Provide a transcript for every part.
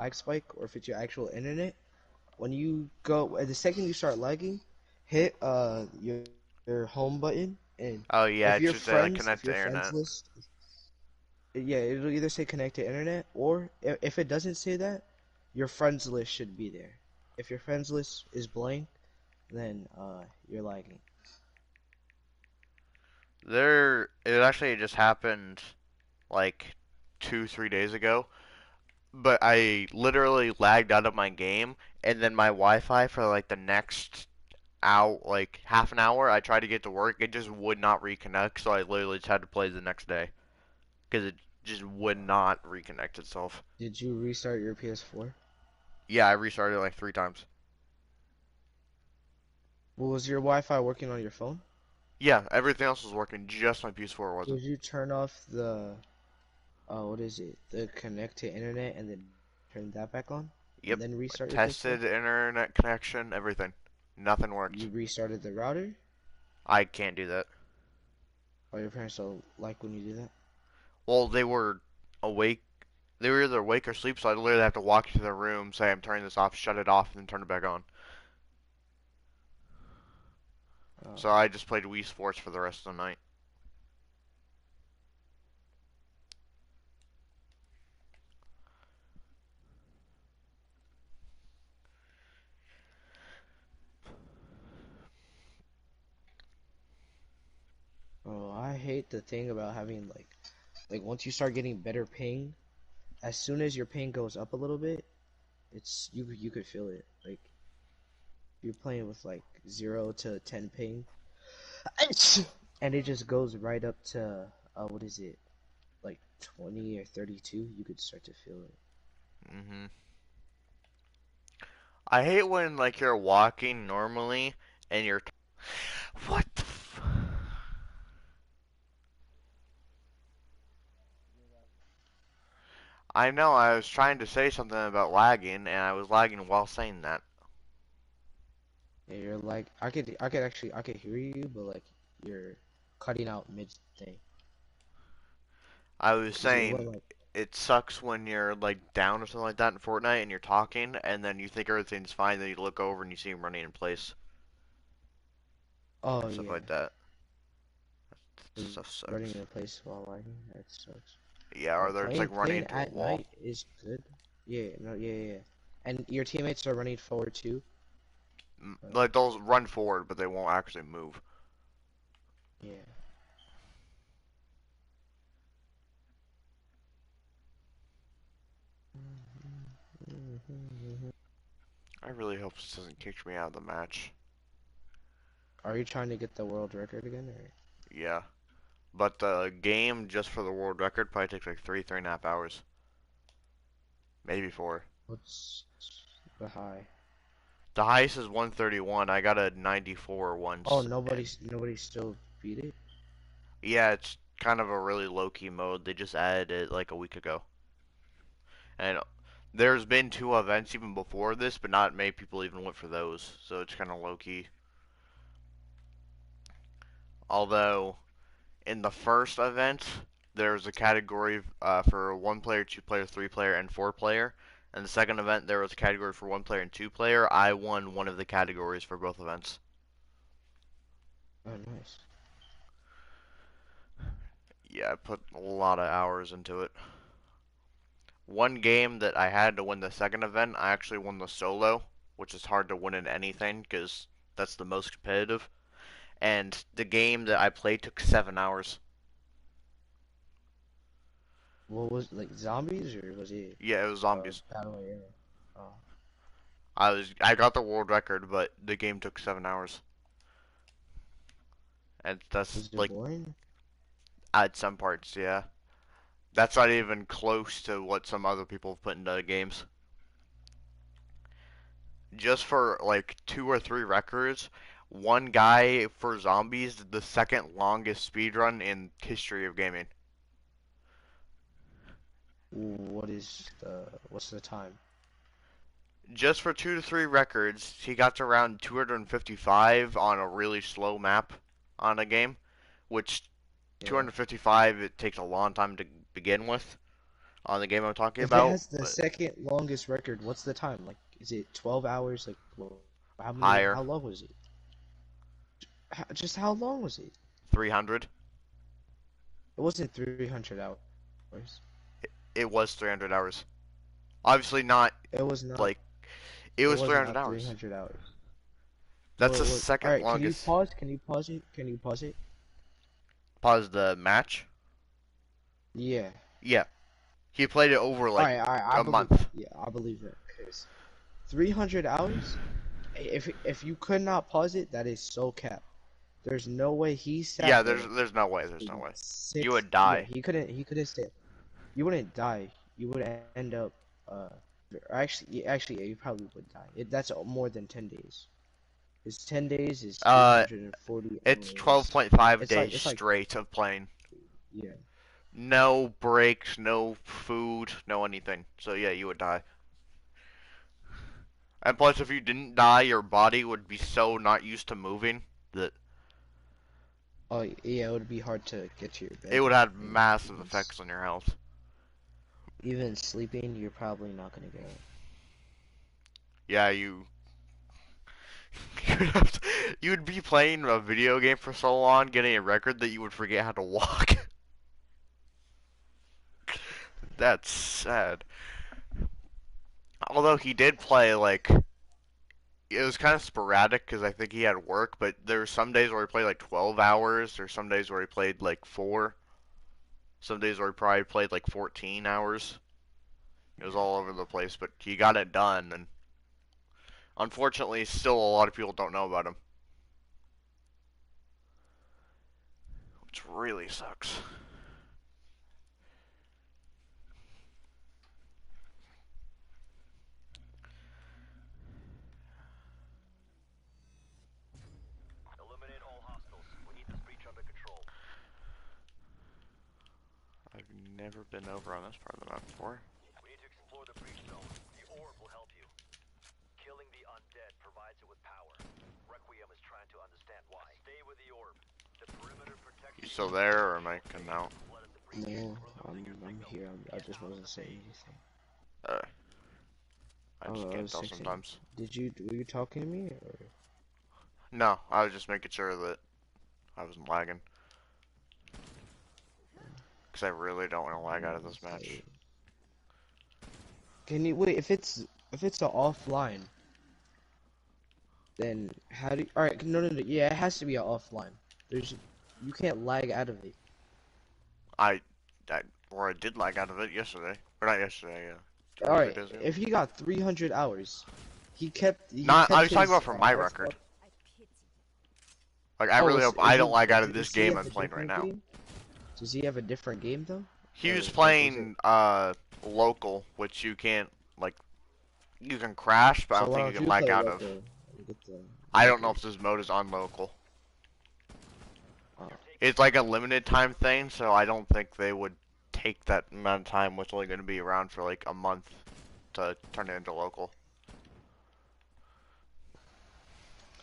lag spike or if it's your actual internet. When you go, the second you start lagging, hit your home button, and Oh yeah, it should say like if connect to your friends internet. list, yeah, it'll either say connect to internet, or if it doesn't say that, your friends list should be there. If your friends list is blank, then you're lagging. It actually just happened like 2, 3 days ago. But I literally lagged out of my game, and then my Wi-Fi for like the next out like half an hour. I tried to get to work, it just would not reconnect, so I literally just had to play the next day because it just would not reconnect itself. Did you restart your PS4? Yeah, I restarted like 3 times. Well, was your Wi-Fi working on your phone? Yeah, everything else was working, just my PS4 wasn't. Did you turn off the what is it? The connect to internet and then turn that back on and Yep, then I restart your PS4? tested internet connection, everything. Nothing worked. You restarted the router? I can't do that. Or your parents don't like when you do that? Well, they were awake. They were either awake or asleep, so I literally have to walk into their room, say I'm turning this off, shut it off, and then turn it back on. Oh. So I just played Wii Sports for the rest of the night. Oh, I hate the thing about having like once you start getting better ping, as soon as your ping goes up a little bit, you could feel it. Like you're playing with like 0 to 10 ping, and it just goes right up to what is it? Like 20 or 32, you could start to feel it. hmm I hate when like you're walking normally and you're what the I know I was trying to say something about lagging and I was lagging while saying that. And you're like, I could hear you, but like you're cutting out mid thing I was because it went saying like, it sucks when you're like down or something like that in Fortnite and you're talking and then you think everything's fine, then you look over and you see him running in place oh and stuff yeah, like that. That just stuff running sucks. in place while lagging. That sucks. Yeah, or they're just like running Playing into a at wall. night is good. Yeah, no, yeah, yeah. And your teammates are running forward too. Like they'll run forward, but they won't actually move. Yeah. I really hope this doesn't kick me out of the match. Are you trying to get the world record again, or Yeah. But the game, just for the world record, probably takes like 3, 3.5 hours. Maybe 4. what's the high? The highest is 131. I got a 94 Oh, once. And nobody still beat it. yeah, it's kind of a really low-key mode. They just added it like a week ago. And there's been 2 events even before this, but not many people even went for those. So it's kind of low-key. Although, in the first event, there was a category for 1 player, 2 player, 3 player, and 4 player. And the second event, there was a category for 1 player and 2 player. I won one of the categories for both events. Oh, nice. Yeah, I put a lot of hours into it. One game that I had to win the second event, I actually won the solo, which is hard to win in anything because that's the most competitive. And the game that I played took 7 hours. What was like zombies or was it Yeah, it was zombies. battle royale? Oh, I got the world record, but the game took 7 hours. And that's was it like boring? at some parts, yeah. That's not even close to what some other people have put into games. Just for like 2 or 3 records, one guy for zombies did the second longest speedrun in history of gaming. What's the time? Just for 2 to 3 records, he got to around 255 on a really slow map on a game, which Yeah. 255 it takes a long time to begin with. on the game I'm talking If it about, has the but second longest record, what's the time? Like, is it 12 hours? Like, how many? higher, How long was it? Just how long was it? 300. It wasn't 300 hours. It was 300 hours. Obviously not It was not. like it It was was 300 not hours. 300 hours. That's the All second right, can you longest. pause? Can you pause it? Can you pause it? Pause the match. Yeah. Yeah, he played it over like All right. I a believe. month. Yeah, I believe that. 'Cause 300 hours. If you could not pause it, that is so cap. There's no way he Yeah, sat there there's no way. There's for no way. You six. would Yeah, die. he couldn't stay. You wouldn't die. You would end up. Actually, yeah, you probably would die. That's more than 10 days. Because 10 days is Uh, 340 it's hours. 12.5 It's like days it's like straight of playing. yeah. No breaks, no food, no anything. So yeah, you would die. And plus, if you didn't die, your body would be so not used to moving that Oh yeah, it would be hard to get to your it bed would have and massive effects on your health. even sleeping. You're probably not gonna get it. Yeah, you'd have to, you would be playing a video game for so long, getting a record that you would forget how to walk. That's sad. Although he did play like it was kind of sporadic because I think he had work, but there were some days where he played like 12 hours, or some days where he played like 4, some days where he probably played like 14 hours. It was all over the place, but he got it done, and unfortunately, still a lot of people don't know about him, which really sucks. I've never been over on this part of the map before. You still there, or am I coming out? No, I'm here. I just wasn't saying anything. Uh, I Oh, just I can't was tell texting. sometimes. Were you talking to me or? No, I was just making sure that I wasn't lagging. Because I really don't want to lag out of this match. Can you wait? If it's a offline, then how do? All right, no. Yeah, it has to be a offline. You can't lag out of it. I, or I did lag out of it yesterday. Or not yesterday, 2 All or 3 right, days ago. if he got 300 hours, he Not, I kept was talking his about for my health record. up. Like, I Oh, really hope I don't lag out of this does he game have I'm a playing right different now. game? Does he have a different game though? He Or was like is it? playing, local, which you can't, like, you can crash, but I So don't why think you don't can you lag play out of. local and get the I don't know record? if this mode is on local. Oh, It's like a limited time thing, so I don't think they would take that amount of time, which is only going to be around for like a month, to turn it into local.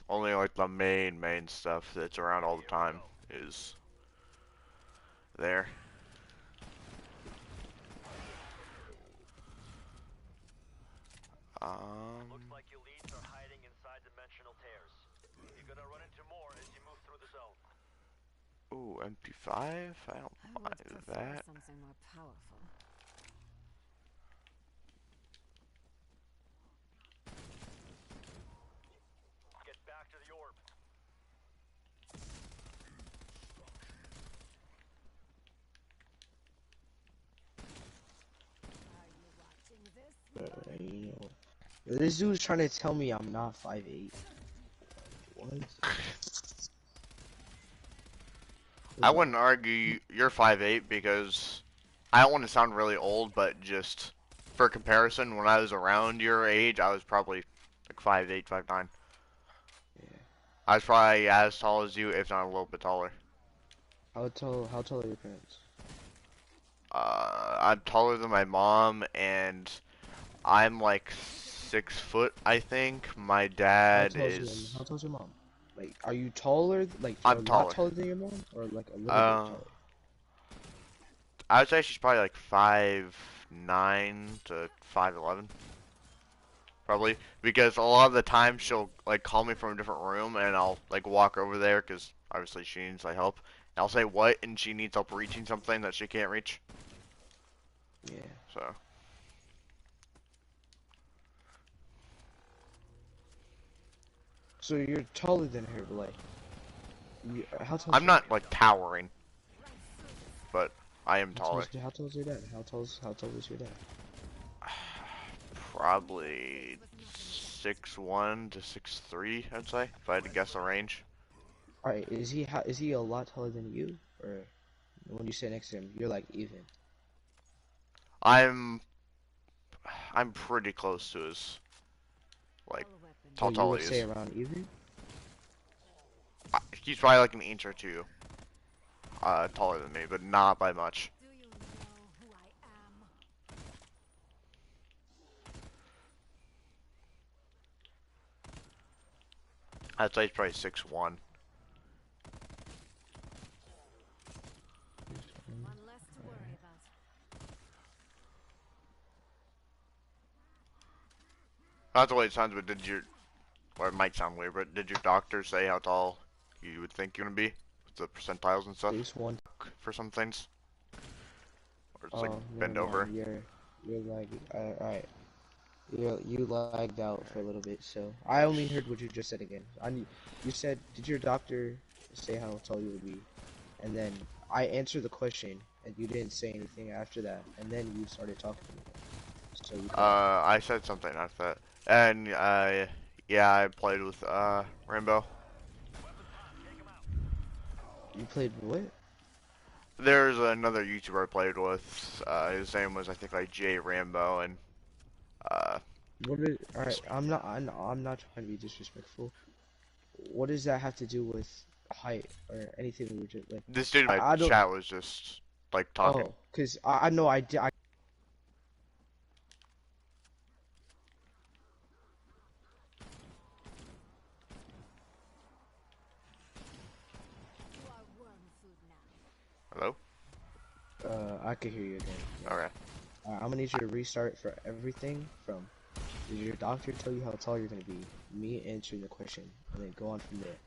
Only like the main stuff that's around all the time is there. Um. Ooh, MP5? I don't I would mind prefer that. something more powerful. Are you watching this? you know, this dude's trying to tell me I'm not 5'8". What? I wouldn't argue you're 5'8" because I don't want to sound really old, but just for comparison, when I was around your age, I was probably like 5'8", 5'9". Yeah. I was probably as tall as you, if not a little bit taller. How tall are your parents? I'm taller than my mom, and I'm like 6 foot, I think. My dad How is. tall's your mom? Like, are you taller? Like, a I'm lot taller. taller than your mom, or like a little bit Uh, taller? I would say she's probably like 5'9" to 5'11", probably. Because a lot of the time she'll like call me from a different room, and I'll like walk over there because obviously she needs like help. And I'll say what, and she needs help reaching something that she can't reach. Yeah. So. So you're taller than her, but like, how tall's I'm your dad? not like towering, but I am taller. How tall's your dad? How tall is your dad? Probably 6'1" to 6'3", I'd say, if I had to guess a range. All right, is he a lot taller than you, or when you sit next to him, you're like even? I'm I'm pretty close to his like All weapons. So how you tall would he say is. around even? He's probably like an inch or two taller than me, but not by much. Do you know who I am? I'd say he's probably 6'1". One less to worry about. Not the way it sounds, but did your, or it might sound weird, but did your doctor say how tall you would think you're gonna be with the percentiles and stuff 6'1". for some things? Or it's like Oh, never bend over. mind. You're lagging. All right. You lagged out for a little bit, so I only heard what you just said again. You said, did your doctor say how tall you would be? And then I answered the question, and you didn't say anything after that, and then you started talking to me. So you cut out. I said something after that. And, yeah, I played with, Rainbow. You played what? There's another YouTuber I played with, his name was, I think, like, J Rambo, and, uh, What did? All right, I'm not trying to be disrespectful. What does that have to do with height or anything we were just like? this dude in my I don't. chat was just, like, talking. Oh, cause I know I did. You are worm food now. Hello? I could hear you again. Yeah. Okay. I'm gonna need you to restart for everything from. Did your doctor tell you how tall you're gonna be? Me answering the question, and then go on from there.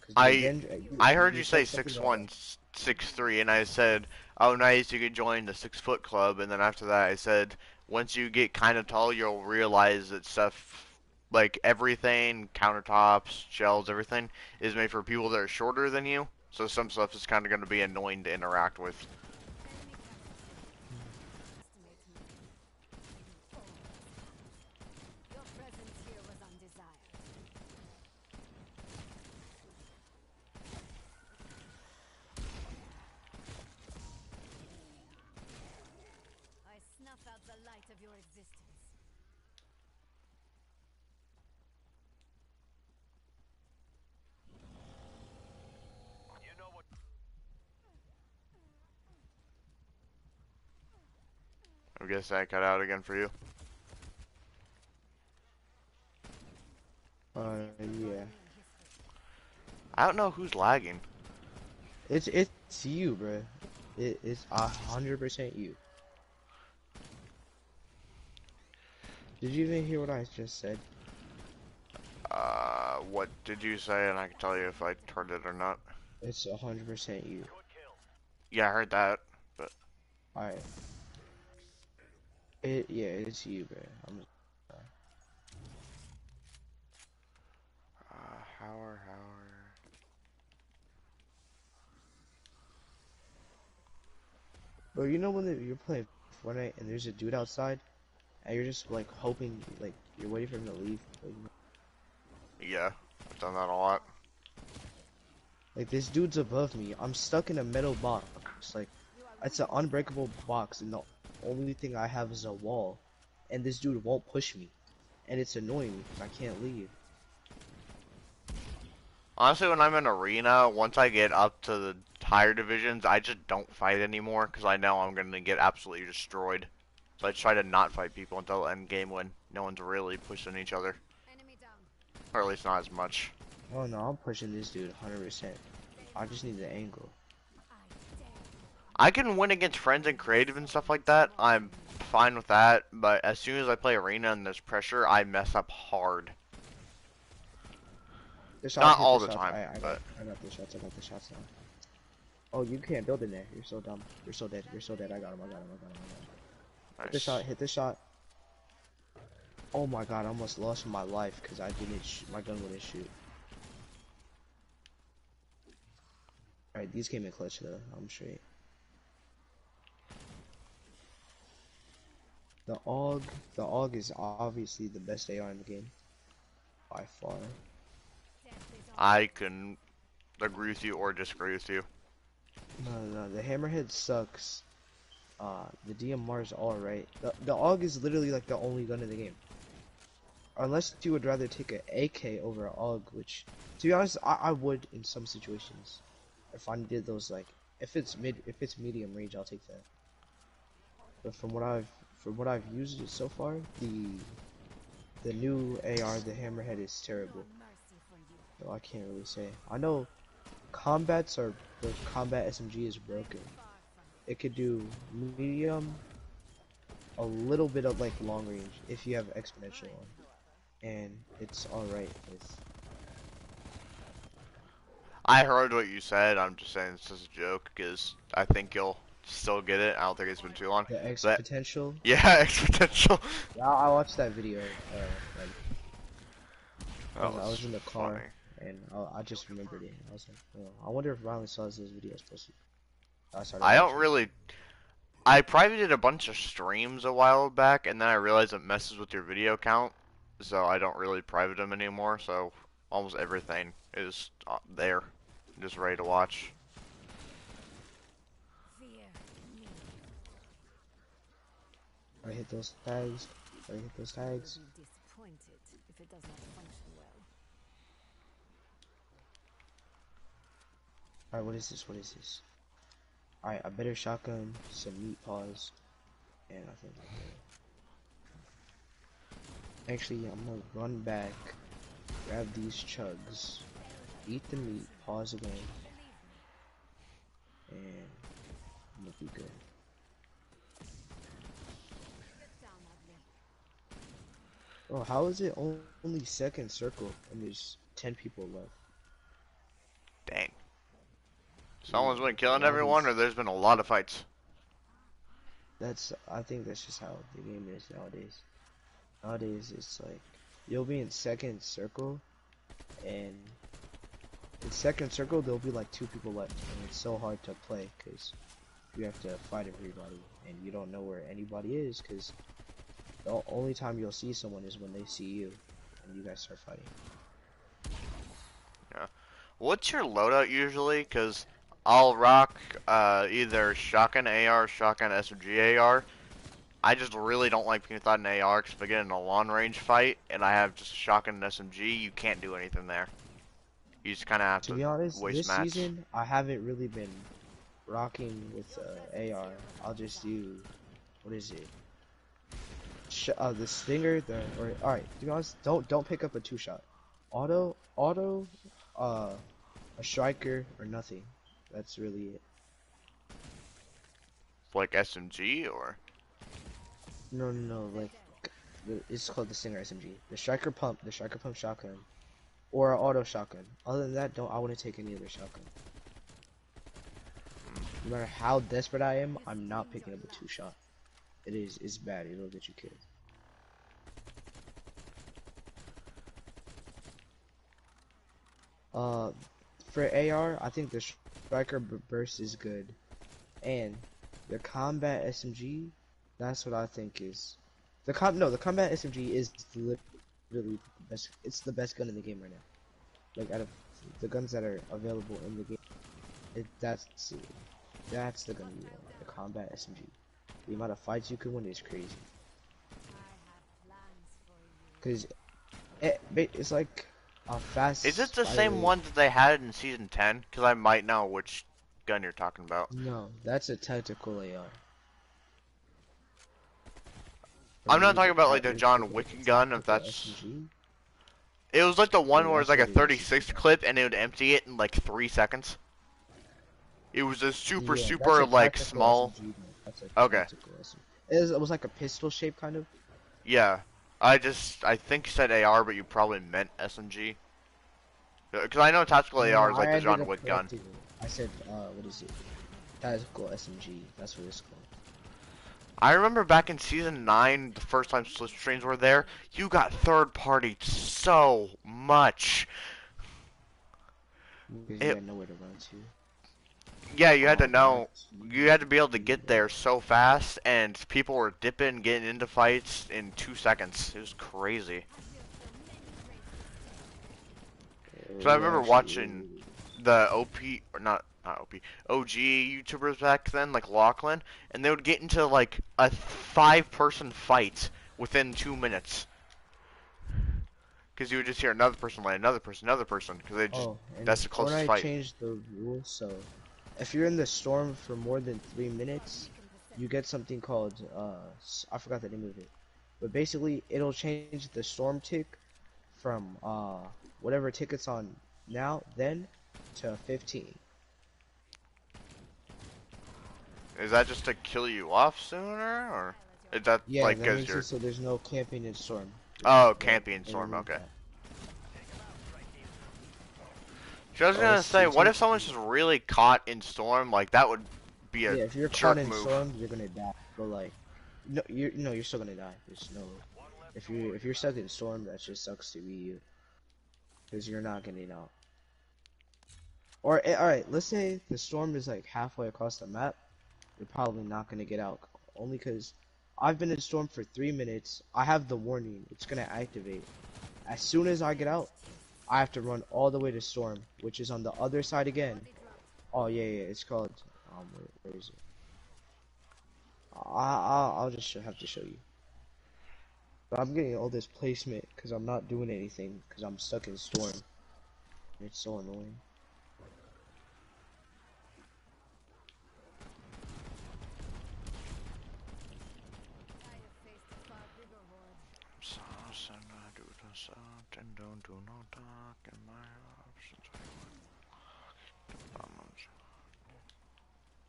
Cause I again, I heard you you say said something about 6'1", 6'3", and I said, "Oh, nice, you could join the 6 foot club." And then after that, I said, "Once you get kind of tall, you'll realize that stuff like everything, countertops, shelves, everything is made for people that are shorter than you. So some stuff is kind of going to be annoying to interact with." Enemy capacity. Your presence here was undesired. I snuff out the light of your existence. I guess that cut out again for you. Yeah. I don't know who's lagging. It's you, bruh. It's 100% you. Did you even hear what I just said? What did you say? And I can tell you if I heard it or not. It's 100% you. Yeah, I heard that. But Alright. Yeah, it's you, bruh. Howard. Bro, you know when you're playing Fortnite and there's a dude outside, and you're just like hoping, like you're waiting for him to leave. Yeah, I've done that a lot. Like this dude's above me. I'm stuck in a metal box. Like it's an unbreakable box, and the only thing I have is a wall. And this dude won't push me, and it's annoying me because I can't leave. Honestly, when I'm in arena, once I get up to the higher divisions, I just don't fight anymore because I know I'm gonna get absolutely destroyed. So I try to not fight people until end game when no one's really pushing each other, Enemy down. or at least not as much. Oh no, I'm pushing this dude 100%. I just need the angle. I dare you. I can win against friends and creative and stuff like that. I'm fine with that. But as soon as I play arena and there's pressure, I mess up hard. The shots, Not hit all the the shots. time, but I got the shots. I got the shots now. Oh, you can't build in there. You're so dumb. You're so dead. You're so dead. I got him. I got him. I got him. I got him. Hit the nice. shot. Hit the shot. Oh my god, I almost lost my life because I didn't. My gun wouldn't shoot. Alright, these came in clutch though. I'm straight. The AUG is obviously the best AR in the game by far. I can agree with you or disagree with you. No, the Hammerhead sucks. The DMR is alright. The AUG is literally like the only gun in the game. Unless you would rather take an AK over an AUG, which, to be honest, I would in some situations. If I did those, like, if it's medium range, I'll take that. But from what I've used it so far, the new AR, the Hammerhead, is terrible. So I can't really say. I know the combat SMG is broken. It could do medium, a little bit of like long range if you have exponential on, and it's alright with. I heard what you said. I'm just saying it's just a joke because I think you'll still get it. I don't think it's been too long. The But exponential. yeah, exponential. Yeah, I watched that video. That I was in the car funny. and I just remembered it. I was like, oh, I wonder if Riley saw those videos posted. I started I don't watching. really. I privated a bunch of streams a while back, and then I realized it messes with your video count, so I don't really private them anymore. So almost everything is there, just ready to watch. I hit those tags. I hit those tags. Disappointed if it does not function well. Alright, what is this? What is this? Alright, I better shotgun some meat paws. And I think I'm good. Actually, I'm gonna run back, grab these chugs, eat the meat, pause again, and I'm gonna be good. Oh, how is it only second circle and there's 10 people left? Dang. Someone's been killing Now everyone, or there's been a lot of fights. I think that's just how the game is nowadays. Nowadays, it's like, you'll be in second circle, and in second circle, there'll be like 2 people left, and it's so hard to play, because you have to fight everybody, and you don't know where anybody is, because the only time you'll see someone is when they see you, and you guys start fighting. Yeah. What's your loadout usually? Because I'll rock either shotgun AR, shotgun SMG AR. I just really don't like being without an AR because if I get in a long range fight and I have just a shotgun and SMG, you can't do anything there. You just kind of have To be honest, waste this mats. season, I haven't really been rocking with AR. I'll just do, what is it? The Stinger, alright, to be honest, don't pick up a 2-shot. Auto, a striker, or nothing. That's really it. Like SMG or? No, like, it's called the Stinger SMG. The striker pump shotgun, or an auto shotgun. Other than that, I wouldn't take any other shotgun. No matter how desperate I am, I'm not picking up a 2-shot. It's bad, it'll get you killed. For AR, I think the striker burst is good, and the combat SMG, that's what I think is the combat SMG is literally the best. It's the best gun in the game right now. Like out of the guns that are available in the game, that's the gun you want. The combat SMG. The amount of fights you can win is crazy. Cause it's like a fast. Is it the same one that they had in season 10? Because I might know which gun you're talking about. No, that's a tactical AR. I'm not talking about like the John Wick gun, if that's... SMG? It was like the one Yeah, where it's that's like a what it is. 36 clip and it would empty it in like 3 seconds. It was a super Yeah, that's super a like tactical small. SMG. Though. That's a Okay. tactical SMG. It was like a pistol shape, kind of. Yeah. I think you said AR, but you probably meant SMG. Because I know tactical No, AR is like I the ended John up Wick gun. correcting it. I said, what is it? Tactical SMG. That's what it's called. I remember back in season 9, the first time slipstreams were there, you got third party so much. Because you It had nowhere to run to. Yeah, you had to Oh, know, that's you had to be able to get there so fast, and people were dipping, getting into fights in 2 seconds. It was crazy. So I remember watching Actually, the OP, or not OP, OG YouTubers back then, like Lachlan, and they would get into like a 5-person fight within 2 minutes. Because you would just hear another person land, another person, because oh, and that's the closest Fortnite fight. changed the rules, so if you're in the storm for more than 3 minutes, you get something called, I forgot the name of it. But basically, it'll change the storm tick from, whatever ticket's on then, to 15. Is that just to kill you off sooner, or is that Yeah, like that because makes it you're... so there's no camping in storm. Oh, camping They storm, removed okay. that. I was Oh, gonna say, it what if takes. someone's just really caught in storm? Like, that would be a Yeah, if you're caught jerk in move. storm, you're gonna die. But like, no, you're still gonna die. There's no. If you're stuck in storm, that just sucks to be you, because you're not getting out. Or all right, let's say the storm is like halfway across the map. You're probably not gonna get out, only because I've been in storm for 3 minutes. I have the warning. It's gonna activate. As soon as I get out, I have to run all the way to storm, which is on the other side again. Oh yeah, it's called. Where is it? I'll just have to show you. But I'm getting all this placement because I'm not doing anything because I'm stuck in storm. It's so annoying.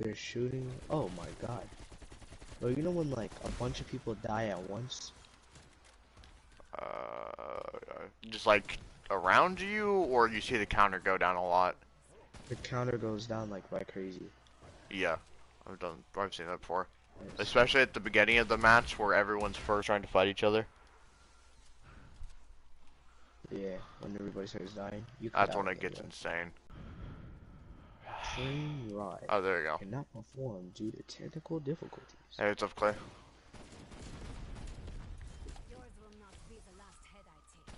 They're shooting. Oh my god. Bro, you know when like a bunch of people die at once? Just like around you, or you see the counter go down a lot? The counter goes down like crazy. Yeah, I've seen that before. Yes. Especially at the beginning of the match where everyone's first trying to fight each other. Yeah, when everybody starts dying, you could That's die when it again, gets bro. insane. Train ride Oh, there you go. cannot perform due to technical difficulties. Hey, what's up, Clay? Yours will not be the last head I take.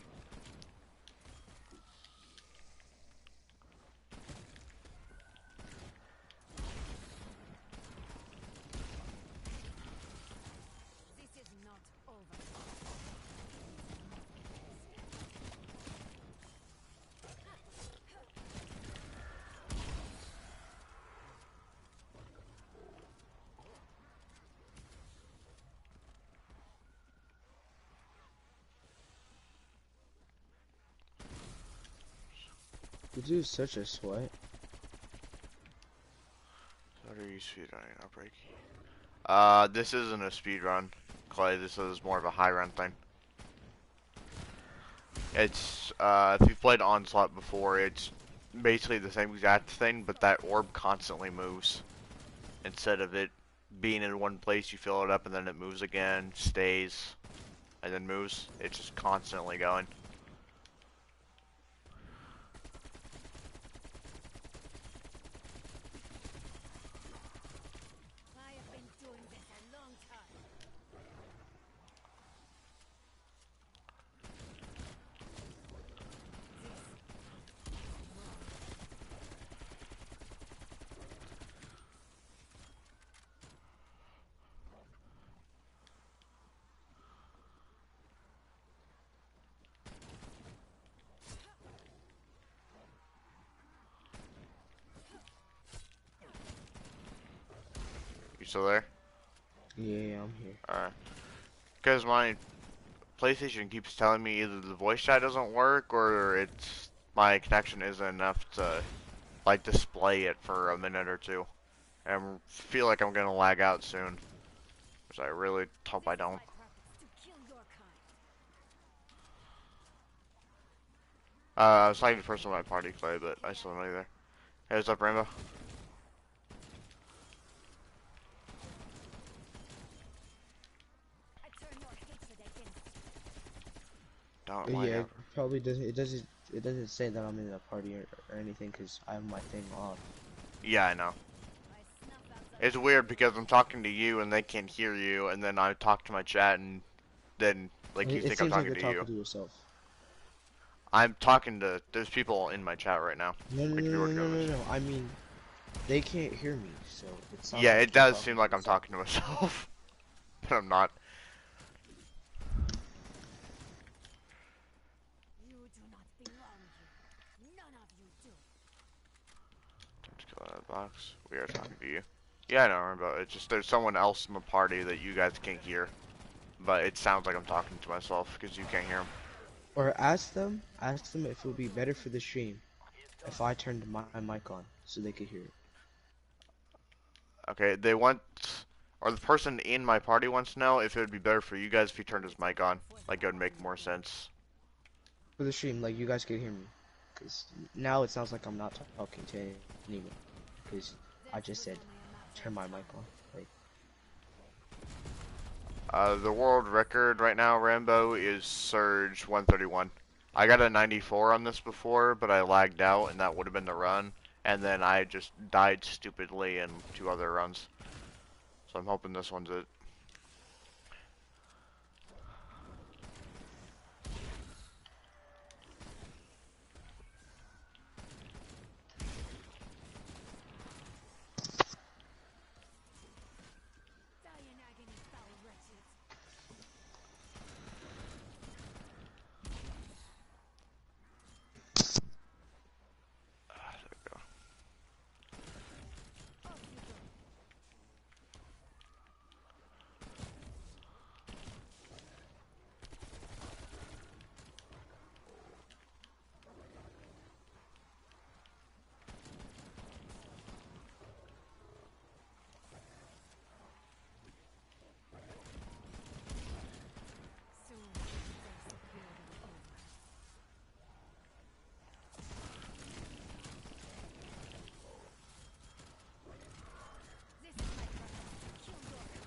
This is not over. You do such a sweat. What are you speedrunning? Outbreak. This isn't a speedrun, Clay. This is more of a high run thing. It's, if you've played Onslaught before, it's basically the same exact thing, but that orb constantly moves. Instead of it being in one place, you fill it up and then it moves again, stays, and then moves. It's just constantly going. I have been doing this a long time. You still there? Yeah, I'm here. Alright. Because my PlayStation keeps telling me either the voice chat doesn't work or it's my connection isn't enough to like display it for a minute or two. And I feel like I'm gonna lag out soon, which I really hope I don't. I was talking to the person in my party, Clay, but I still don't either. Hey, what's up, Rainbow? Don't lag Yeah, it out. probably doesn't. It doesn't say that I'm in a party or anything because I have my thing off. Yeah, I know. It's weird because I'm talking to you and they can't hear you, and then I talk to my chat and then like you It think I'm seems like talking you're to you. talking to yourself. I'm talking to there's people in my chat right now. No, no, Like if you no, were to no, go no, to no, this. no. I mean, they can't hear me, so it sounds Yeah, like it you're does talking seem to like I'm yourself. talking to myself, but I'm not. You do not belong here. None of you do. Let's kill that box. We are talking to you. Yeah, I know, Rainbow. It's just there's someone else in the party that you guys can't hear, but it sounds like I'm talking to myself because you can't hear them. Or ask them if it would be better for the stream if I turned my mic on so they could hear it. Okay, they want, or the person in my party wants to know if it would be better for you guys if you turned his mic on. Like, it would make more sense. For the stream, like you guys could hear me. Because now it sounds like I'm not talking to anyone. Because I just said, turn my mic on. Like, The world record right now, Rambo, is Surge 131. I got a 94 on this before, but I lagged out, and that would have been the run. And then I just died stupidly in 2 other runs. So I'm hoping this one's it. Die in agony, foul wretches. There we go. Off you go. Soon their security over. This is my purpose. Kill your kind.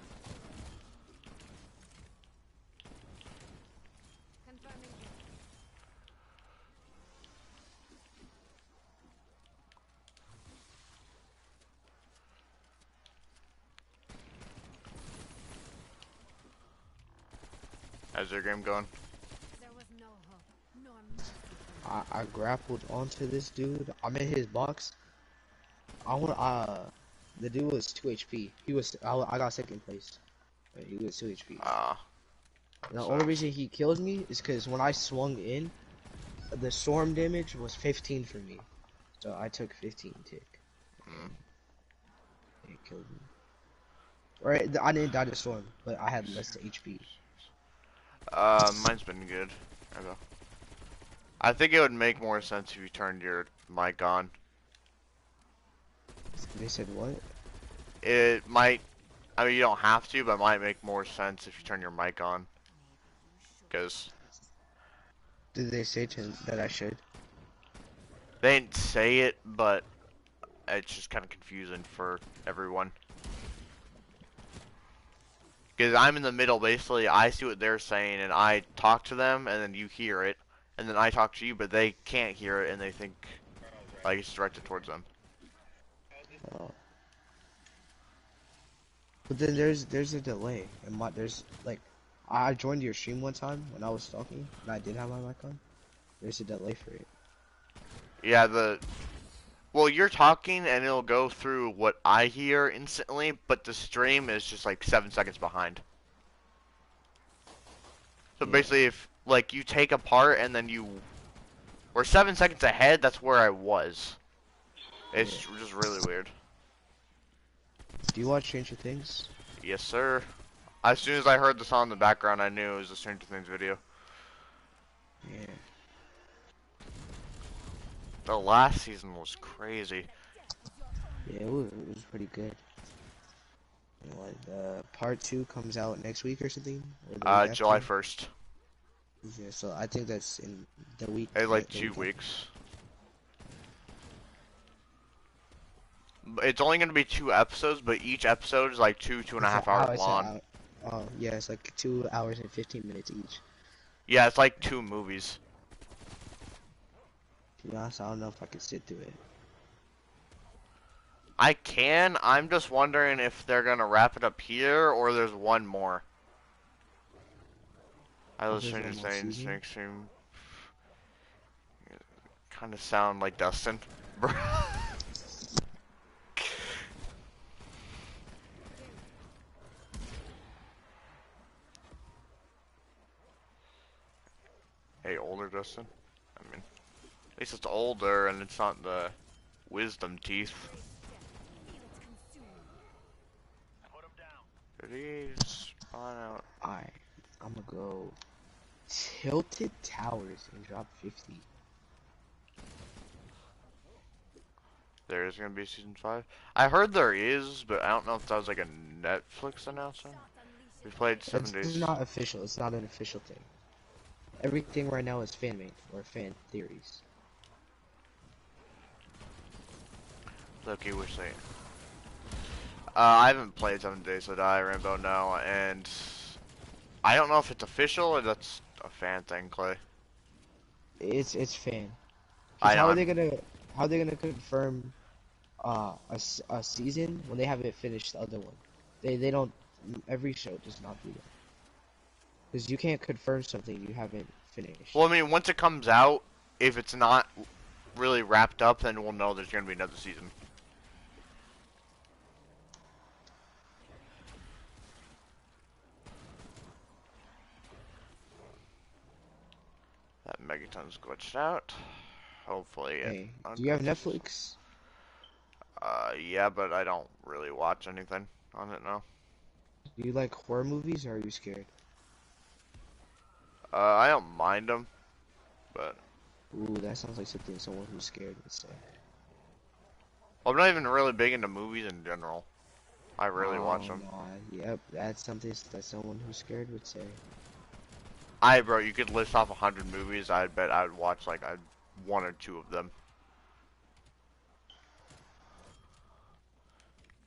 Confirming you. How's your game going? There was no hope, nor mercy for me. I grappled onto this dude. I'm in his box. The dude was 2 HP. I got second place. But he was 2 HP. Ah, The only sucks. reason he killed me is because when I swung in, the storm damage was 15 for me. So I took 15 tick. Mm. And it killed me. Right, I didn't die to storm, but I had less HP. Mine's been good. I think it would make more sense if you turned your mic on. They said what? It might, I mean, you don't have to, but it might make more sense if you turn your mic on. Because Did they say that I should? they didn't say it, but it's just kind of confusing for everyone. Because I'm in the middle, basically, I see what they're saying, and I talk to them, and then you hear it, and then I talk to you, but they can't hear it, and they think, like, it's directed towards them. Oh. But then there's a delay, and there's like, I joined your stream one time when I was talking, and I did have my mic on. There's a delay for it. Yeah, well, you're talking, and it'll go through what I hear instantly, but the stream is just, like, 7 seconds behind. So Yeah. basically, if, like, you take a part, and then we're 7 seconds ahead, that's where I was. It's just really weird. Do you watch Stranger Things? Yes, sir. As soon as I heard the song in the background, I knew it was a Stranger Things video. Yeah. The last season was crazy. Yeah, it was pretty good. You know, like, part two comes out next week or something, or the week July after. 1st. Yeah, so I think that's in the week. It's Yeah, like the 2 week after. weeks. It's only gonna be 2 episodes, but each episode is like two and a It's an half hour. hours long. Oh yeah, it's like 2 hours and 15 minutes each. Yeah, it's like 2 movies. To be honest, I don't know if I could sit through it. I can. I'm just wondering if they're gonna wrap it up here or there's one more. I If was there's Stranger one more Things season. makes him kind of sound like Dustin. Hey, older Dustin. I mean, at least it's older and it's not the wisdom teeth. Did he spawn out? Alright, I'm gonna go Tilted Towers and drop 50. There is gonna be season 5. I heard there is, but I don't know if that was like a Netflix announcement. We played 7 days. It's not official. It's not an official thing. Everything right now is fan made or fan theories. Loki was saying. I haven't played 7 Days to Die, Rainbow now, and I don't know if it's official or that's a fan thing, Clay. It's fan. Because I know. how are they gonna confirm a season when they haven't finished the other one? They don't. Every show does not do that. Because you can't confirm something you haven't finished. Well, I mean, once it comes out, if it's not really wrapped up, then we'll know there's gonna be another season. That Megaton's glitched out. Hopefully it Hey, do you have unglitches. Netflix? Yeah, but I don't really watch anything on it now. Do you like horror movies or are you scared? I don't mind them, but Ooh, that sounds like something someone who's scared would say. I'm not even really big into movies in general. I rarely Oh watch them. no, yep, that's something that someone who's scared would say. Bro, you could list off 100 movies. I bet I'd watch like one or two of them.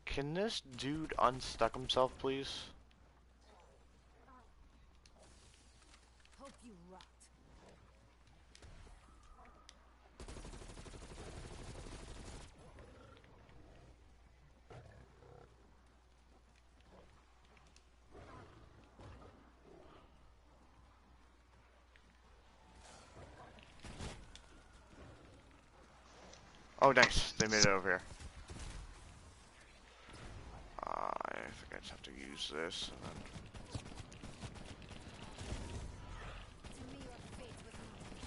Can this dude unstuck himself, please? Hope you rot. Oh, nice. They made it over here. I think I just have to use this. And then... To me, your fate was mine.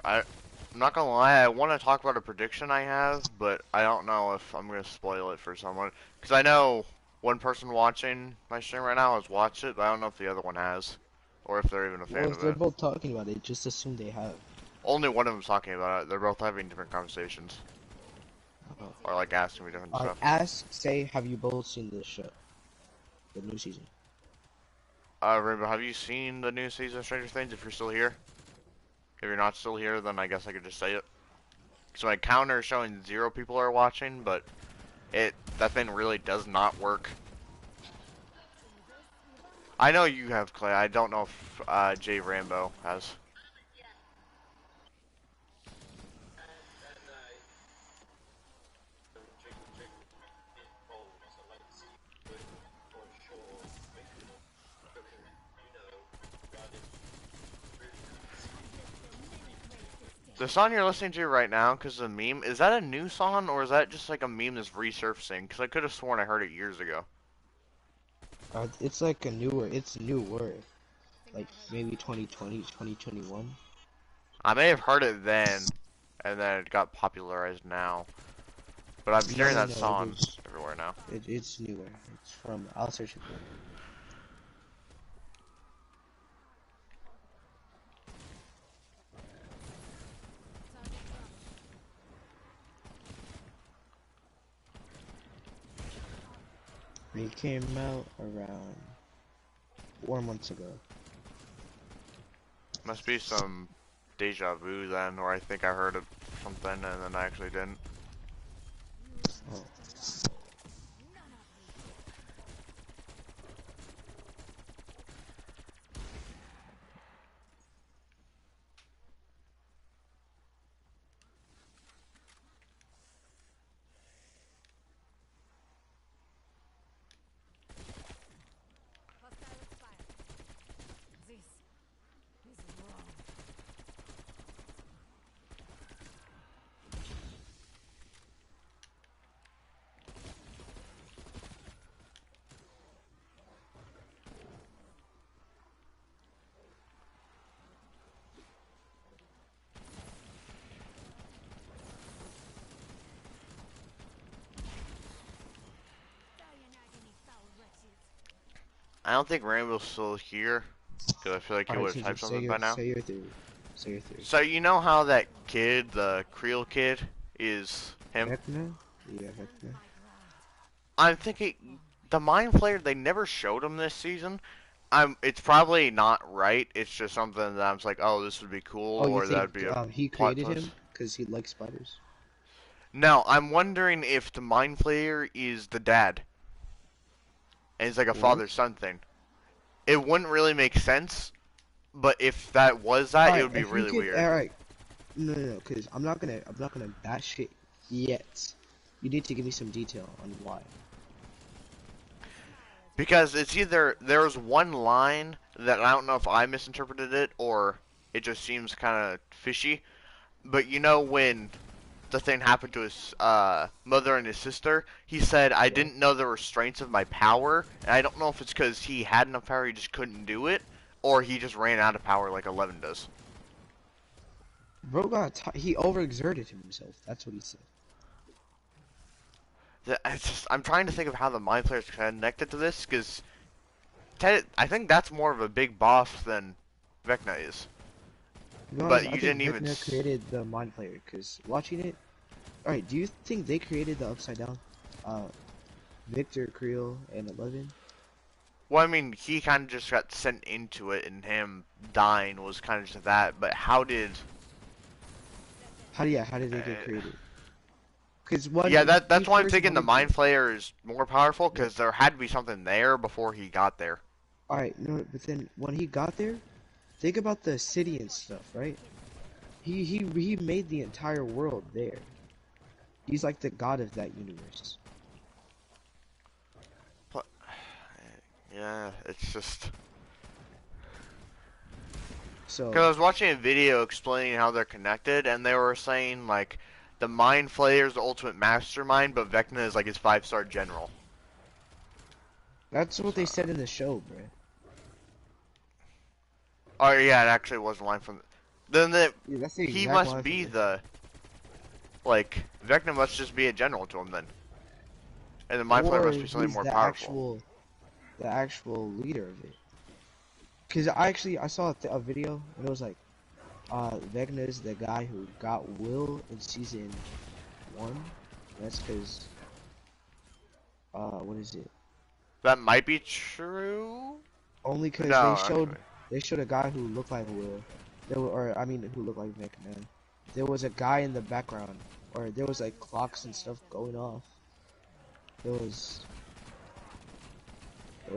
I'm not gonna lie, I want to talk about a prediction I have, but I don't know if I'm gonna spoil it for someone. Because I know one person watching my stream right now has watched it, but I don't know if the other one has. Or if they're even a Well, fan if of they're it. both talking about it, just assume they have. Only one of them's talking about it. They're both having different conversations. Oh. Or like asking me different stuff. Say, have you both seen this show? The new season. Rainbow, have you seen the new season of Stranger Things if you're still here? If you're not still here, then I guess I could just say it. So my counter is showing 0 people are watching, but that thing really does not work. I know you have, Clay. I don't know if Jay Rambo has. I've lived through many great mistakes. The song you're listening to right now, because the meme, is that a new song or is that just like a meme that's resurfacing? Because I could have sworn I heard it years ago. It's like a newer. It's newer. Like maybe 2020, 2021. I may have heard it then, and then it got popularized now. But I'm No, hearing no, that no. song everywhere now. It's newer. It's from. I'll search it for you. It came out around 4 months ago. Must be some deja vu then, or I think I heard it something and then I actually didn't. Oh. Hostile expired. This is wrong. Die in agony, foul wretches. I don't think Rainbow's still here, because I feel like he Alright, would have typed something by now. say your theory. Say your theory. So you know how that kid, the Creole kid, is him? Vecna? Yeah, Under Vecna. my ground. I'm thinking the Mind Flayer, they never showed him this season. It's probably not right. It's just something that I'm just like, oh, this would be cool, Oh, you or that think would be a he plot created twist. him because he likes spiders? Now, I'm wondering if the Mind Flayer is the dad, and it's like a What? father-son thing. It wouldn't really make sense, but if that was that, it Alright, would be if you really could, weird. alright. No, because I'm not gonna bat shit yet. You need to give me some detail on why. Because it's either there's one line that I don't know if I misinterpreted it or it just seems kind of fishy. But you know when the thing happened to his mother and his sister, he said, "I Yeah. didn't know the restraints of my power," and I don't know if it's because he had enough power he just couldn't do it, or he just ran out of power like 11 does. Bro he overexerted himself. That's what he said. I'm trying to think of how the Mind Flayer is connected to this, because I think that's more of a big boss than Vecna is. To be honest, But I you think didn't even. Vecna created the Mind Flayer because watching it. Alright, do you think they created the Upside Down? Victor, Creel, and 11? Well, I mean, he kind of just got sent into it, and him dying was kind of just that. But how did? How did they get Uh, created? Because when yeah, he that's why I'm first thinking the went into Mind Flayer is more powerful because there had to be something there before he got there. Alright, no, but then when he got there, think about the city and stuff, right? He made the entire world there. He's like the god of that universe. But yeah, it's just So because I was watching a video explaining how they're connected, and they were saying like the Mind Flayer is the ultimate mastermind, but Vecna is like his 5-star general. that's what So, they said in the show, bro. oh yeah, it actually was a line from. Then Yeah, that's the he exact must line from be the show. the like Vecna must just be a general to him then, and the Mind Flayer Or must be something he's more powerful. the actual leader of it. Cause I saw a video and it was like, Vecna is the guy who got Will in season 1. That's cause, what is it? That might be true. Only cause No, actually. they showed a guy who looked like Will. Or I mean, who looked like Vecna. There was a guy in the background, or there was like clocks and stuff going off. There was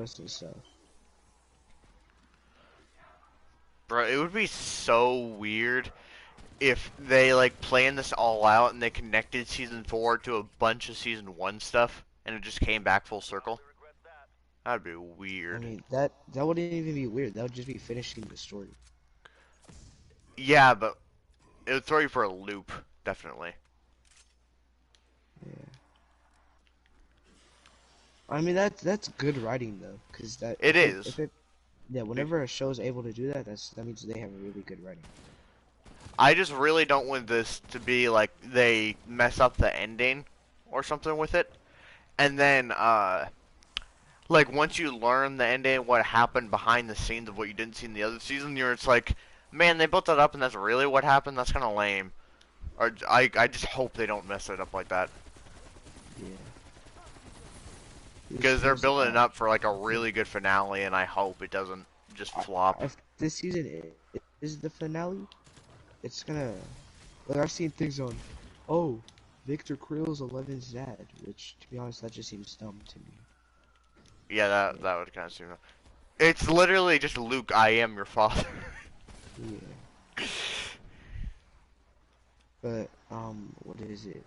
some stuff. Bro, it would be so weird if they like planned this all out and they connected season 4 to a bunch of season 1 stuff and it just came back full circle. That'd be I weird. mean, that wouldn't even be weird. That would just be finishing the story. Yeah, but it would throw you for a loop, definitely. Yeah. I mean that's good writing though, because that It is. if it yeah, whenever a show's able to do that, that means they have really good writing. I just really don't want this to be like they mess up the ending or something with it, and then like once you learn the ending, what happened behind the scenes of what you didn't see in the other season, it's like, man, they built that up and that's really what happened. That's kind of lame. Or I just hope they don't mess it up like that. Yeah. Because they're There's building it up for like a really good finale, and I hope it doesn't just flop. if this season is the finale, it's gonna like I've seen things on, oh, Victor Krill's 11's dad, which to be honest that just seems dumb to me. Yeah, that would kind of seem. It's literally just Luke. I am your father. Yeah. But what is it?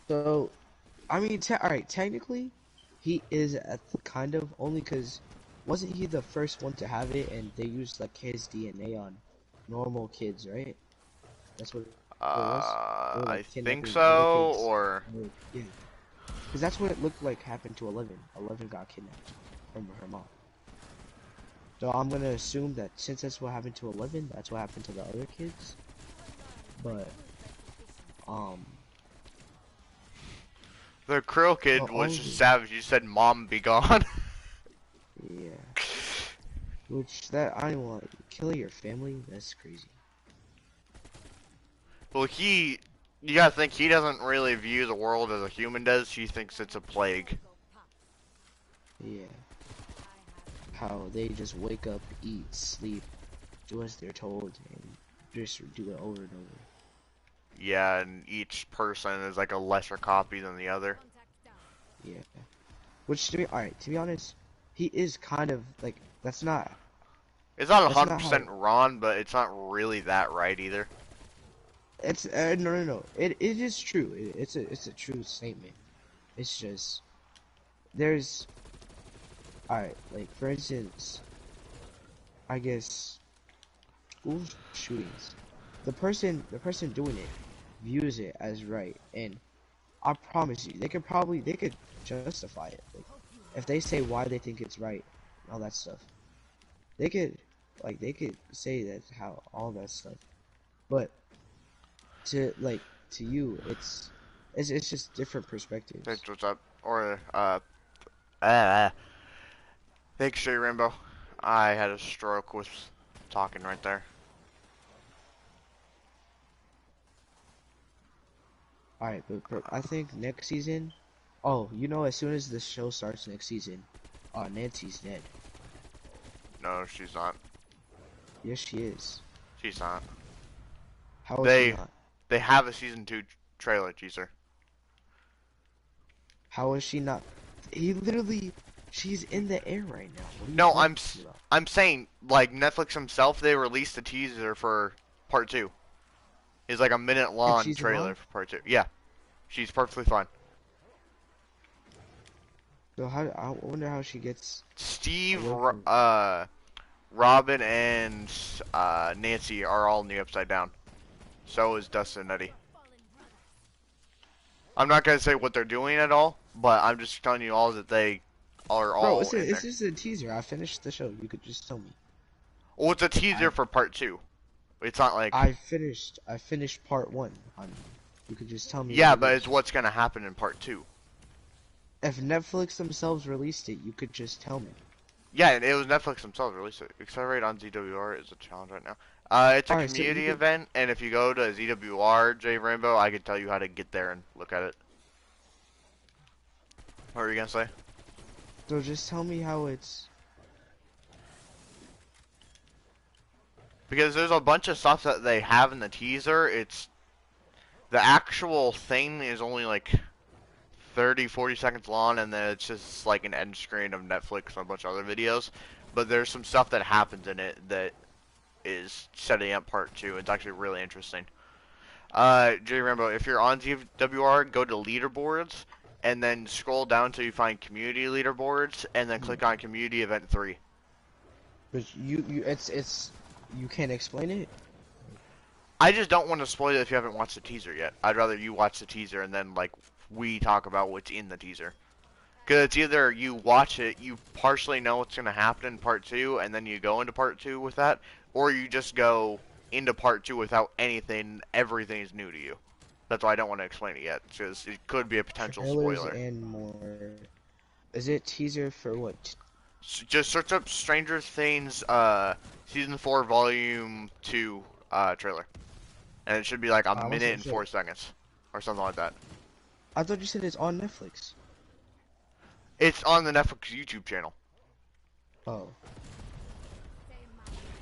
So, I mean, alright, technically, he is at kind of only because wasn't he the first one to have it, and they used like his DNA on normal kids, right? That's what it was. They were I like think kidnapping little so, kids. or Yeah, because that's what it looked like happened to 11. 11 got kidnapped from her mom. So I'm gonna assume that since that's what happened to 11, that's what happened to the other kids. But the Krill kid well, was just savage. You said, "Mom, be gone." yeah. Which that I don't want killing your family. That's crazy. Well, you gotta think he doesn't really view the world as a human does. He thinks it's a plague. Yeah. How they just wake up, eat, sleep, do as they're told, and just do it over and over. Yeah, and each person is like a lesser copy than the other. Yeah. Which to be alright, to be honest, he is kind of like that's not It's not that's not how 100% wrong, but it's not really that right either. it's no. It is true. It's a true statement. It's just there's alright, like for instance, I guess school shootings. The person doing it views it as right, and I promise you, they could justify it. Like, if they say why they think it's right, all that stuff, they could they could say that how all that stuff. But to you, it's just different perspectives. That's what's up. Or, uh, thanks, Shay Rainbow. I had a stroke with talking right there. All right, but I think next season. Oh, as soon as the show starts next season, Nancy's dead. No, she's not. Yes, she is. She's not. How is she They not? they have a season 2 trailer teaser. How is she not? He literally, she's in the air right now. What are you No, talking about? I'm saying like Netflix himself. They released a teaser for part 2. It's like a minute And long she's trailer alive? for part 2. Yeah, she's perfectly fine. So I wonder how she gets Steve, away from. Robin, and Nancy are all in the Upside Down. So is Dustin and Eddie. I'm not gonna say what they're doing at all, but I'm just telling you all that they are Bro, all in it's there. just a teaser. I finished the show. You could just tell me. Well, it's a teaser I for part 2. It's not like I finished part one. You could just tell me what yeah, it but it's is. what's gonna happen in part 2. If Netflix themselves released it, you could just tell me. Yeah, it was Netflix themselves released it. Accelerate on ZWR is a challenge right now. It's a All right, so you community could. event, and if you go to ZWR J Rainbow, I can tell you how to get there and look at it. What were you gonna say? So just tell me how it's. Because there's a bunch of stuff that they have in the teaser. It's the actual thing is only like 30, 40 seconds long, and then it's just like an end screen of Netflix and a bunch of other videos. But there's some stuff that happens in it that is setting up part 2. It's actually really interesting. J Rambo, if you're on ZWR, go to leaderboards, and then scroll down till you find community leaderboards, and then click on community event 3. But you can't explain it. I just don't want to spoil it if you haven't watched the teaser yet. I'd rather you watch the teaser and then like we talk about what's in the teaser. Because it's either you watch it, you partially know what's going to happen in part two, and then you go into part two with that, or you just go into part two without anything, everything is new to you. That's why I don't want to explain it yet, because it could be a potential Trailers spoiler. and more. Is it teaser for what? Just search up Stranger Things, season 4, volume 2, trailer. And it should be like a I minute wasn't and sure. 4 seconds, or something like that. I thought you said it's on Netflix. It's on the Netflix YouTube channel. Oh.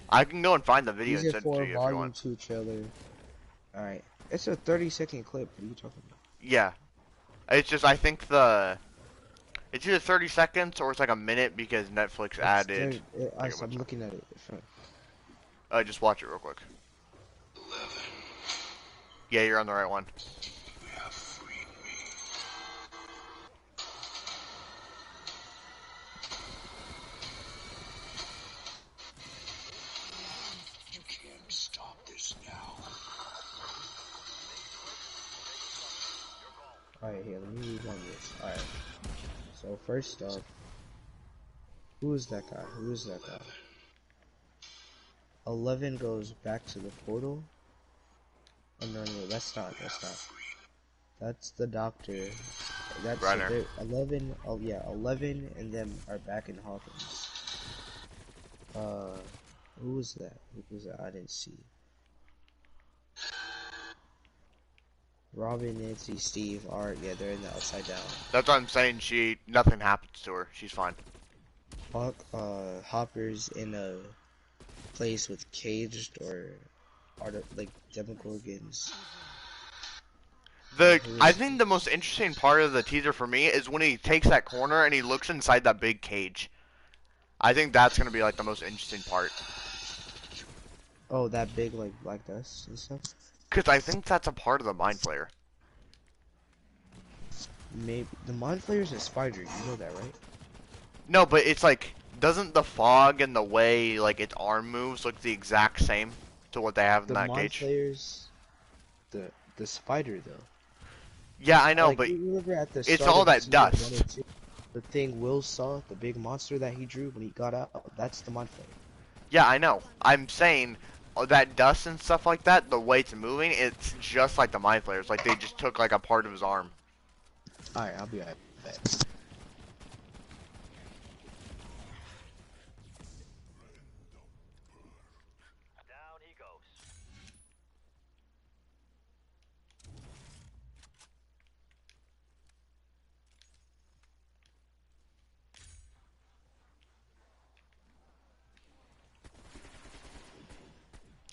I can go and find the video and Teaser send it to for you if you want. Volume 2 trailer. Alright. It's a 30-second clip. What are you talking about? Yeah. It's just, I think it's either 30 seconds or it's like a minute because Netflix It's added 30. like a bunch I'm of looking at it. just watch it real quick. Yeah, you're on the right one. Alright, here, let me read on this. Alright. So, first off, who is that guy? Who is that guy? 11 goes back to the portal. Oh, no, that's not. That's the doctor. That's so Brenner. 11. Oh, yeah, 11 and them are back in Hawkins. Who was that? Who was that? I didn't see. Robin, Nancy, Steve, Art. Yeah, they're in the Upside Down. That's what I'm saying. Nothing happens to her. She's fine. Hopper's in a place with caged or like Demogorgons. I think the most interesting part of the teaser for me is when he takes that corner and he looks inside that big cage. I think that's gonna be like the most interesting part. Oh, that big like black dust and stuff. Cause I think that's a part of the Mind Flayer. Maybe the Mind Flayer's a spider. You know that, right? No, but it's like, doesn't the fog and the way like its arm moves look the exact same to what they have in The that Mind cage? Flayer's the spider though. Yeah, I know, Like but you remember at the it's start all of that season 1 dust. and 2, the thing Will saw, the big monster that he drew when he got out. That's the Mind Flayer. Yeah, I know. I'm saying that dust and stuff like that, the way it's moving, it's just like the Mind Flayers. Like they just took like a part of his arm. All right, I'll be right back.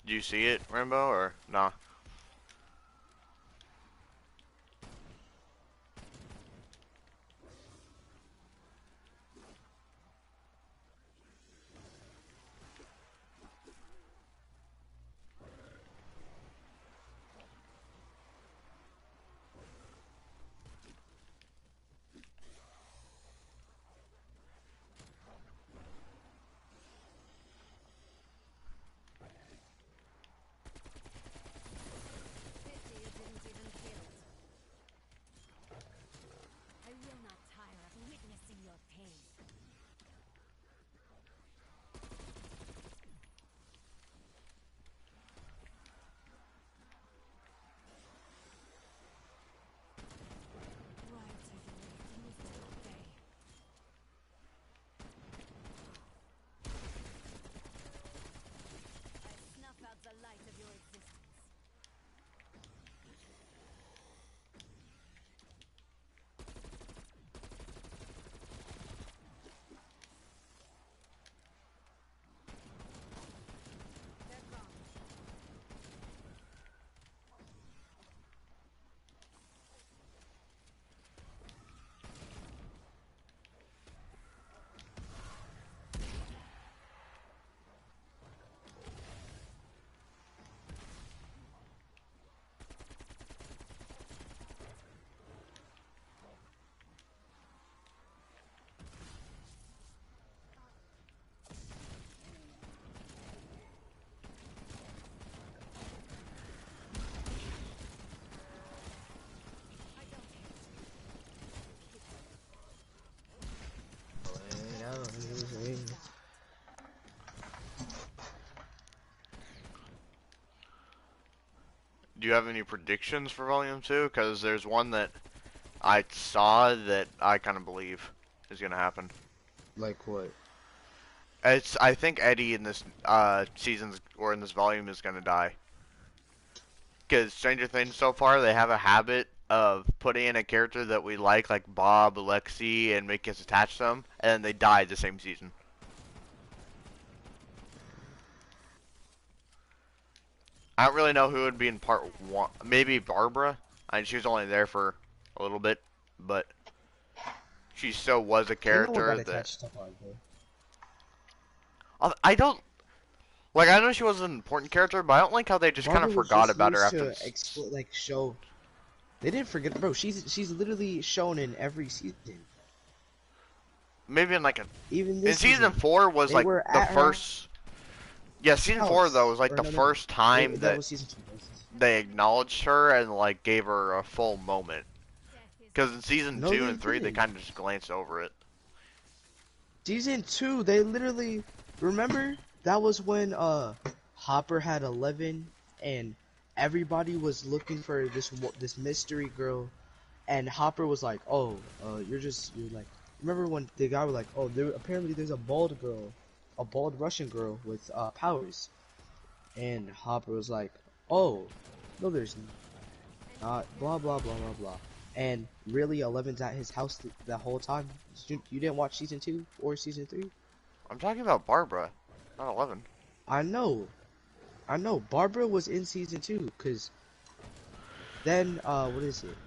Do you see it, Rainbow, or nah? do you have any predictions for Volume 2? Because there's one that I saw that I kind of believe is gonna happen. Like what? I think Eddie in this season's or in this volume is gonna die. Because Stranger Things so far they have a habit of putting in a character that we like Bob, Lexi, and make us attach to them, and then they die the same season. I don't really know who would be in part one. Maybe Barbara. I mean, she was only there for a little bit, but she still was a Ain't no one character got that attached to Barbara. I don't like. I know she was an important character, but I don't like how they just kind of Barbara was forgot just about her used after to this. like show. They didn't forget, bro. She's literally shown in every season. Maybe in like Even in this season season, 4 was they like were the at her first. Yeah, season 4 though house. was like Or the no. first time That that was season 2. they acknowledged her and like gave her a full moment. Because in season No, 2 they and 3 they didn't. kind of just glanced over it. Season 2, they literally remember that was when Hopper had 11 and everybody was looking for this mystery girl, and Hopper was like, "Oh, you're like." Remember when the guy was like, "Oh, apparently there's a bald Russian girl with powers," and Hopper was like, "Oh, no, there's not." Blah blah blah blah blah. And really, 11's at his house the whole time. You didn't watch season 2 or season 3? I'm talking about Barbara, not 11. I know, I know. Barbara was in season 2, cause then what is it?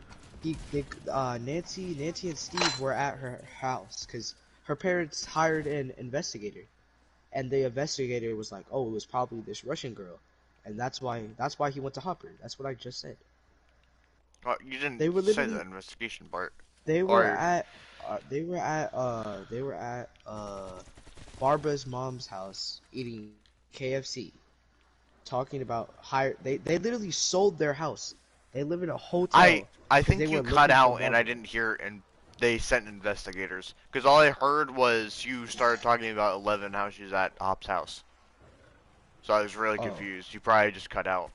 Nancy and Steve were at her house, cause her parents hired an investigator, and the investigator was like, "Oh, it was probably this Russian girl," and that's why he went to Hopper. That's what I just said. Oh, you didn't They were say the literally investigation part. they were Or at Barbara's mom's house eating KFC, talking about hire. They literally sold their house. They live in a I hotel I because they think you were cut looking for out and I Barbara. didn't hear and they sent investigators because all I heard was you started talking about 11 how she's at Hop's house. So I was really Oh, confused. You probably just cut out.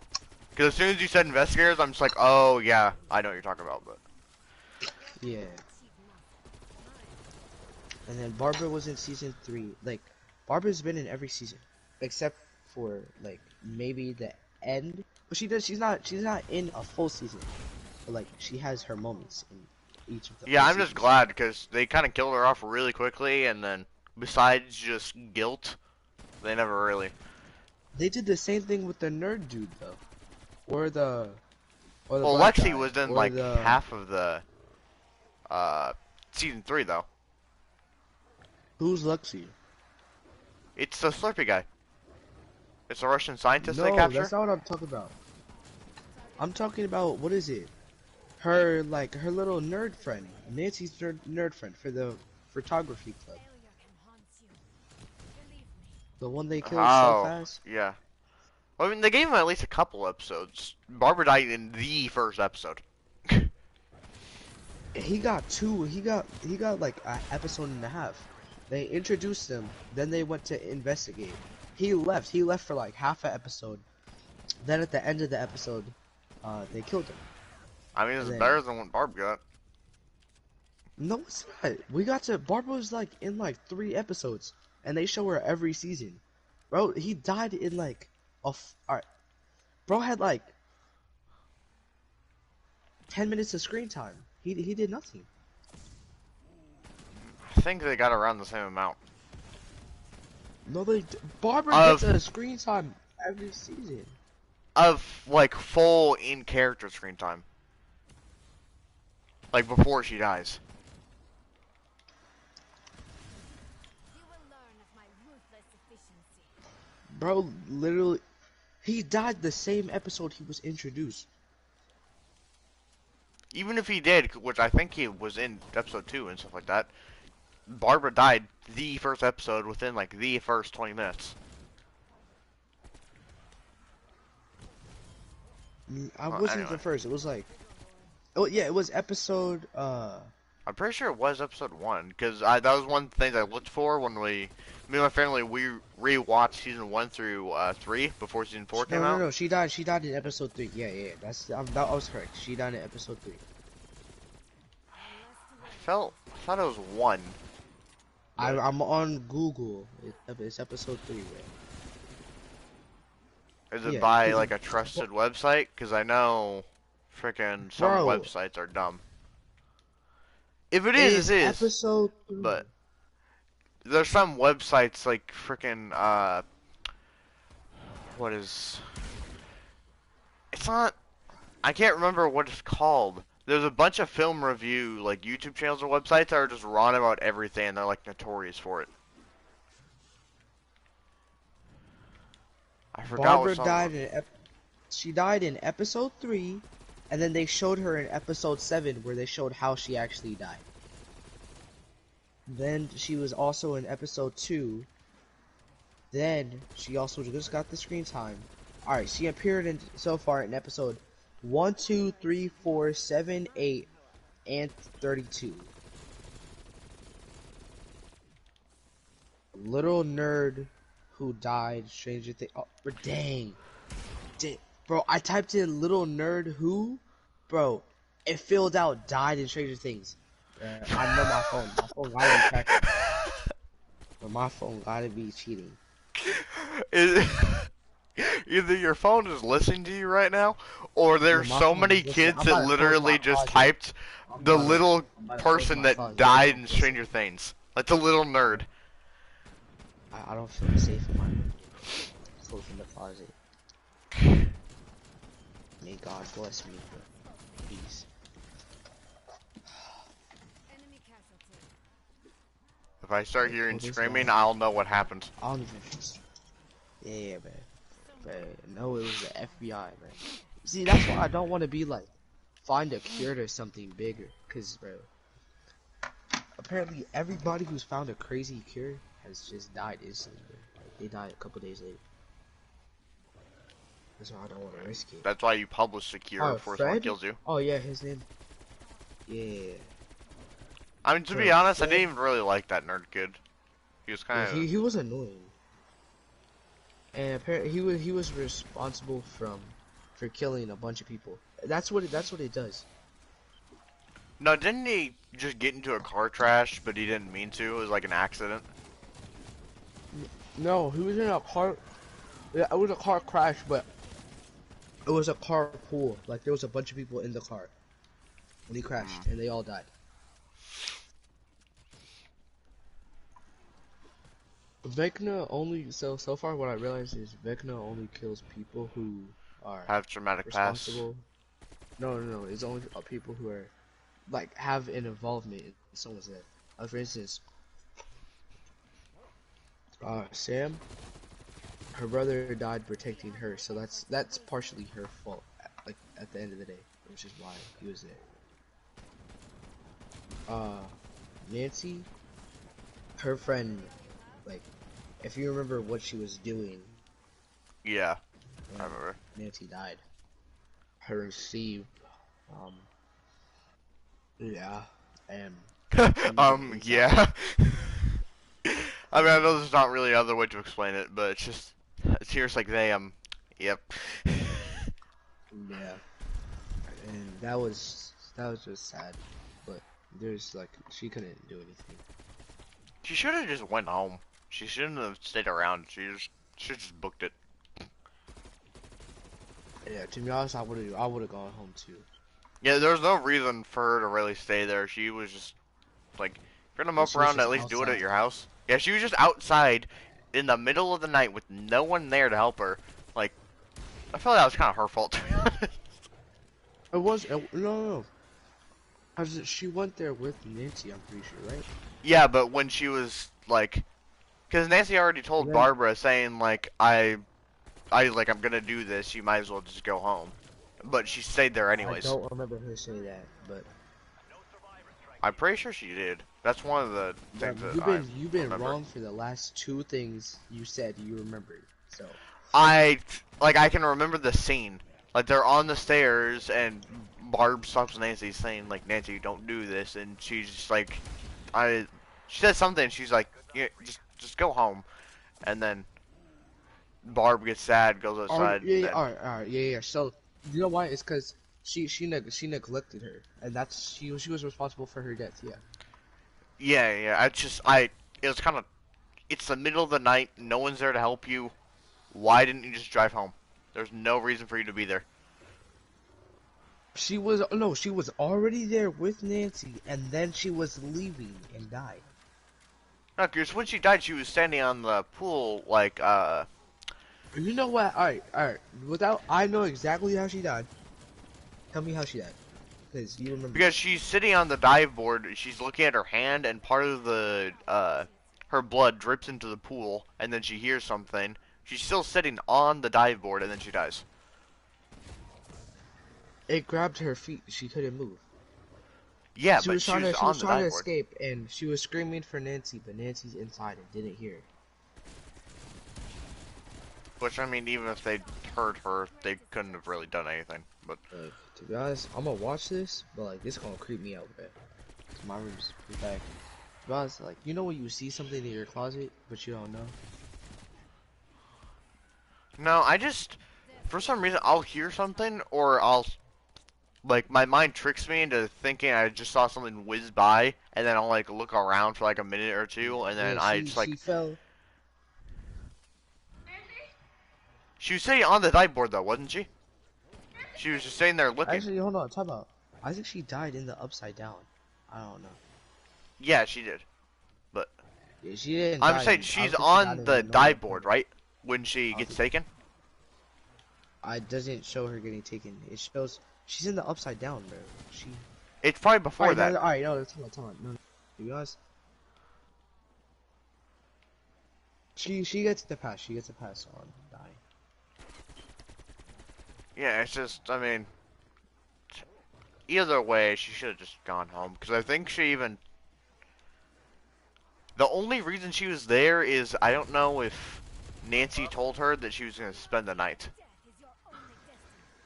Because as soon as you said investigators, I'm just like, oh yeah, I know what you're talking about. But yeah. And then Barbara was in season 3. Like, Barbara's been in every season except for like maybe the end. But she's not in a full season. But like she has her moments in each of the yeah, full I'm just seasons. glad because they kind of killed her off really quickly, and then besides just guilt, they never really. They did the same thing with the nerd dude though, or the Well, black Lexi guy, was in or like the half of the uh season 3 though. who's Lexi? It's the Slurpee guy. It's a Russian scientist they No, capture. that's not what I'm talking about. I'm talking about what is it? Her little nerd friend, Nancy's nerd friend for the photography club. The one they killed so Oh, fast. yeah. Well, I mean, they gave him at least a couple episodes. Barbara died in the first episode. He got two. He got like an episode and a half. They introduced him, then they went to investigate. He left. He left for like half an episode. Then at the end of the episode, they killed him. I mean, And it's then better than what Barb got. no, it's not. We got to Barbara's like in like 3 episodes, and they show her every season. Bro, he died in like alright. Bro had like 10 minutes of screen time. He did nothing. I think they got around the same amount. Barbara gets Of a screen time every season. like full in character screen time. Like before she dies. Bro, literally, he died the same episode he was introduced. Even if he did, which I think he was in episode 2 and stuff like that, Barbara died the first episode within like the first 20 minutes. I Well, wasn't anyway. the first. It was like, oh yeah, it was episode I'm pretty sure it was episode 1, because that was one of the things I looked for when me and my family, we re-watched season 1 through 3 before season 4 came No, no, out. no. She died. She died in episode 3. Yeah, yeah. That was correct. She died in episode 3. I thought it was 1. But I'm on Google. It's episode 3, right? is it Yeah, by because like a trusted website? Because I know freaking some bro, websites are dumb. If it is, is it is. episode 3. But there's some websites like freaking what is? It's not. I can't remember what it's called. There's a bunch of film review like YouTube channels or websites that are just wrong about everything, and they're like notorious for it. I forgot what Barbara some of died them. she died in episode 3, and then they showed her in episode 7 where they showed how she actually died. Then she was also in episode 2. Then she also just got the screen time. Alright, she appeared in so far in episode 1, 2, 3, 4, 7, 8, and 32. Little nerd who died, Stranger Things. Oh, dang. Bro, I typed in little nerd who, bro, it filled out died in Stranger Things. I know my phone. My phone gotta be cracking. But my phone gotta be cheating. Is- Either your phone is listening to you right now, or Yeah, there's my so phone many is listening. kids I'm that about to close my literally just closet. typed the little I'm about to close person my that closet. died in Stranger Things. Like the little nerd. I don't feel safe in my room. Closing the closet. May God bless me. Peace. Enemy casualty. If I start Like, hearing oh, this screaming, guy. I'll know what happened. I don't even. Yeah, man. No, it was the FBI, man. See, that's why I don't want to be like, find a cure to something bigger. Cause, bro, apparently everybody who's found a crazy cure has just died instantly. Like, they died a couple days later. That's why I don't want to risk it. That's why you publish the cure before someone Fred? kills you. Oh yeah, his name. Yeah. I mean, to be Fred. honest, I didn't even really like that nerd kid. He was Yeah, kind of. he was annoying. And apparently he was responsible for killing a bunch of people. That's what it does. No, didn't he just get into a car crash, but he didn't mean to? It was like an accident. No, he was in a car. Yeah, it was a car crash, but it was a carpool. Like there was a bunch of people in the car when he crashed, and they all died. Vecna only so far what I realized is Vecna only kills people who are Have traumatic past. responsible. No, it's only people who are like have an involvement in someone's death. For instance, Sam, her brother died protecting her, so that's partially her fault. Like at the end of the day, which is why he was there. Nancy, her friend, like, if you remember what she was doing, Yeah, I remember. Nancy died. Her Steve, yeah, and Yeah. I mean, I know there's not really other way to explain it, but it's just, it's here's like they, yep. yeah, and that was just sad, but there's like she couldn't do anything. She should have just went home. She shouldn't have stayed around. She just booked it. Yeah, to be honest, I would have gone home too. Yeah, there was no reason for her to really stay there. She was just, like, if you're gonna mope She was around, just at least do it at outside. your house. Yeah, she was just outside in the middle of the night with no one there to help her. Like, I felt that was kind of her fault, to be honest. It was no. She went there with Nancy, I'm pretty sure, right? Yeah, but when she was, like, because Nancy already told And then, Barbara, saying, like, I'm gonna do this, you might as well just go home. But she stayed there I anyways. don't remember her saying that, but I'm pretty sure she did. That's one of the things that you've been remember. wrong for the last 2 things you said you remembered. So I can remember the scene. Like, they're on the stairs, and Barb stops Nancy saying like, Nancy, don't do this, and she's just like, I, she says something. She's like, yeah, just go home, and then Barb gets sad, goes Alright, outside, yeah, and yeah, then alright, yeah, yeah. So you know why? It's because she neglected her, and that's she was responsible for her death. Yeah. yeah, it was kind of, it's the middle of the night, no one's there to help you. Why didn't you just drive home? There's no reason for you to be there. She was no, she was already there with Nancy, and then she was leaving and died. No, because when she died, she was standing on the pool, like, You know what? Alright. Without, I know exactly how she died. Tell me how she died, because you remember. because she's sitting on the dive board, she's looking at her hand, and part of the, her blood drips into the pool, and then she hears something. She's still sitting on the dive board, and then she dies. It grabbed her feet. She couldn't move. Yeah, She but was she trying was to, she on was the trying to dive board. escape, and she was screaming for Nancy, but Nancy's inside and didn't hear her. Which, I mean, even if they heard her, they couldn't have really done anything. But To be honest, I'm gonna watch this, but like this gonna creep me out, bro. 'Cause my room's pretty back. To be honest, like you know when you see something in your closet, but you don't know. no, I just, for some reason, I'll hear something, or I'll, like, my mind tricks me into thinking I just saw something whiz by, and then I'll, like, look around for, like, a minute or two, and then Yeah, I she just, like, she fell. she was sitting on the dive board, though, wasn't she? She was just sitting there looking. Actually, hold on, talk about. I think she died in the upside down. I don't know. Yeah, she did. But Yeah, she didn't I'm die. saying I she's don't think she died on in the the normal dive board, form. right? When she I gets think taken? it doesn't show her getting taken. It shows she's in the upside down, bro. She. It's probably before Alright, that. no, alright, no, tell me. No, no. To be honest, she gets the pass. She gets a pass on dying. Yeah, it's just, I mean, either way, she should have just gone home. Because I think she even... The only reason she was there is, I don't know if Nancy told her that she was going to spend the night.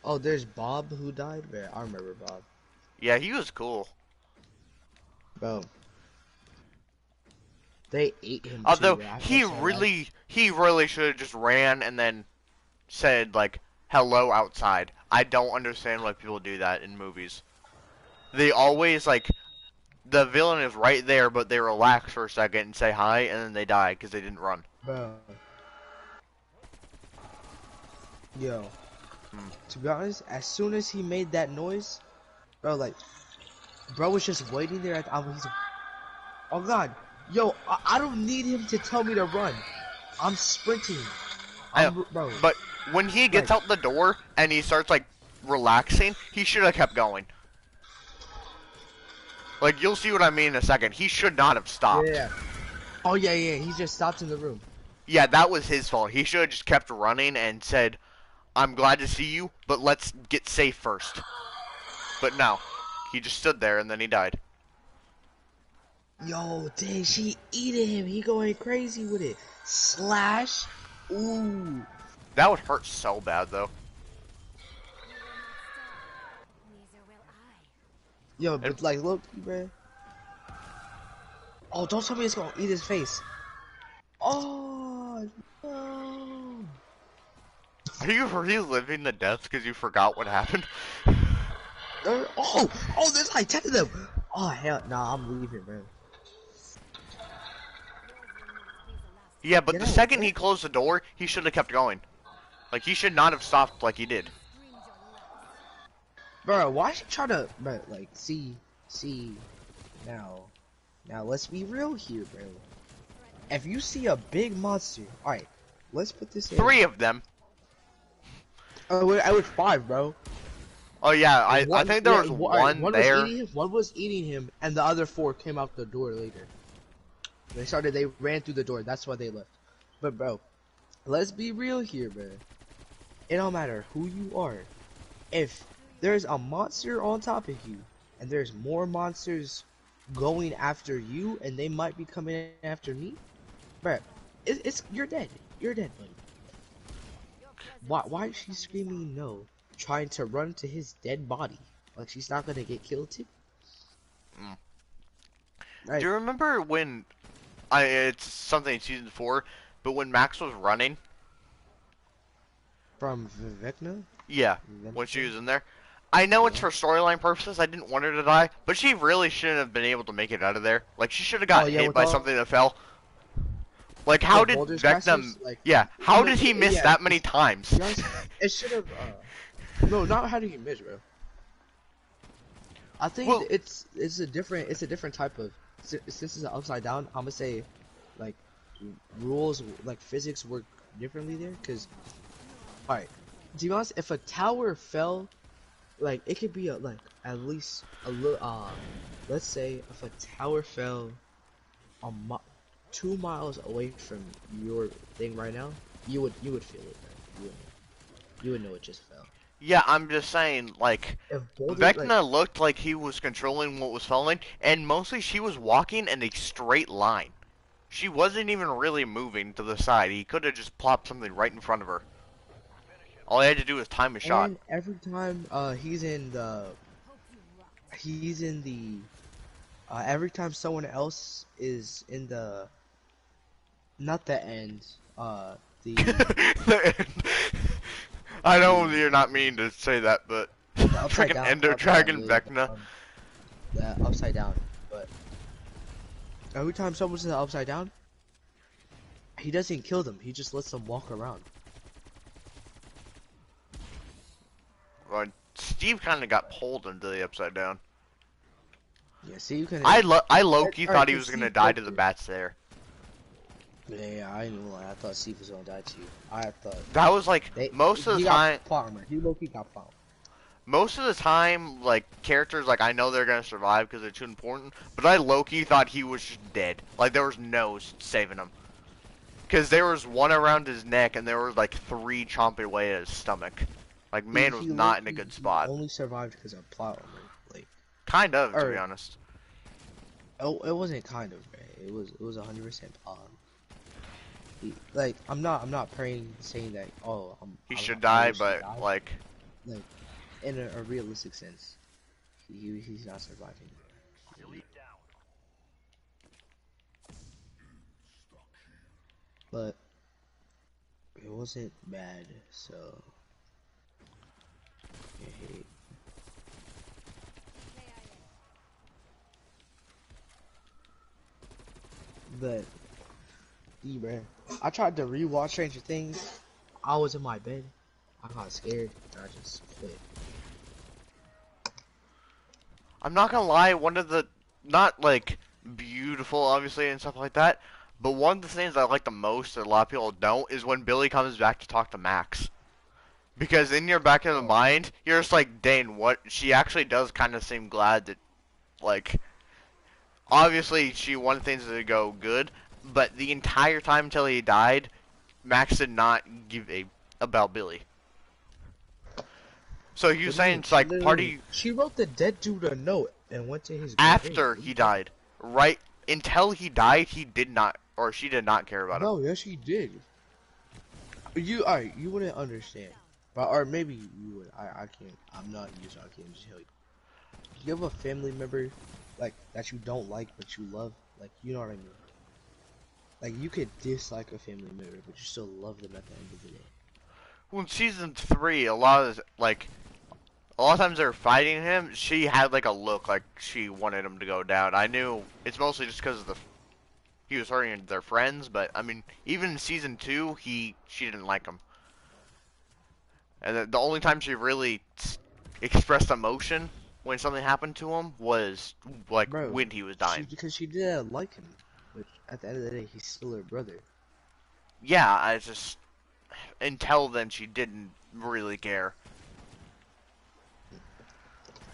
Oh, there's Bob who died. Yeah, I remember Bob. Yeah, he was cool. Bro, they ate him too. Although, Bro. I he felt so bad. really should have just ran and then said, like, hello outside. I don't understand why people do that in movies. They always, like, the villain is right there, but they relax for a second and say hi, and then they die because they didn't run. Bro. Yo. Hmm. To be honest, as soon as he made that noise, bro, like, bro was just waiting there at the, he's, oh god. Yo, I don't need him to tell me to run. I'm sprinting. I know, Bro. but when he gets out the door and he starts, like, relaxing, he should have kept going. Like, you'll see what I mean in a second. He should not have stopped. Yeah. Oh yeah, he just stopped in the room. Yeah, that was his fault. He should have just kept running and said, I'm glad to see you, but let's get safe first. But no. He just stood there and then he died. Yo, dang, she eating him. He going crazy with it. Slash. Ooh. That would hurt so bad, though. Yo, but like, look, man. Oh, don't tell me it's gonna eat his face. Oh, no. Are you reliving the deaths because you forgot what happened? Oh, there's like 10 of them. Oh, hell, nah, I'm leaving, bro. Yeah, but You the know, second he closed the door, he should have kept going. Like, he should not have stopped like he did. Bro, why is he trying to, bro, like, see, now, let's be real here, bro. If you see a big monster, alright, let's put this in. 3 of them. Oh, I was 5, bro. Oh yeah, I think there was one there. One was eating him, and the other 4 came out the door later. They ran through the door, that's why they left. But bro, let's be real here, bro. It don't matter who you are. If there's a monster on top of you, and there's more monsters going after you, and they might be coming after me, bro, you're dead. You're dead, buddy. Why is she screaming no? Trying to run to his dead body. Like she's not gonna get killed too. Mm. Do Like you remember when it's something in season 4, but when Max was running? from Vecna. Yeah, when she was in there. I know it's Yeah. for storyline purposes. I didn't want her to die, but she really shouldn't have been able to make it out of there. Like she should have Oh got yeah, hit with by all something that fell. Like how the did boulders Vecna? crashes, like Yeah, how no, did he miss yeah. that many To times? be honest, it should have. No, not how do you miss, bro. I think Well, it's a different type of since it's upside down. I'm gonna say, like rules like physics work differently there. Cause all right, to be honest, if a tower fell, like it could be like at least a little. Let's say if a tower fell a 2 miles away from your thing right now, you would feel it. Bro. You would know it just fell. yeah, I'm just saying, like, If boulders like Vecna looked like he was controlling what was falling, and mostly she was walking in a straight line. She wasn't even really moving to the side. He could have just plopped something right in front of her. All he had to do was time a shot. and every time he's in the every time someone else is in the not the end the I know the you're not meaning to say that, but the upside freaking down Ender part that Dragon really Vecna. the upside down, but every time someone's in the upside down, he doesn't kill them, he just lets them walk around. Well, Steve kind of got pulled into the upside down. Yeah, see, you can I low-key alright, thought he cause was gonna Steve die broke to the it. bats there. Yeah, I knew. I thought Steve was gonna die too. I thought That was like most of the he time. got plot armor. He low-key got plot armor. Most of the time, like characters, like I know they're gonna survive because they're too important. But I low-key thought he was just dead. Like there was no saving him. Because there was one around his neck, and there was like 3 chomping away at his stomach. Like man was not in a good He spot. only survived because of plot armor. Like, Kind of, to be or honest. it wasn't kind of, man. It was 100% plot armor. Like I'm not praying saying that He should I die, wish he but died. like Like in a realistic sense, he's not surviving. But it wasn't bad, so I hate. But bruh, I tried to rewatch Stranger Things. I was in my bed. I got scared. And I just quit. I'm not gonna lie, one of the not like beautiful, obviously, and stuff like that. But one of the things I like the most that a lot of people don't is when Billy comes back to talk to Max. Because in your back of the Oh, mind, you're just like, dang, what? She actually does kind of seem glad that, like, obviously she wanted things to go good, but the entire time until he died, Max did not give a about Billy. So you what do you saying mean? it's like part of you She wrote the dead dude a note and went to his grave. after What are you he talking died, right? Until he died, he did not, or she did not care about about? him. No, yes, he did. Alright, you wouldn't understand. But, or maybe you would. I can't. I'm not you, so I can't just tell you. You have a family member, like, that you don't like, but you love. Like, you know what I mean? Like, you could dislike a family member, but you still love them at the end of the day. Well, in season 3, a lot of a lot of times they were fighting him. She had like a look like she wanted him to go down. I knew it's mostly just because of he was hurting their friends, but I mean, even in season 2, she didn't like him. And the only time she really expressed emotion when something happened to him was like Bro, when he was dying. because she didn't like him. But at the end of the day, he's still her brother. Yeah, I just until then she didn't really care.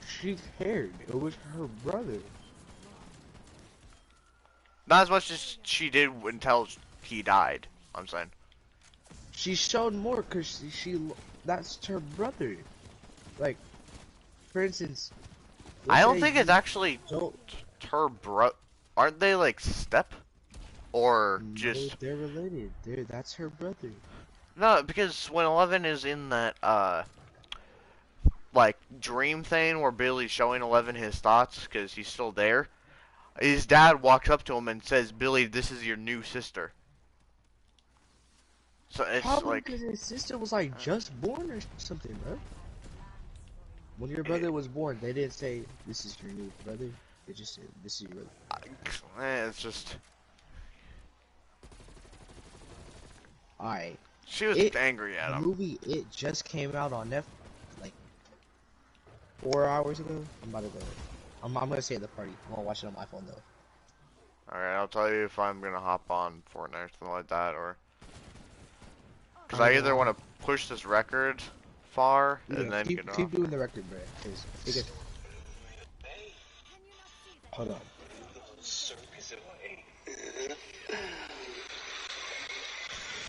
She cared. It was her brother. Not as much as she did until he died. I'm saying. She showed more because that's her brother. Like, for instance, I let's don't say think it's you actually don't. her bro. Aren't they like step or No, just they're related. That's her brother. no? Because when 11 is in that like dream thing where Billy's showing Eleven his thoughts because he's still there, his dad walks up to him and says, "Billy, this is your new sister." So it's Probably like, because his sister was like just born or something, bro. When your it, brother was born, they didn't say this is your new brother. They just said this is your brother. it's just Alright. she was It angry at the him. movie It just came out on Netflix like 4 hours ago. I'm about to go. I'm gonna stay at the party. I'm gonna watch it on my phone though. Alright, I'll tell you if I'm gonna hop on Fortnite or something like that, or because I I ain't either gonna lie. want to push this record far and Yeah, then keep get off. keep doing the record, bro. Cause it gets. Can you not see that? Hold on.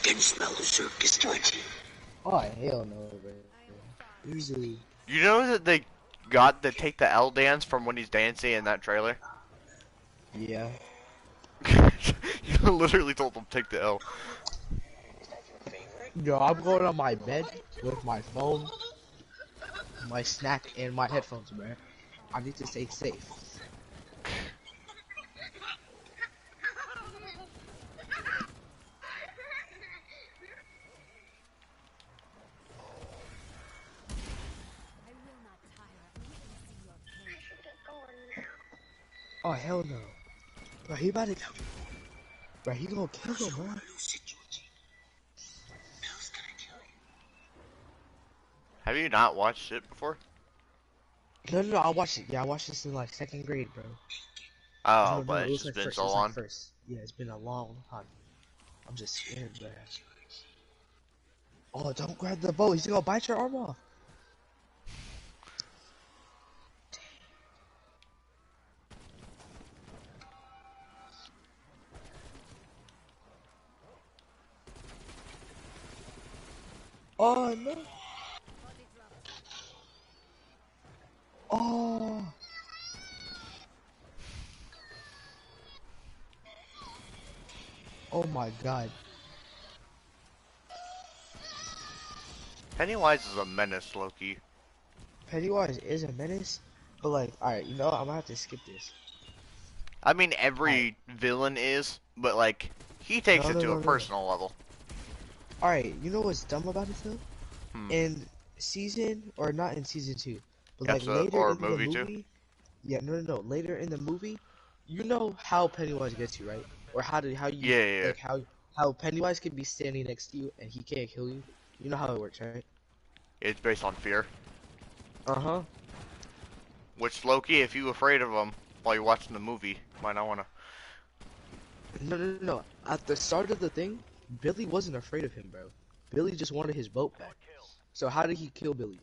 Can you smell the circus, Georgie? Oh hell no, bro. I am fine. Usually, You know that they got the Take the L dance from when he's dancing in that trailer? yeah. You literally told them take the L. Yo, I'm going on my bed with my phone, my snack, and my headphones, bro. I need to stay safe. I will not tire of witnessing your pain. Oh hell no. Bro, he about to kill. Bro, he gonna kill him, bro. Lucy, Georgie. Bill's gonna kill you. Have you not watched it before? No, I watched it. Yeah, I watched this in like second grade, bro. Oh, No, but it it's was just like been first. It so was like long. first. Yeah, it's been a long time. I'm just scared, bro. Oh, don't grab the bow. He's gonna bite your arm off. Oh no. Body drop. Oh. Oh my god. Pennywise is a menace, Loki. Pennywise is a menace, but like, alright, you know, I'm gonna have to skip this. I mean, Alright. every villain is, but like, he takes No, it no, to a no, no, no. personal level. Alright, you know what's dumb about it though? Hmm. In season, or not in season 2, but like Episode later or in the movie too. movie, yeah, no, later in the movie, you know how Pennywise gets you, right? Or how you, Yeah, yeah, yeah. like how Pennywise can be standing next to you and he can't kill you. You know how it works, right? It's based on fear. Uh-huh. Which Loki, if you afraid of him while you're watching the movie, you might not wanna. No. At the start of the thing, Billy wasn't afraid of him, bro. Billy just wanted his boat back. So how did he kill Billy?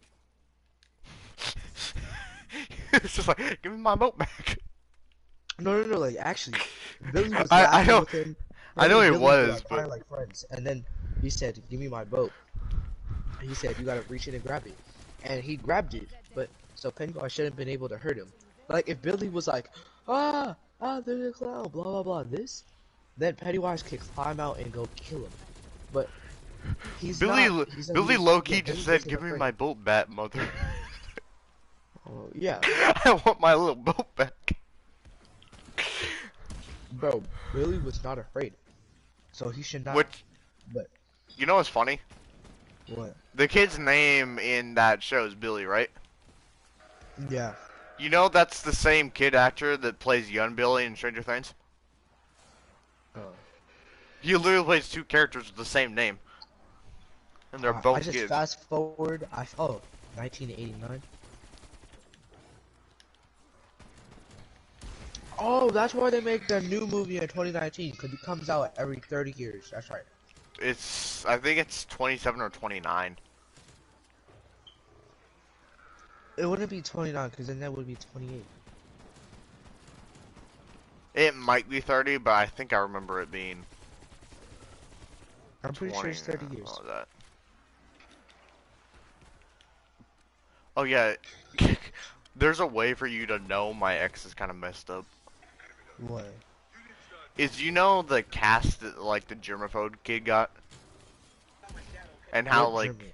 It's just like, give me my boat back. No, like actually, Billy was I laughing know, with him. I Him know and he Billy were was, like but kind of like friends. And then he said, "Give me my boat." And he said, "You gotta reach in and grab it." And he grabbed it, but so Pennywise shouldn't have been able to hurt him. Like if Billy was like, there's a clown, blah blah blah, this, then Pennywise could climb out and go kill him. But he's Billy, not. He's not. Billy Yeah, Loki Billy just said, wasn't "Give me afraid. my boat back, mother." Oh yeah, I want my little boat back. bro. Billy was not afraid, so he should not. Which, But you know what's funny? what? The kid's name in that show is Billy, right? Yeah. You know that's the same kid actor that plays young Billy in Stranger Things? Oh. He literally plays two characters with the same name. And they're I both just kids. fast forward. 1989. Oh, that's why they make the new movie in 2019 because it comes out every 30 years. That's right. I think it's 27 or 29. It wouldn't be 29 because then that would be 28. It might be 30, but I think I remember it being I'm pretty 20. sure it's 30 years. What was that? Oh yeah, there's a way for you to know my ex is kind of messed up. What? Is you know the cast that like the germaphobe kid got? And how What like German?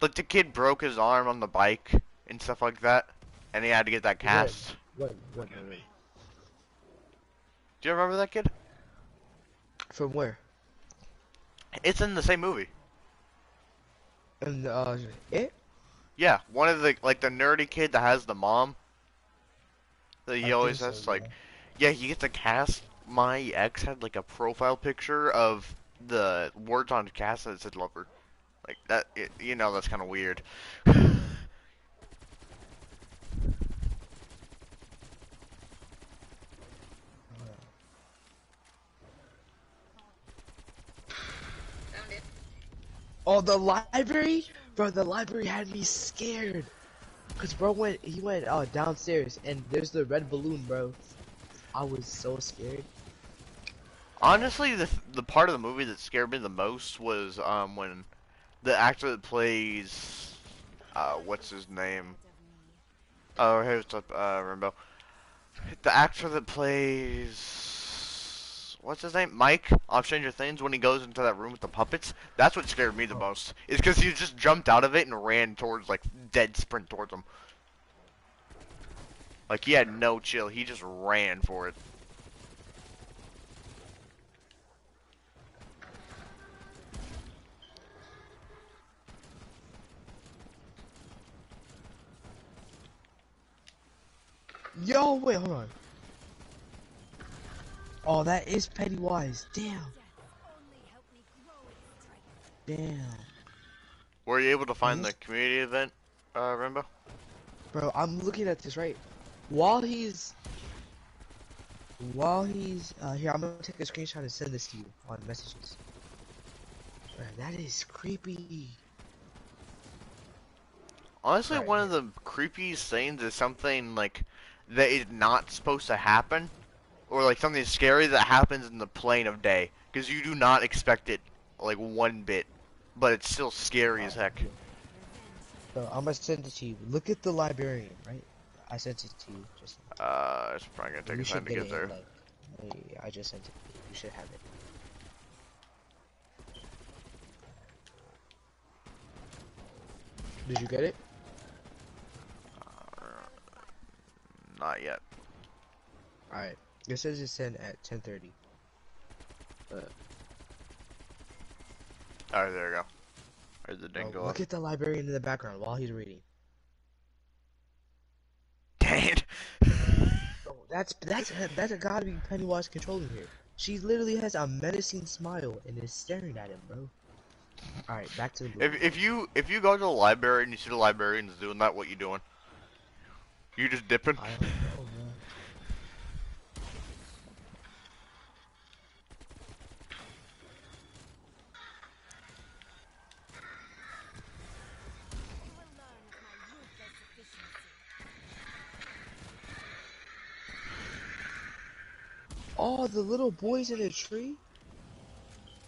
Like the kid broke his arm on the bike and stuff like that, and he had to get that When? cast. When? Do you remember that kid? From where? It's in the same movie. And it? Yeah, one of the like the nerdy kid that has the mom that I he think always so. has Yeah. like, yeah, he gets a cast. My ex had like a profile picture of the words on the cast that said lover. Like that, you know, that's kind of weird. Found it. Oh, the library, bro. The library had me scared. Cause bro he went downstairs and there's the red balloon, bro. I was so scared. Honestly, the part of the movie that scared me the most was when the actor that plays what's his name? Oh, hey, what's up, Rambo? The actor that plays what's his name? Mike on Stranger Things when he goes into that room with the puppets. That's what scared me the Oh, most. Is because he just jumped out of it and ran towards like dead sprint towards him. Like he had no chill. He just ran for it. yo, wait, hold on. Oh, that is Pennywise. Damn, damn. Were you able to And find the this, community event, Rambo? bro, I'm looking at this right. While he's, here, I'm gonna take a screenshot and send this to you on messages. Bro, that is creepy. Honestly, Right one of here. the creepiest things is something like that is not supposed to happen, or like something scary that happens in the plane of day, because you do not expect it like one bit, but it's still scary as heck. So I'm gonna send it to you. Look at the librarian, right? I sent it to you just It's probably gonna now. take You a should second to get get it in there. like. I just sent it. You should have it. Did you get it? Not yet. All right. It says it's sent at 10:30. Alright, there we go. Where'd the Bro, ding go look off? at the librarian in the background while he's reading. Dang it! Bro, that's gotta be Pennywise controlling her. She literally has a menacing smile and is staring at him, bro. All right, back to the movie. If you go to the library and you see the librarians doing that, what you doing? You just dipping? I don't know, bro. Oh, the little boy's in a tree.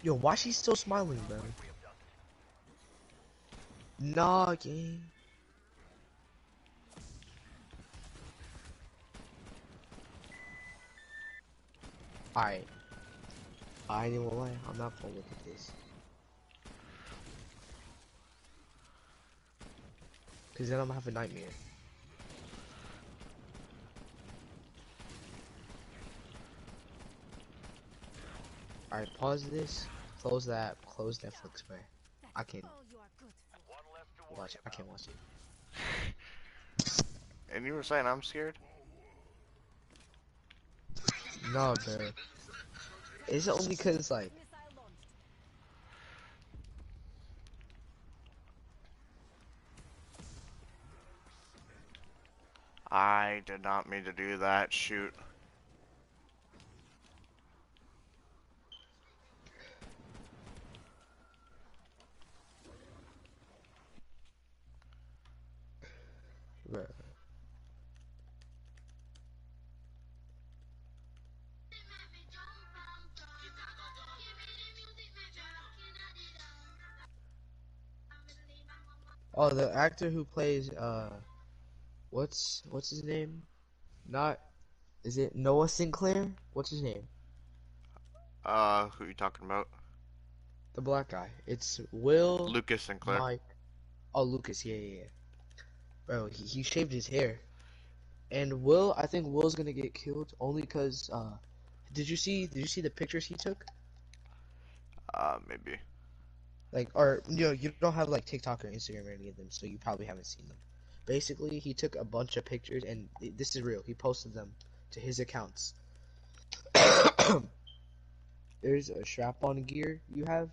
Yo, why she still smiling, bro? Nah, gang. Alright. I ain't even gonna lie, I'm not gonna look at this. Cause then I'm gonna have a nightmare. Alright, pause this. Close that. Close Netflix, bro. I can't watch it. I can't watch it. And you were saying I'm scared? No, bro. It's only cause like I did not mean to do that. Shoot. bro. Oh, the actor who plays what's his name? Not is it Noah Sinclair? What's his name? Who you talking about? The black guy. It's Will Lucas Sinclair. Mike. Oh, Lucas, yeah, yeah, yeah. Bro, he shaved his hair. And Will, I think Will's gonna get killed only because, did you see the pictures he took? Maybe. Like, or, you don't have, like, TikTok or Instagram or any of them, so you probably haven't seen them. Basically, he took a bunch of pictures, and this is real. He posted them to his accounts. There's a strap-on gear you have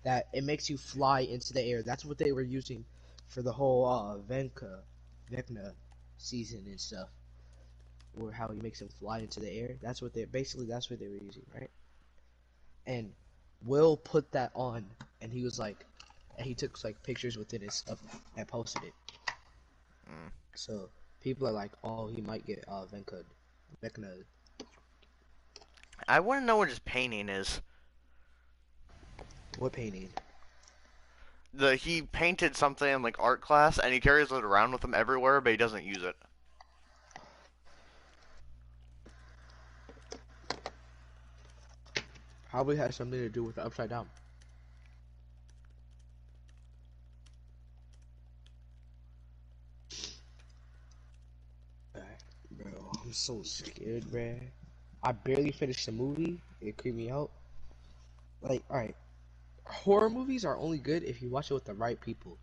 that it makes you fly into the air. That's what they were using for the whole Vecna season and stuff, or how he makes him fly into the air. That's what they were using, right? And Will put that on, and he was like, and he took like pictures within his stuff and posted it. Mm. So people are like, oh, he might get Vecna. I want to know what his painting is. What painting? He painted something in like art class, and he carries it around with him everywhere, but he doesn't use it. Probably has something to do with the upside down. Bro, I'm so scared, bruh. I barely finished the movie. It creeped me out. Like, alright, horror movies are only good if you watch it with the right people.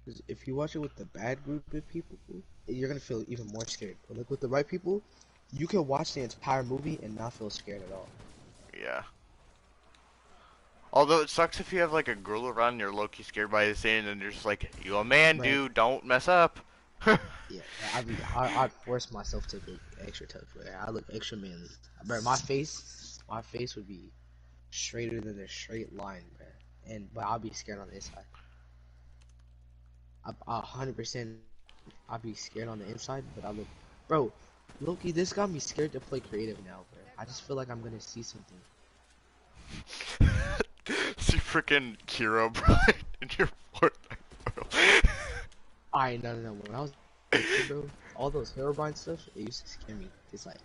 'Cause if you watch it with the bad group of people, you're gonna feel even more scared. But like with the right people, you can watch the entire movie and not feel scared at all. Yeah. Although it sucks if you have like a girl around and you're low-key scared by the scene and you're just like, you a man, Right. dude, don't mess up. Yeah, I'd force myself to look extra tough. I look extra manly. Bro, my face would be straighter than a straight line, bro. But I'll be scared on the inside. 100%. I'll be scared on the inside, but I look, bro. Loki, this got me scared to play creative now, bro. I just feel like I'm gonna see something. See freaking Kiro, bro, in your Fortnite world. No. When I was a kid, bro, all those Herobrine stuff, it used to scare me. It's like,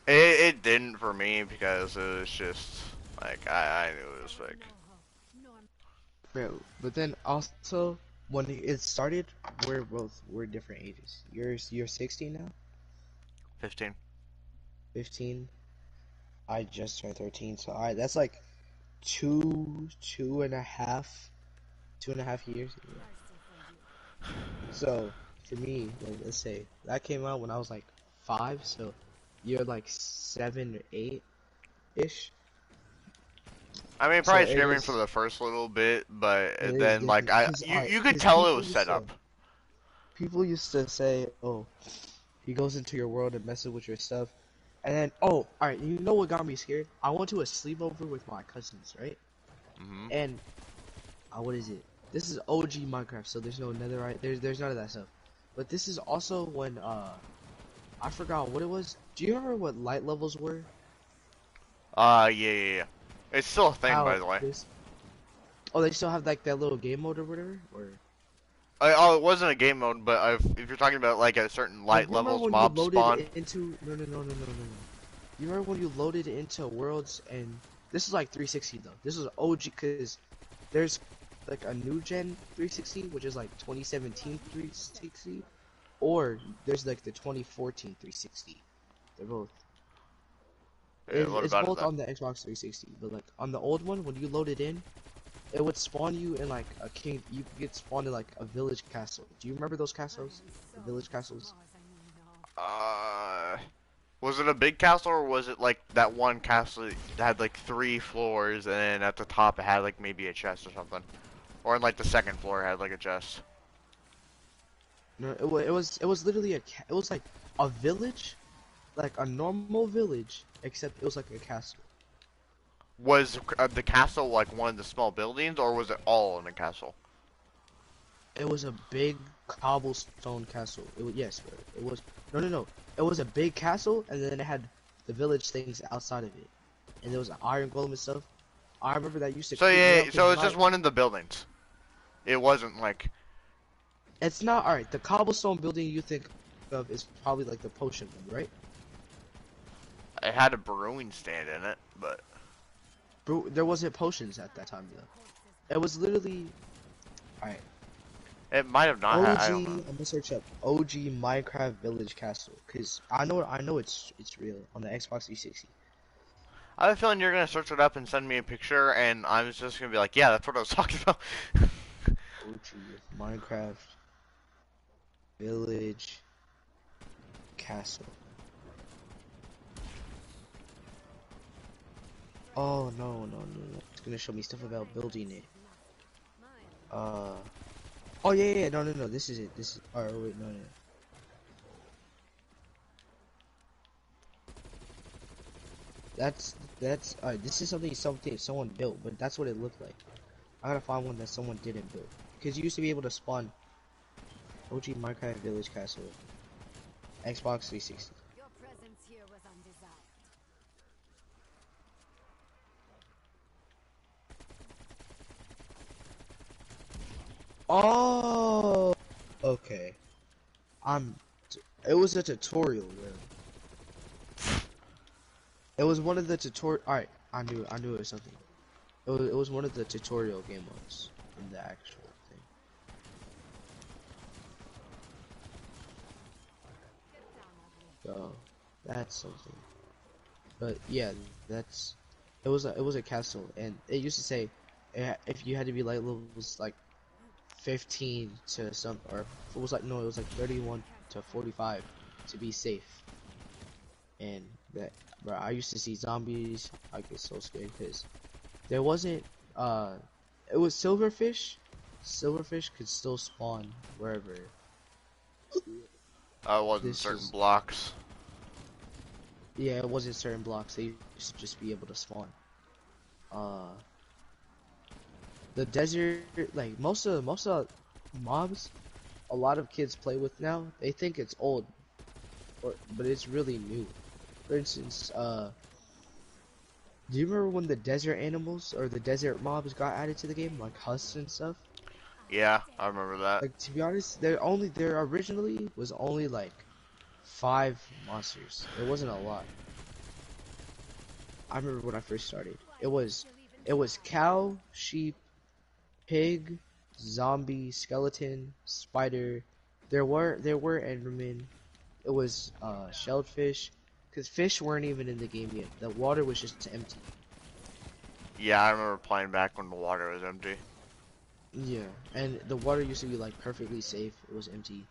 It didn't for me because it was just like I knew it was fake. bro. But then also when it started, we're different ages. You're 16 now, 15. 15. I just turned 13, so alright, that's like two and a half, 2.5 years. So for me, like, let's say that came out when I was like 5, so you're like 7 or 8 ish. I mean, So probably it streaming for was the first little bit, but it is then like different because you could tell it was set up. people used to say, oh, he goes into your world and messes with your stuff, and then oh, alright, you know what got me scared? I went to a sleepover with my cousins, right? Mhm. And what is it? This is OG Minecraft, so there's no netherite. There's none of that stuff. But this is also when I forgot what it was. Do you remember what light levels were? Yeah. It's still a thing, by How the way. this? Oh, they still have like that little game mode or whatever. Or Oh, it wasn't a game mode, but if you're talking about like a certain like light you remember levels when you mob loaded spawn. into no. You remember when you loaded into worlds and this is like 360 though. This is OG because there's like a new gen 360 which is like 2017 360, or there's like the 2014 360. They're both. Yeah, what It's about it both then? on the Xbox 360, but like on the old one, when you load it in, it would spawn you in like a king. You get spawned in like a village castle. Do you remember those castles? The village castles. Uh, was it a big castle or was it like that one castle that had like 3 floors and then at the top it had like maybe a chest or something? Or in like the second floor it had like a chest. No, it was literally it was like a village, like a normal village, except it was like a castle. Was the castle like one of the small buildings or was it all in a castle? It was a big cobblestone castle. It was yes, bro. It was no. It was a big castle, and then it had the village things outside of it, and there was an iron golem and stuff. I remember that used to So creep me yeah, out because so it's just one of the buildings. It wasn't like it's not alright. The cobblestone building you think of is probably like the potion one, right? it had a brewing stand in it, but Bro, there wasn't potions at that time though. It was literally alright. It might have not had. I don't know. OG. I'm gonna search up OG Minecraft Village Castle because I know it's real on the Xbox 360. I have a feeling you're gonna search it up and send me a picture, and I'm just gonna be like, yeah, that's what I was talking about. OG Minecraft Village Castle. Oh no. It's gonna show me stuff about building it. Oh yeah. No. This is it. This is. Oh wait, no. That's. Alright, this is something someone built, but that's what it looked like. I gotta find one that someone didn't build. Because you used to be able to spawn OG Minecraft Village Castle, Xbox 360. Your presence here was undesired. Oh, okay. I'm. It was a tutorial, bro. It was one of the tutorial. Alright, I knew it was something. It was one of the tutorial game modes in the actual thing. So that's something. But yeah, that's. It was a castle, and it used to say, if you had to be like levels like 15 to some, or it was like no, it was like 31 to 45 to be safe. And that, bro, I used to see zombies. I get so scared because there wasn't. It was silverfish. Silverfish could still spawn wherever. I wasn't This certain is. blocks. Yeah, it wasn't certain blocks. They used to just be able to spawn. Uh, the desert, like most of mobs, a lot of kids play with now. They think it's old, but it's really new. For instance, do you remember when the desert animals or the desert mobs got added to the game, like husks and stuff? Yeah, I remember that. Like to be honest, there originally was only like 5 monsters. It wasn't a lot. I remember when I first started. It was cow, sheep, pig, zombie, skeleton, spider. There were endermen. It was shelled fish, cause fish weren't even in the game yet. The water was just empty. Yeah, I remember playing back when the water was empty. Yeah, and the water used to be like perfectly safe. It was empty.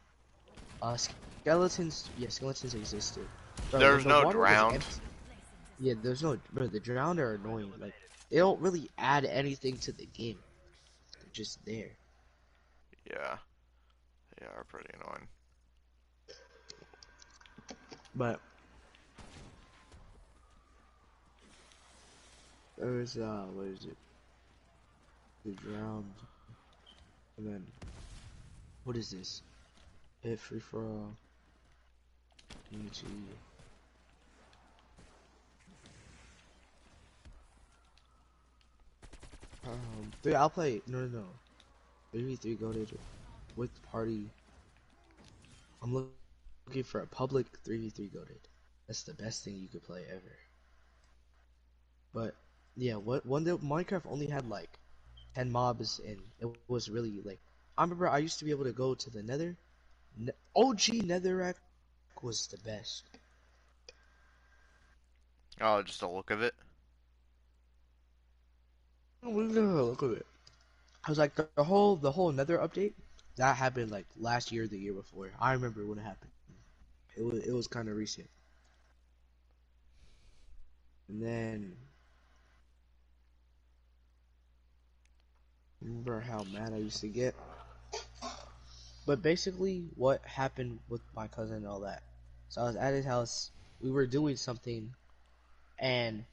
Skeletons, yeah, skeletons existed. Bro, when There's the no water was drowned. empty, yeah, there's no, bro, the drowned are annoying. Like, they don't really add anything to the game. They're just there. Yeah, they are pretty annoying. But there's, what is it? The drowned, and then, what is this? Hit free for all. YouTube. I'll play, no. 3v3 goated with party. I'm looking for a public 3v3 goated. That's the best thing you could play ever. But yeah, what one day Minecraft only had like 10 mobs, and it was really like, I remember I used to be able to go to the Nether. OG Netherrack was the best. Oh, just the look of it. Look at it. I was like the whole Nether update that happened like last year, or the year before. I remember when it happened. It was kind of recent. And then remember how mad I used to get. But basically, what happened with my cousin and all that. So I was at his house. We were doing something, and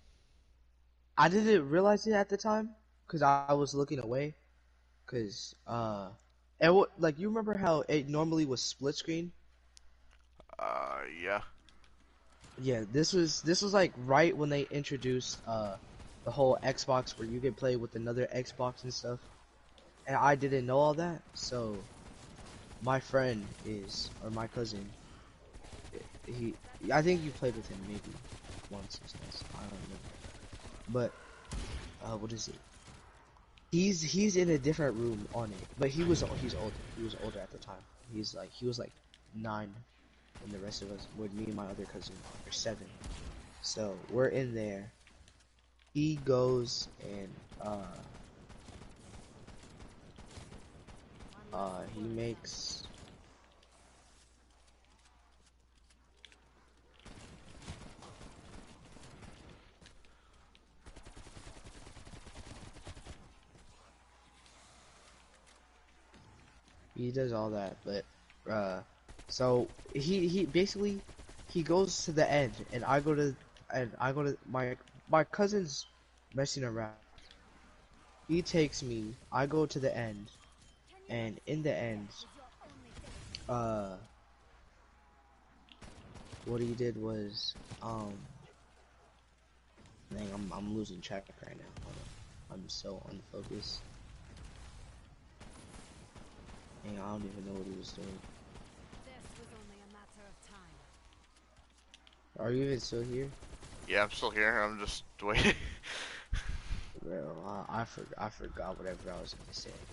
I didn't realize it at the time because I was looking away. Cause like you remember how it normally was split screen? Yeah. Yeah, this was like right when they introduced the whole Xbox where you could play with another Xbox and stuff. And I didn't know all that, so my friend or my cousin, he, I think you played with him maybe once or twice. I don't know. But what is it? He's in a different room on it, but he's older. He was older at the time. He was like 9, and the rest of us, with me and my other cousin, are 7. So we're in there. He goes and he makes. He does all that, but so he basically he goes to the end, and I go to my cousin's messing around. He takes me. I go to the end, and in the end, uh, what he did was dang, I'm losing track right now. Hold on. I'm so unfocused. Dang, I don't even know what he was doing. This was only a matter of time. Are you even still here? Yeah, I'm still here. I'm just waiting. Well, I forgot whatever I was gonna say.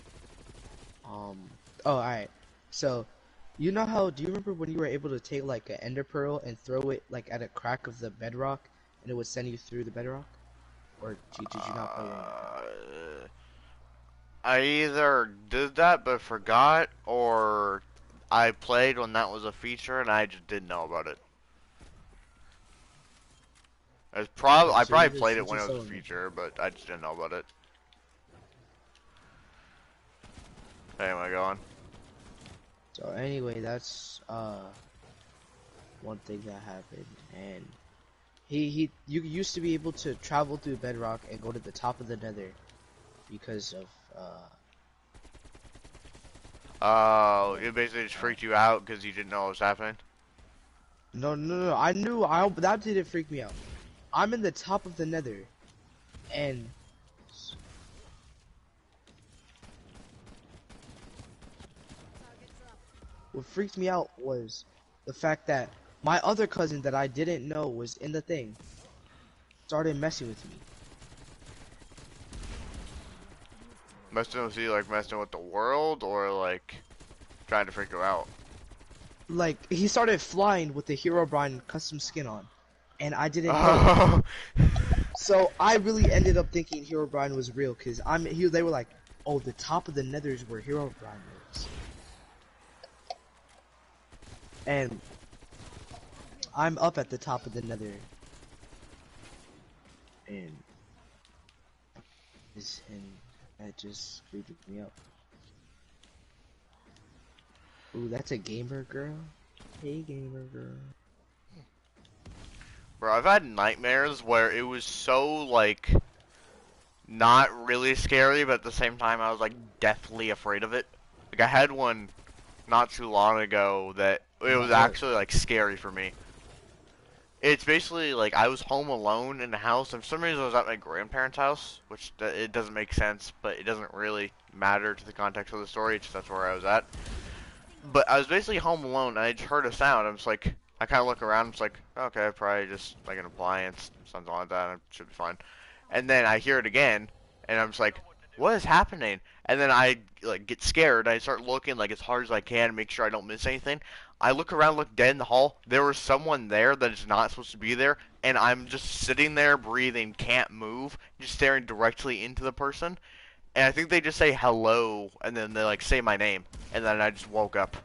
Oh, alright. So, you know how, do you remember when you were able to take like an ender pearl and throw it like at a crack of the bedrock and it would send you through the bedrock? Or did you not play that? I either did that but forgot, or I played when that was a feature and I just didn't know about it. Okay, I so you probably just played you it when it just was a don't know. feature, but I just didn't know about it. Hey, am I going? So anyway, that's one thing that happened, and you used to be able to travel through bedrock and go to the top of the nether because of Oh, uh, it basically just uh freaked you out because you didn't know what was happening? no, I knew that didn't freak me out. I'm in the top of the nether, and what freaked me out was the fact that my other cousin that I didn't know was in the thing started messing with me. Messing with you, like messing with the world, or like trying to freak you out? Like, he started flying with the Herobrine custom skin on, and I didn't know. Oh, So I really ended up thinking Herobrine was real, cause they were like, oh, the top of the nether is where Herobrine lives. And I'm up at the top of the nether, and that just creeped me out. Ooh, that's a gamer girl. Hey, gamer girl. bro, I've had nightmares where it was so like not really scary, but at the same time I was like deathly afraid of it. Like I had one not too long ago that it was About what? actually like scary for me. It's basically like I was home alone in the house, and for some reason I was at my grandparents' house, which it doesn't make sense, but it doesn't really matter to the context of the story. It's just that's where I was at. But I was basically home alone, and I just heard a sound. I was like, I kind of look around. I'm just like, okay, probably just like an appliance, something like that. It should be fine. And then I hear it again, and I'm just like, what is happening? And then I like get scared. I start looking like as hard as I can, make sure I don't miss anything. I look around, look dead in the hall. There was someone there that is not supposed to be there, and I'm just sitting there, breathing, can't move, just staring directly into the person. And I think they just say hello, and then they like say my name, and then I just woke up.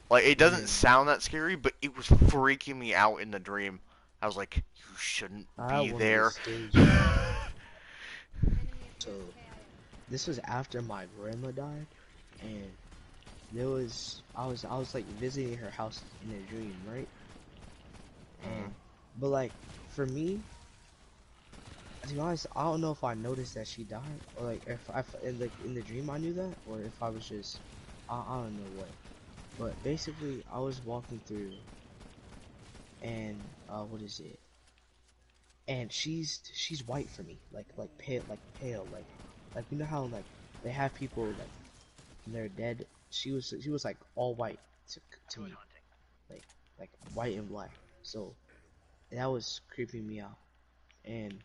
Like it doesn't Man, sound that scary, but it was freaking me out in the dream. I was like, you shouldn't I had be one of the there. scariest dreams. So this was after my grandma died, and I was like visiting her house in a dream, right? Mhm. And but like for me, to be honest, I don't know if I noticed that she died, or like if I in the dream I knew that, or if I was just I don't know what. But basically, I was walking through, and what is it? And she's white for me, like pale, like you know how like they have people like when they're dead. She was like all white to me, like like white and black. So that was creeping me out, and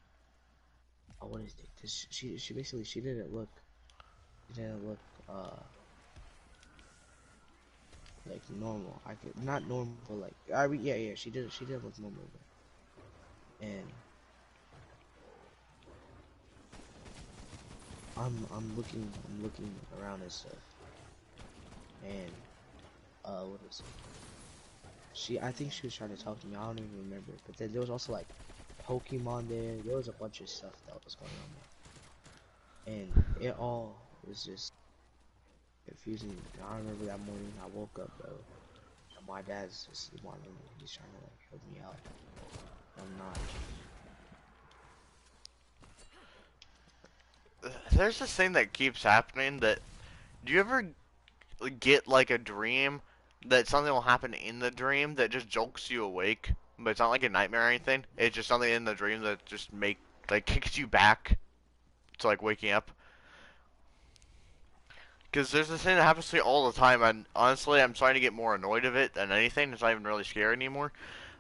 what is it? 'Cause she basically she didn't look like normal. I could not normal, but like yeah she did look normal, and I'm looking around and stuff, and what is it? I think she was trying to talk to me. I don't even remember. But then there was also like Pokemon there. There was a bunch of stuff that was going on there, and it all was just confusing. I remember that morning I woke up, bro, and my dad's just wanting me. He's trying to like help me out. I'm not. There's this thing that keeps happening that, do you ever get like a dream that something will happen in the dream that just jolts you awake, but it's not like a nightmare or anything? It's just something in the dream that just like kicks you back to like waking up. Because there's this thing that happens to me all the time, and honestly, I'm starting to get more annoyed of it than anything. It's not even really scary anymore.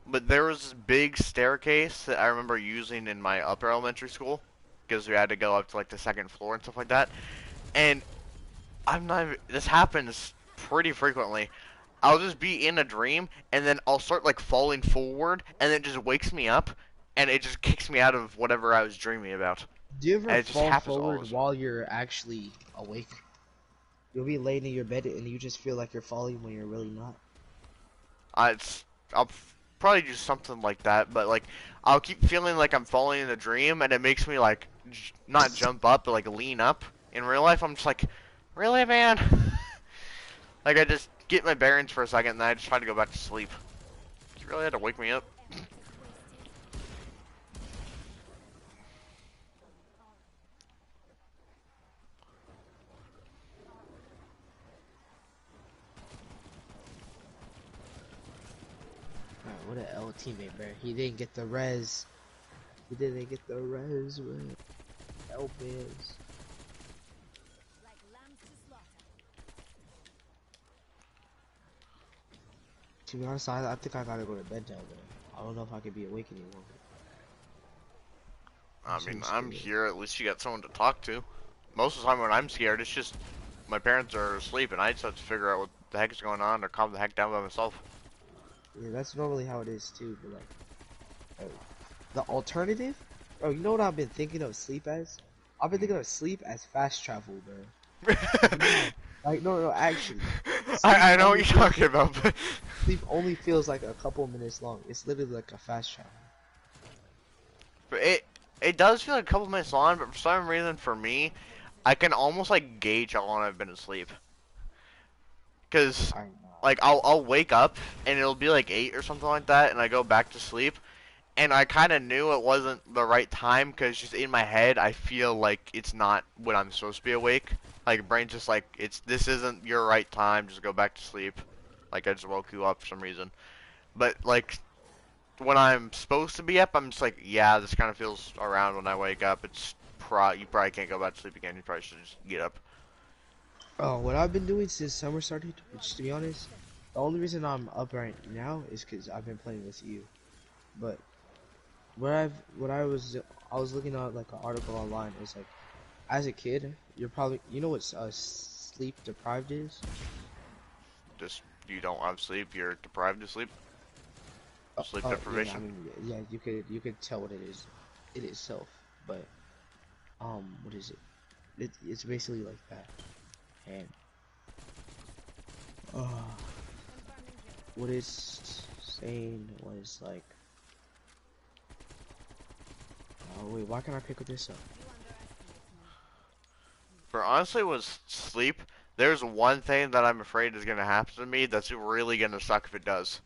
But there was this big staircase that I remember using in my upper elementary school, because we had to go up to like the second floor and stuff like that. And I'm not even, this happens pretty frequently. I'll just be in a dream, and then I'll start like falling forward, and then it just wakes me up, and it just kicks me out of whatever I was dreaming about. Do you ever And it just fall happens all the forward time. while you're actually awake? You'll be laying in your bed and you just feel like you're falling when you're really not. I'll probably do something like that, but like I'll keep feeling like I'm falling in a dream, and it makes me like not jump up, but like lean up. In real life, I'm just like, really, man? Like I just get my bearings for a second, and then I just try to go back to sleep. You really had to wake me up. Alright, what an L teammate, bro. He didn't get the res. He didn't get the res, bro. L biz. Like lambs to slaughter. To be honest, I think I gotta go to bed now, bro. I don't know if I could be awake anymore. I I'm mean, so I'm scared. here. At least you got someone to talk to. Most of the time when I'm scared, it's just my parents are asleep, and I just have to figure out what the heck is going on or calm the heck down by myself. Yeah, that's normally how it is too, but like, the alternative? Oh, you know what I've been thinking of sleep as? I've been thinking of sleep as fast travel, bro. Like, no, like, no, actually. Sleep I know what only you're feels, talking about, but sleep only feels like a couple minutes long. It's literally like a fast travel. it does feel like a couple minutes long, but for some reason for me, I can almost like gauge how long I've been asleep. Cause I know. like I'll wake up and it'll be like 8 or something like that, and I go back to sleep, and I kind of knew it wasn't the right time because just in my head I feel like it's not when I'm supposed to be awake. Like brain's just like this isn't your right time. Just go back to sleep. Like I just woke you up for some reason. But like when I'm supposed to be up, I'm just like, yeah, this kind of feels around when I wake up. You probably can't go back to sleep again. You probably should just get up. Oh, what I've been doing since summer started, which to be honest, the only reason I'm up right now is because I've been playing with you. But I was looking at like an article online. It's like, as a kid, you know what sleep deprived is? Just you don't have sleep. You're deprived of sleep. Sleep Yeah, I deprivation. mean, yeah, you could tell what it is, it itself. But what is it? It's basically like that. And uh, Confirming kill. what it's saying was like, oh wait, why can't I pick this up? You underestimate me. For honestly, with sleep, there's one thing that I'm afraid is gonna happen to me that's really gonna suck if it does.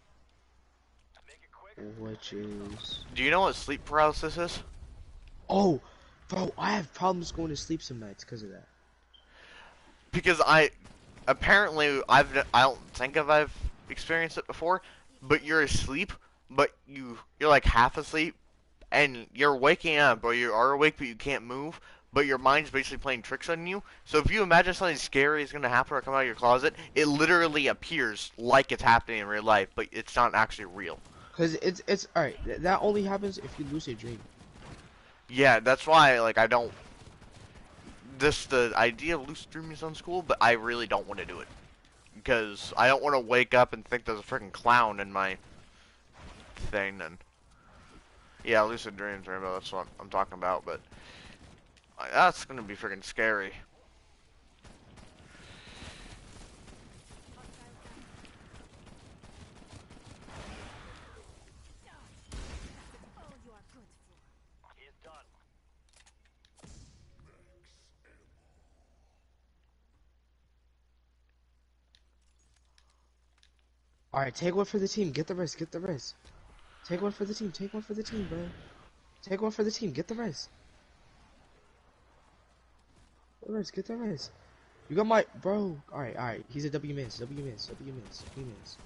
Which is, Do you know what sleep paralysis is? oh, bro, I have problems going to sleep some nights because of that. Because apparently I don't think I've experienced it before, but you're asleep, but you're like half asleep, and you're waking up, or you are awake but you can't move, but your mind's basically playing tricks on you. So if you imagine something scary is gonna happen or come out of your closet, it literally appears like it's happening in real life, but it's not actually real. Cause it's alright. That only happens if you lucid dream. Yeah, that's why like I don't. The idea of loose streaming sounds cool, but I really don't want to do it because I don't want to wake up and think there's a freaking clown in my thing. And yeah, lucid dreams, Rainbow. That's what I'm talking about. But that's gonna be freaking scary. All you are good for. All right, take one for the team. Get the res. Get the res. Take one for the team. Take one for the team, bro. Take one for the team. Get the res. Get the res. Get the res. You got my bro. All right, all right. He's a W miss. W miss. W miss. W miss.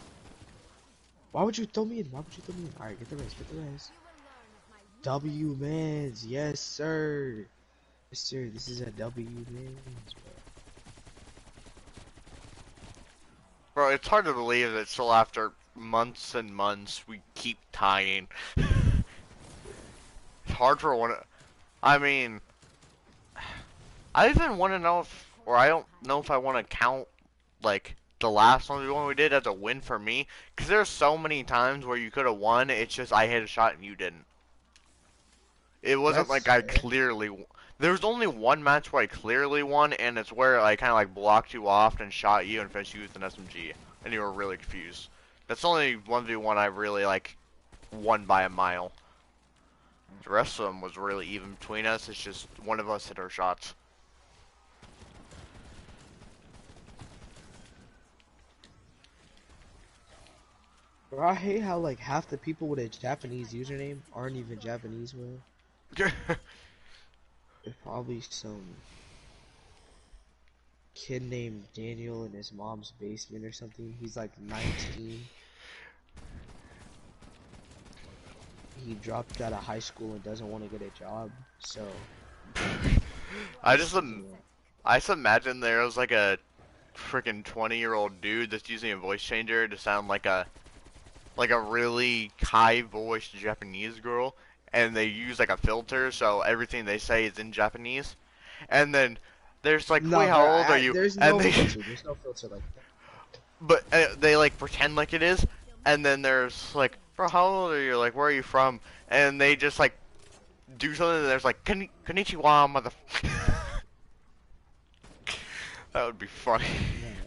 Why would you throw me in? Why would you throw me in? All right, get the res. Get the res. You will learn of my W mans. Yes, sir. Yes, sir. This is a W mans, bro. Bro, it's hard to believe that still after months and months we keep tying. It's hard for one. I mean, I even want to know if, or I don't know if I want to count like the last one we did as a win for me, because there's so many times where you could have won. It's just I hit a shot and you didn't. It wasn't That's like I fair. clearly. There was only one match where I clearly won, and it's where I kind of like blocked you off and shot you and finished you with an SMG, and you were really confused. That's the only 1v1 I really like won by a mile. The rest of them was really even between us. It's just one of us hit our shots. Bro, I hate how like half the people with a Japanese username aren't even Japanese, bro. There's probably some kid named Daniel in his mom's basement or something. He's like 19. He dropped out of high school and doesn't want to get a job, so I he's, just you know, I just imagine there was like a freaking 20-year-old dude that's using a voice changer to sound like a really high voiced Japanese girl, and they use like a filter so everything they say is in Japanese. And then there's like, no, wait, how bro. old are you? There's And no they filter. There's no filter like that. but they like pretend like it is. And then there's like, bro, how old are you? Like, where are you from? And they just like do something. And there's like, konnichiwa, mother. That would be funny. Yeah.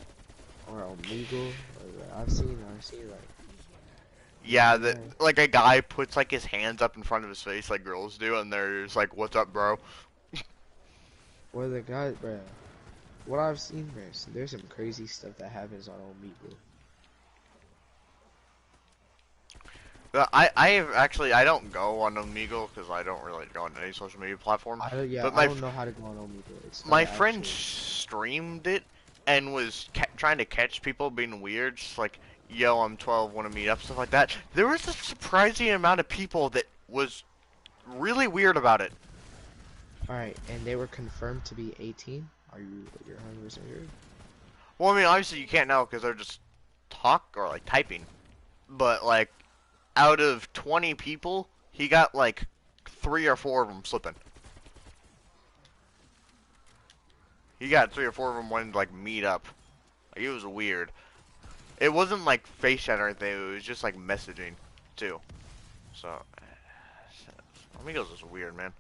Or Omegle. Or, I've seen like Yeah, that yeah. like a guy puts like his hands up in front of his face like girls do, and they're just like, "What's up, bro?" Or the guy, bro. What I've seen, bro. There's some crazy stuff that happens on Omegle. I don't go on Omegle because I don't really go on any social media platform. Yeah, But I don't know how to go on Omegle. It's not my an friend actual. streamed it and was trying to catch people being weird, just like, "Yo, I'm 12, want to meet up," stuff like that. There was a surprising amount of people that was really weird about it. All right, and they were confirmed to be 18. You're 100% sure? Well, I mean, obviously you can't know because they're just talk or like typing, but like out of 20 people, he got like 3 or 4 of them slipping. He got 3 or 4 of them wanting to like meet up. Like, it was weird. It wasn't like face chat or anything. It was just like messaging too. So, Amigos is weird, man.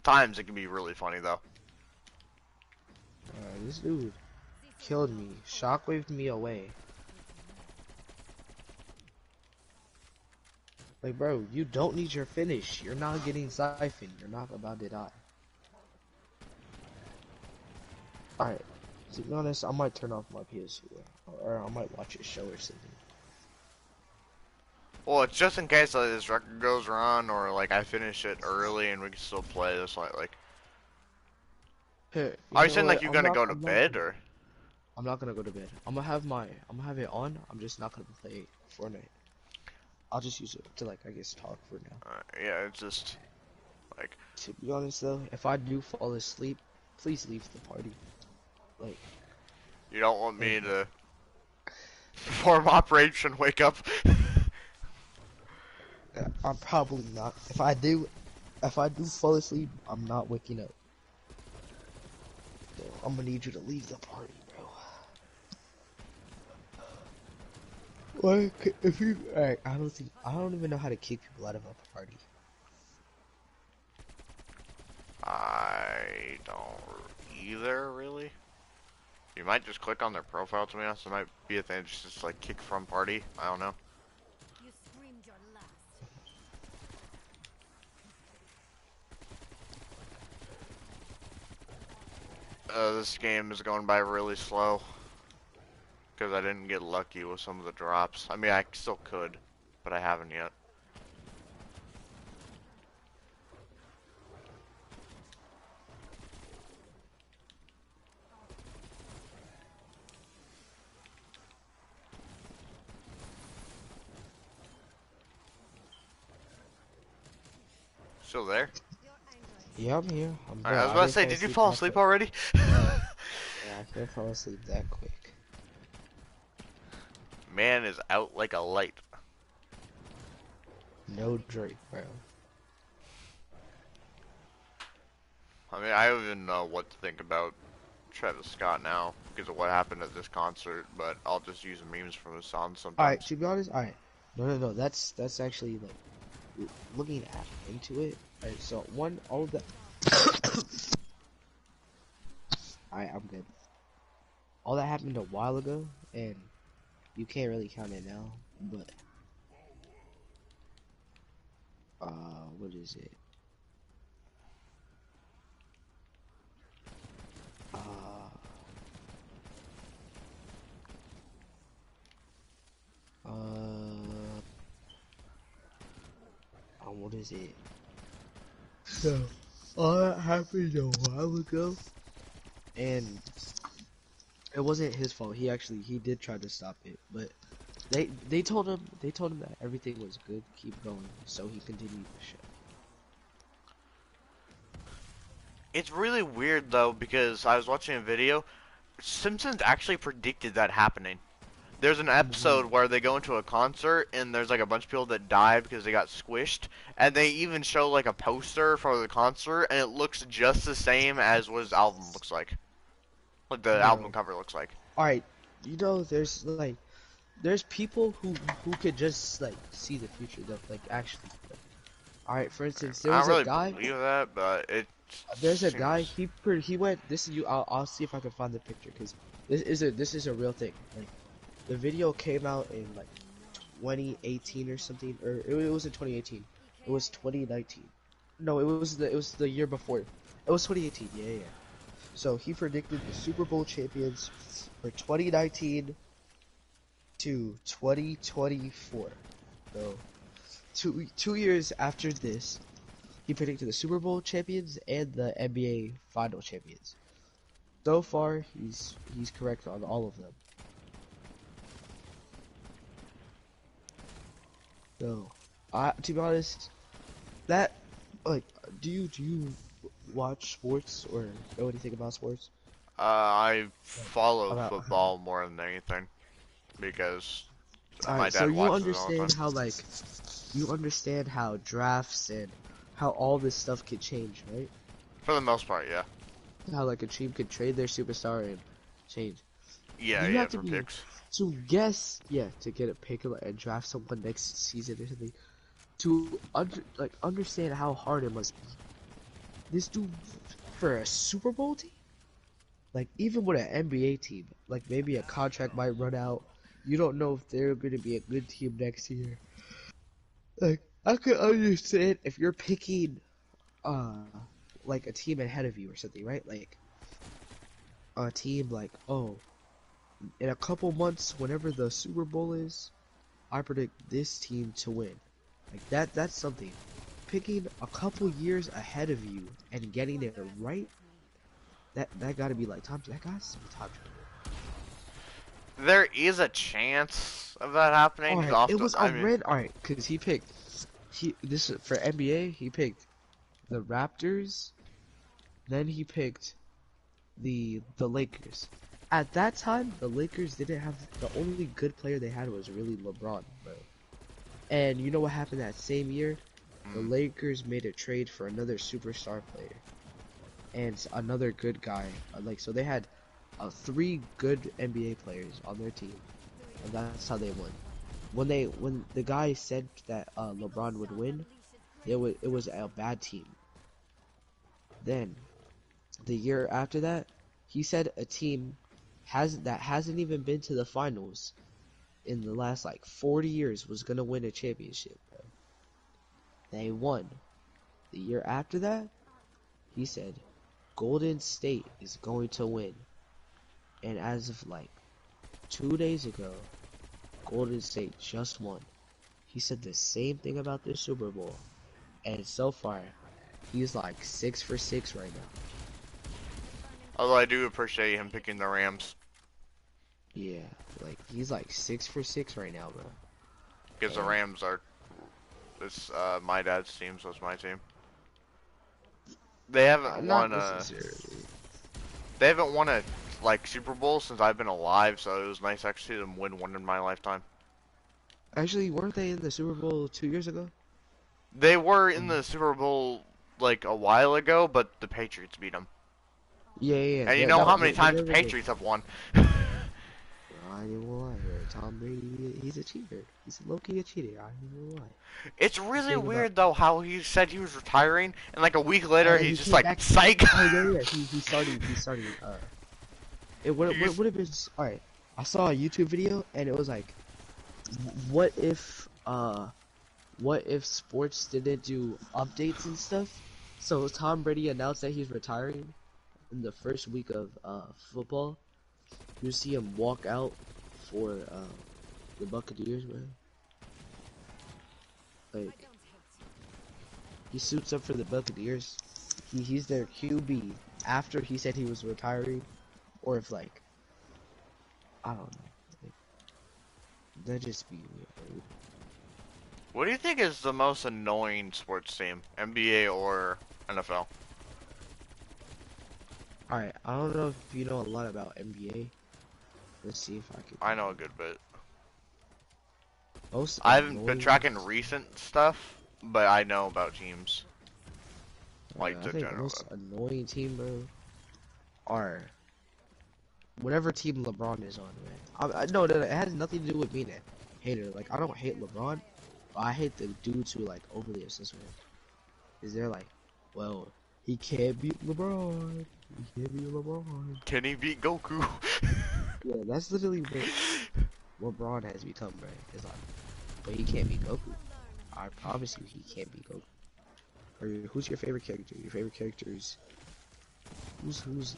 Times it can be really funny though. This dude killed me. Shockwaved me away. Like, bro, you don't need your finish. You're not getting siphoned. You're not about to die. Alright. To be honest, I might turn off my PS4. Or I might watch a show or something. Well, it's just in case this record goes wrong or like I finish it early and we can still play this like. Here, you Are you know saying like what? you're gonna go to bed or? I'm not gonna go to bed. I'm gonna have it on. I'm just not gonna play Fortnite. I'll just use it to like, I guess, talk for now. Yeah, it's just like. To be honest though, if I do fall asleep, please leave the party. Like, You don't want me to perform Operation Wake Up? I'm probably not. If I do, If I do fall asleep, I'm not waking up. So I'm gonna need you to leave the party, bro. Like, if you, alright, I don't even know how to kick people out of a party. I don't either, really. You might just click on their profile, to be honest. It might be a thing, just like kick from party. I don't know. You screamed your last. This game is going by really slow. Because I didn't get lucky with some of the drops. I mean, I still could, but I haven't yet. Still there? Your anger is Yeah, I'm here. Alright, Bro, I was I about to didn't say, fall did you asleep fall that asleep quick. already? Yeah, I can't fall asleep that quick. Man is out like a light. No Drake, bro. I mean, I don't even know what to think about Travis Scott now because of what happened at this concert, but I'll just use memes from his songs Alright, sometimes. to be honest, alright. No. That's actually like looking into it. Alright, so one, all of the. Alright, I'm good. All that happened a while ago, and you can't really count it now. But what is it? Uh, what is it? So, all that happened a while ago, and it wasn't his fault. He did try to stop it, but they told him that everything was good, keep going. So he continued the show. It's really weird though because I was watching a video. Simpsons actually predicted that happening. There's an episode where they go into a concert and there's like a bunch of people that die because they got squished, and they even show like a poster for the concert and it looks just the same as what his album looks like the album Bro, cover looks like. all right, there's people who could just like see the future though, like actually. All right, for instance, there I was don't a really guy. believe that, but it There's a guy. seems. He went. This is you. I'll see if I can find the picture because this is a real thing. Like the video came out in like 2018 or something, or it was in 2018. It was 2019. No, it was the year before. It was 2018. Yeah. So he predicted the Super Bowl champions for 2019 to 2024. So 2 years after this, he predicted the Super Bowl champions and the NBA final champions. So far, he's correct on all of them. So, to be honest, that like, do you watch sports or know anything about sports? I Like, follow about football more than anything because all my right, so dad watches it all the time. you understand how drafts and how all this stuff could change, right? For the most part, yeah. How like a team could trade their superstar and change. Yeah, You yeah, have to for be picks. to guess, yeah, to get a pick and draft someone next season or something. To understand how hard it must be. This dude for a Super Bowl team, like even with an NBA team, like maybe a contract might run out. You don't know if they're going to be a good team next year. Like I could understand if you're picking uh like a team ahead of you or something, right? Like a team like, oh, in a couple months, whenever the Super Bowl is, I predict this team to win. Like that's something. Picking a couple years ahead of you and getting it right, that gotta be like time. That gotta be time travel. There is a chance of that happening. All Just right, it often, was I a mean, red. All right, because he picked. This is for NBA. He picked the Raptors. Then he picked the Lakers. At that time, the Lakers didn't have the only good player they had was really LeBron, bro. And you know what happened that same year? the Lakers made a trade for another superstar player and another good guy. Like, so they had 3 good NBA players on their team, and that's how they won. When the guy said that LeBron would win, it was a bad team. Then the year after that, he said a team hasn't even been to the finals in the last like 40 years was gonna win a championship, bro. They won. The year after that, he said Golden State is going to win. And as of like 2 days ago, Golden State just won. He said the same thing about this Super Bowl. And so far, he's like 6 for 6 right now. Although I do appreciate him picking the Rams. Yeah, like he's like 6 for 6 right now, bro. Because the Rams are my dad's team, so it's my team. They haven't Not won necessarily. they haven't won a like Super Bowl since I've been alive, so it was nice to actually see them win one in my lifetime. Actually, weren't they in the Super Bowl 2 years ago? They were in the Super Bowl like a while ago, but the Patriots beat them. Yeah. And you know how many times the Patriots have won? I didn't lie here. Tom Brady, he's a cheater. He's low-key a cheater. I didn't lie. It's really weird though how he said he was retiring, and like a week later he's just came like back. psych. Oh yeah. He started. It would have been alright. I saw a YouTube video and it was like, what if sports didn't do updates and stuff? So Tom Brady announced that he's retiring in the first week of football. You see him walk out for the Buccaneers, man. Like, he suits up for the Buccaneers. He's their QB after he said he was retiring, or if like, I don't know, like, that'd just be weird. What do you think is the most annoying sports team, NBA or NFL? Alright, I don't know if you know a lot about NBA. Let's see if I can. I know a good bit. Most I haven't been annoying- tracking recent stuff, but I know about teams. Like I the think the general. most annoying team, bro, are whatever team LeBron is on, man. No, it has nothing to do with being a hater. Like, I don't hate LeBron, but I hate the dudes who like overly obsessed with him. Is they're like, well, he can't beat LeBron. He can't beat LeBron. Can he beat Goku? Yeah, that's literally what LeBron has become, bro. It's like, but he can't beat Goku. I promise you, he can't beat Goku. Or who's your favorite character? Your favorite character is who's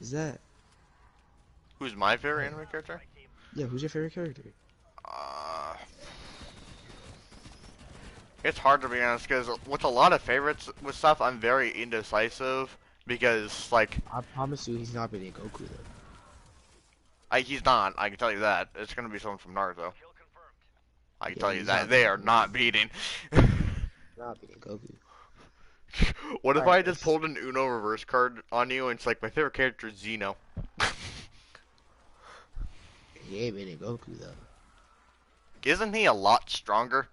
is that? Who's my favorite anime character? Yeah, who's your favorite character? It's hard to be honest, because with a lot of favorites with stuff, I'm very indecisive, because, like... I promise you he's not beating Goku, though. He's not, I can tell you that. It's gonna be someone from Naruto. I can Yeah, tell you he's that. not They are beating not beating. Not beating Goku. What if I Alright, just pulled an Uno reverse card on you, and it's like, my favorite character is Zeno? He ain't beating Goku, though. Isn't he a lot stronger?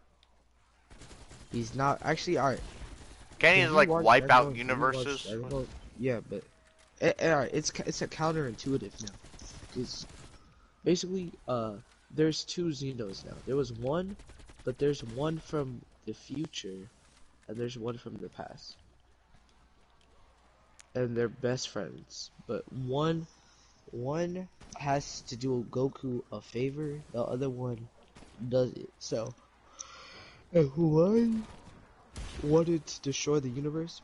He's not, actually, alright. Can't he, If you like, watch wipe Dragon out Ball, if you watch universes? Dragon Ball- Yeah, but alright, it's a counterintuitive now. Cause basically, there's 2 Xenos now. There was one, but there's one from the future, and there's one from the past. And they're best friends, but one has to do Goku a favor, the other one does it. So, and one wanted to destroy the universe,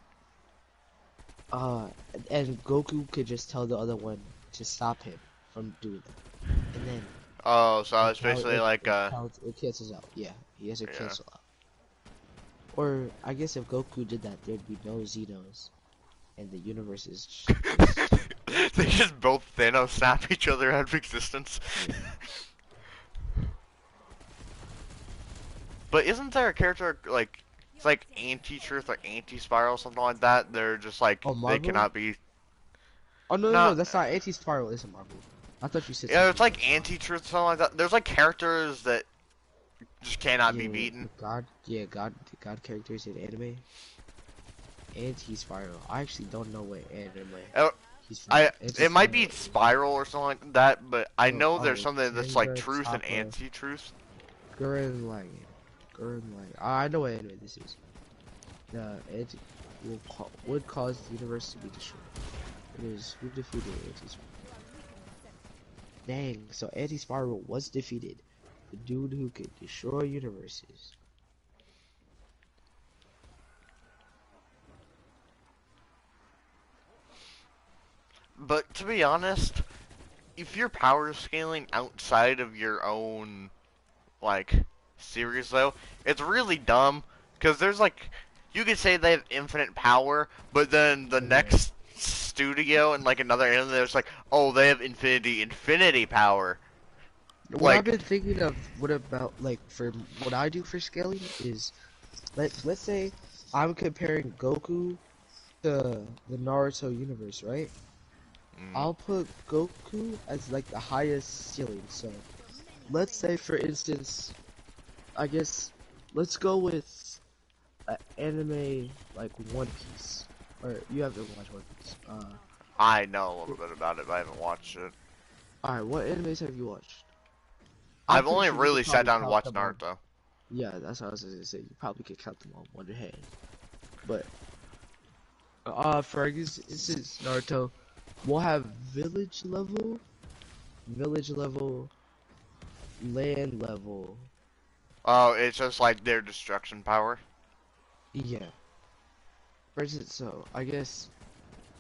and Goku could just tell the other one to stop him from doing that, and then Oh, so it's basically it, like, it cancels out. Yeah, he has to Yeah. cancel out. Or I guess if Goku did that, there'd be no Xenos, and the universe is just they just both Thanos snap each other out of existence. But isn't there a character, like, it's like anti-truth or anti-spiral, something like that? They're just like, Oh, they Marvel? cannot be... Oh no, No. no, that's not anti-spiral. Isn't Marvel? I thought you said. Yeah, it's something like anti-truth, something like that. There's like characters that just cannot be Yeah, beaten. the God characters in anime. Anti-spiral. I actually don't know what anime Uh, he's from. it might Anti-spiral be is. Spiral or something like that, but I Oh, know there's oh, something that's like Tenga truth and Toppa anti-truth. Gurren Lagann. Gurren Lagann. I know what anime this is. The anti would cause the universe to be destroyed. It is who defeated anti-spiral. Dang, so anti-spiral was defeated. The dude who could destroy universes. But to be honest, if you're power scaling outside of your own like series though, it's really dumb because there's like you could say they have infinite power, but then the Yeah. next studio and like another anime there's like, oh, they have infinity power. What I've Like, been thinking of, what about like for what I do for scaling is let's say I'm comparing Goku to the Naruto universe, right? mm, I'll put Goku as like the highest ceiling. So let's say for instance, I guess let's go with an anime like One Piece. Or you haven't watched One Piece. I know a little bit about it, but I haven't watched it. Alright, what animes have you watched? I'm I've pretty only sure you really could sat probably down and count watched them on. Naruto. Yeah, that's what I was gonna say. You probably could count them on one hand. But for I guess this is Naruto. We'll have village level, land level. Oh, it's just like their destruction power. Yeah. For instance, so I guess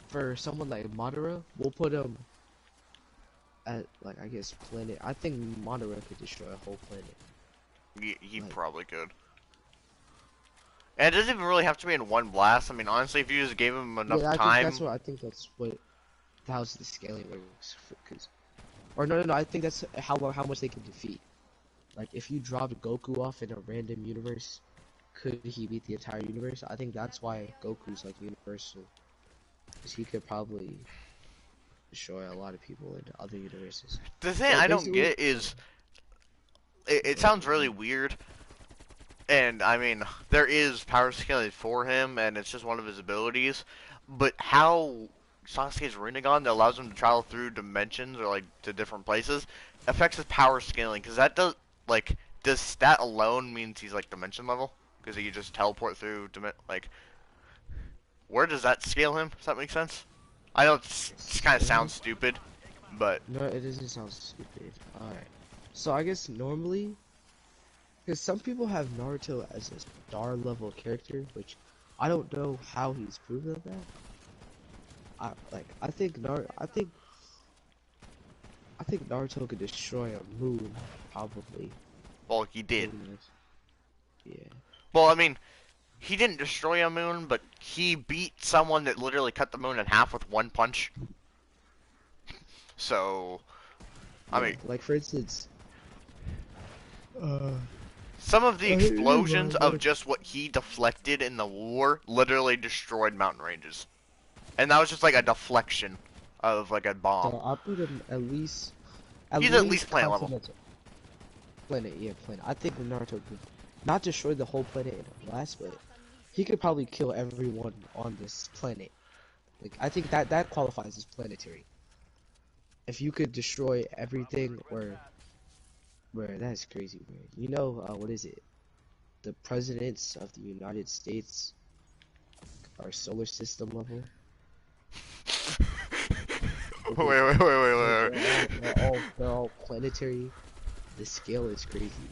for someone like Madara, we'll put him at like I guess planet. I think Madara could destroy a whole planet. He Like probably could. And it doesn't even really have to be in one blast. I mean, honestly, if you just gave him enough yeah, time. I think that's what how's the scaling works. Cause or no, I think that's how much they can defeat. Like if you dropped Goku off in a random universe, could he beat the entire universe? I think that's why Goku's like universal, because he could probably destroy a lot of people in other universes. The thing So I don't basically, get is, it what, sounds really weird, and I mean, there is power scaling for him, and it's just one of his abilities, but how Sasuke's Rinnegan that allows him to travel through dimensions or like to different places affects his power scaling, because that does, like, does that alone means he's like dimension level? Because he can just teleport through, like, where does that scale him? Does that make sense? I know it's kind of scale? sounds stupid, but No, it doesn't sound stupid. Alright. So I guess normally, because some people have Naruto as a star level character, which I don't know how he's proven that. I think Naruto could destroy a moon, probably. well, he did. Maybe not. Yeah. Well, I mean, he didn't destroy a moon, but he beat someone that literally cut the moon in half with one punch. So, I Yeah. mean, Like for instance, uh, some of the you're explosions right. of just what he deflected in the war literally destroyed mountain ranges. And that was just like a deflection of like a bomb. So I put him at He's at least least planet level. continental. Planet, yeah, planet. I think Naruto could not destroy the whole planet in a blast, but he could probably kill everyone on this planet. Like I think that qualifies as planetary. If you could destroy everything, or where that's crazy, man. You know, what is it? The presidents of the United States are solar system level. Wait, wait, wait, wait, Like wait, wait. they're all planetary. The scale is crazy,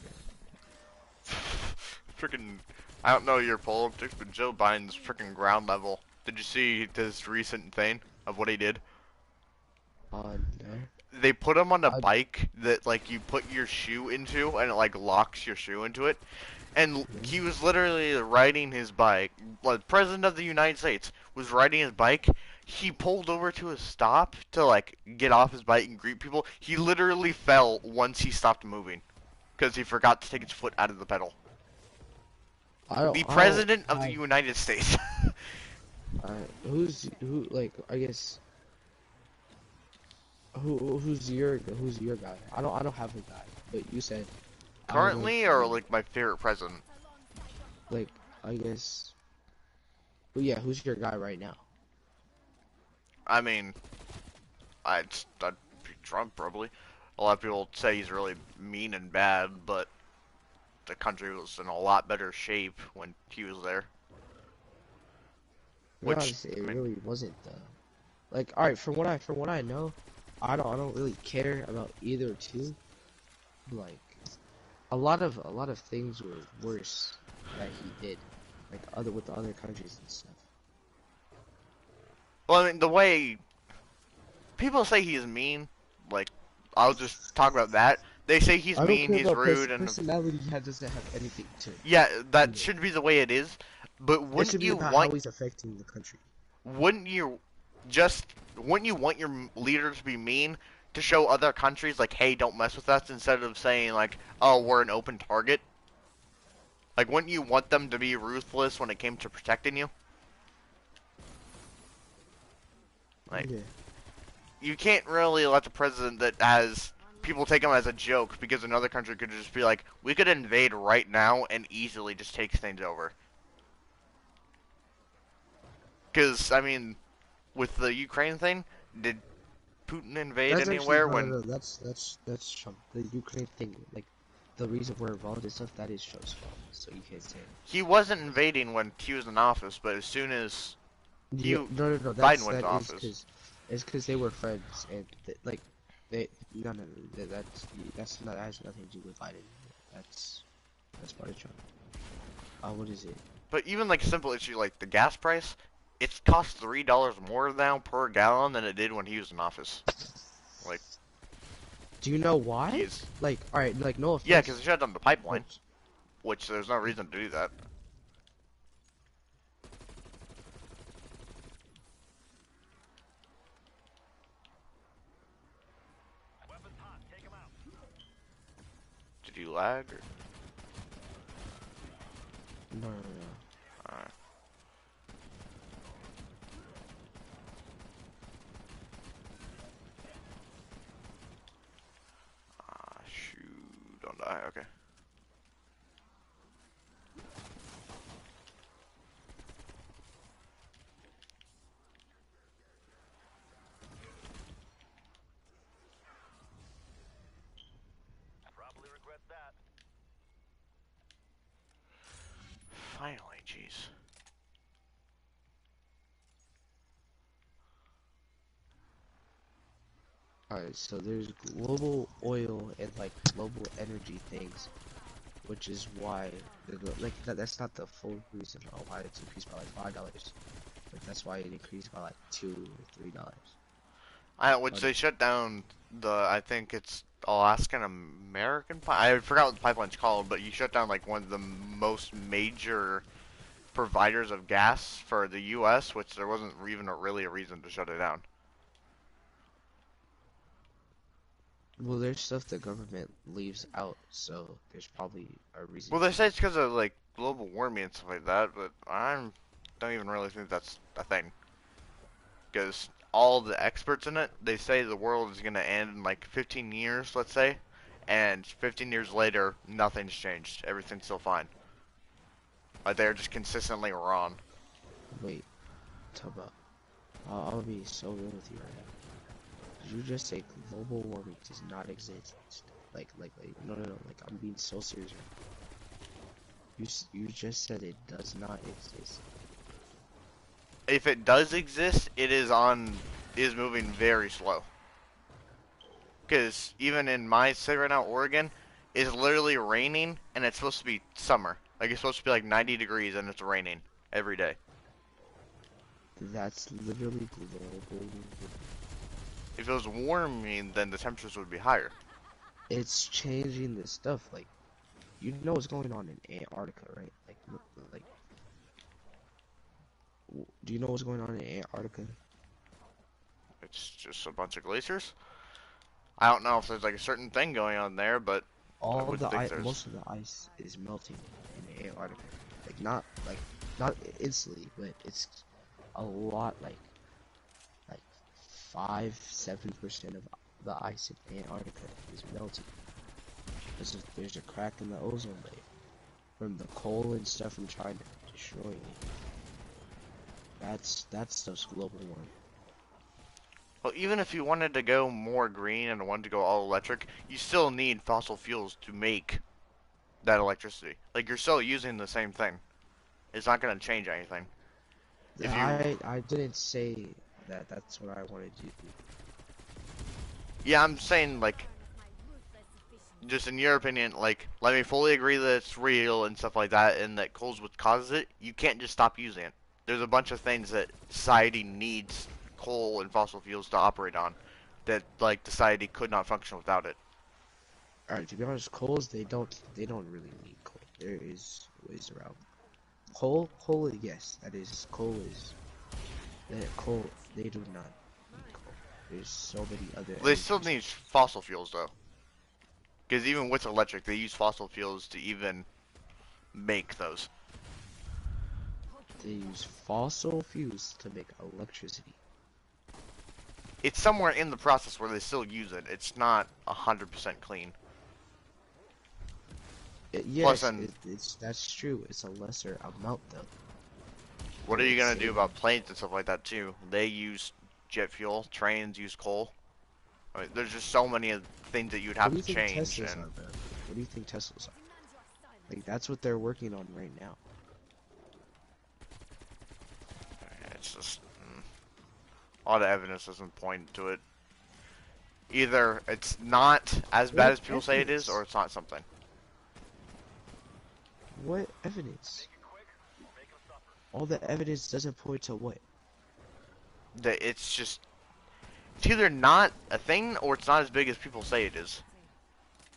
Freaking, I don't know your politics, but Joe Biden's freaking ground level. Did you see this recent thing of what he did? No. They put him on a I, bike that like you put your shoe into and it like locks your shoe into it. And yeah. he was literally riding his bike. Like, President of the United States was riding his bike. He pulled over to a stop to like get off his bike and greet people. He literally fell once he stopped moving because he forgot to take his foot out of the pedal. The I don't President of the have. United States. Who like I guess who's your guy? I don't have a guy, but you said I like Currently, or like my favorite president? like I guess. But yeah, who's your guy right now? I mean, I'd pick Trump probably. A lot of people say he's really mean and bad, but the country was in a lot better shape when he was there. I gotta Which, say, it I mean, really wasn't though. Like, all right, from what I know, I don't really care about either two. Like, a lot of things were worse that he did, like other with the other countries and stuff. well, I mean, the way people say he's mean, like, I'll just talk about that. They say he's I don't mean, care he's about rude, and personality. Doesn't have anything to yeah, do that with it. should be the way it is. But It should be about how he's affecting the country. wouldn't you wouldn't you want your leader to be mean to show other countries like, hey, don't mess with us, instead of saying like, oh, we're an open target? Like, wouldn't you want them to be ruthless when it came to protecting you? Like, Yeah. you can't really let the president that has people take him as a joke, because another country could just be like, we could invade right now and easily just take things over. Because, I mean, with the Ukraine thing, did Putin invade That's actually anywhere no. when That's Trump. The Ukraine thing, like the reason we're involved and stuff, that is Trump's fault. So you can't say it. he wasn't invading when he was in office, but as soon as Yeah, no. Biden went That to is office. because it's because they were friends and like they no. That's not that has nothing to do with Biden. That's part of Trump. What is it? But even like a simple issue like the gas price, it's cost $3 more now per gallon than it did when he was in office. Like, Do you know why? he's Like, all right, like no yeah, offense. because they shut down the pipeline, which there's no reason to do that. Did you lag? Or? No. Alright. Ah, shoot. Don't die. Okay. Probably regret that. Finally, jeez. Alright, so there's global oil and like global energy things, which is why like that's not the full reason why it's increased by like $5. Like that's why it increased by like $2 or $3. Which they shut down I think it's Alaskan American I forgot what the pipeline's called, but you shut down like one of the most major providers of gas for the U.S., which there wasn't even really a reason to shut it down. Well, there's stuff the government leaves out, so there's probably a reason Well, they to. say it's because of like global warming and stuff like that, but I don't even really think that's a thing. Because all the experts in it, they say the world is gonna end in like 15 years, let's say, and 15 years later, nothing's changed. Everything's still fine. Like they're just consistently wrong. Wait, talk about. I'll be so real with you right now. Did you just say global warming does not exist? Like, no. Like, I'm being so serious right now. You just said it does not exist. If it does exist, it is moving very slow. Because even in my city right now, Oregon, it's literally raining, and it's supposed to be summer. Like it's supposed to be like 90 degrees, and it's raining every day. That's literally global warming. If it was warming, then the temperatures would be higher. It's changing the stuff. Like, you know what's going on in Antarctica, right? Like, do you know what's going on in Antarctica? It's just a bunch of glaciers. I don't know if there's like a certain thing going on there, but I All would the think ice, there's. most of the ice is melting in Antarctica. Like not instantly, but it's a lot. Like 5-7% of the ice in Antarctica is melting. There's a crack in the ozone layer from the coal and stuff from China destroying it. That stuff's global warming. Well, even if you wanted to go more green and wanted to go all electric, you still need fossil fuels to make that electricity. Like, you're still using the same thing. It's not going to change anything. If you, I didn't say that that's what I wanted to do. yeah, I'm saying, like, Burn of my ruthless efficiency. just in your opinion, like, let me fully agree that it's real and stuff like that, and that coal's what causes it. You can't just stop using it. There's a bunch of things that society needs coal and fossil fuels to operate on, that like society could not function without it. Alright, to be honest, coals they don't really need coal. There is ways around. Coal, yes, that is coal is that coal. They do not need coal. There's so many other They still energies. need fossil fuels though, because even with electric, they use fossil fuels to even make those. They use fossil fuels to make electricity. It's somewhere in the process where they still use it. It's not 100% clean. Plus, Yes, then, it's that's true. It's a lesser amount though. what But are you it's gonna do saving. about planes and stuff like that too? They use jet fuel. Trains use coal. I mean, there's just so many things that you'd What have do you to think change, Teslas and are, bro? What do you think Teslas are? Demand your silence. Like that's what they're working on right now. it's just a lot of evidence doesn't point to it. Either it's not as bad What as people say it is, or evidence? it's not something. What evidence? All the evidence doesn't point to what? That it's either not a thing or it's not as big as people say it is.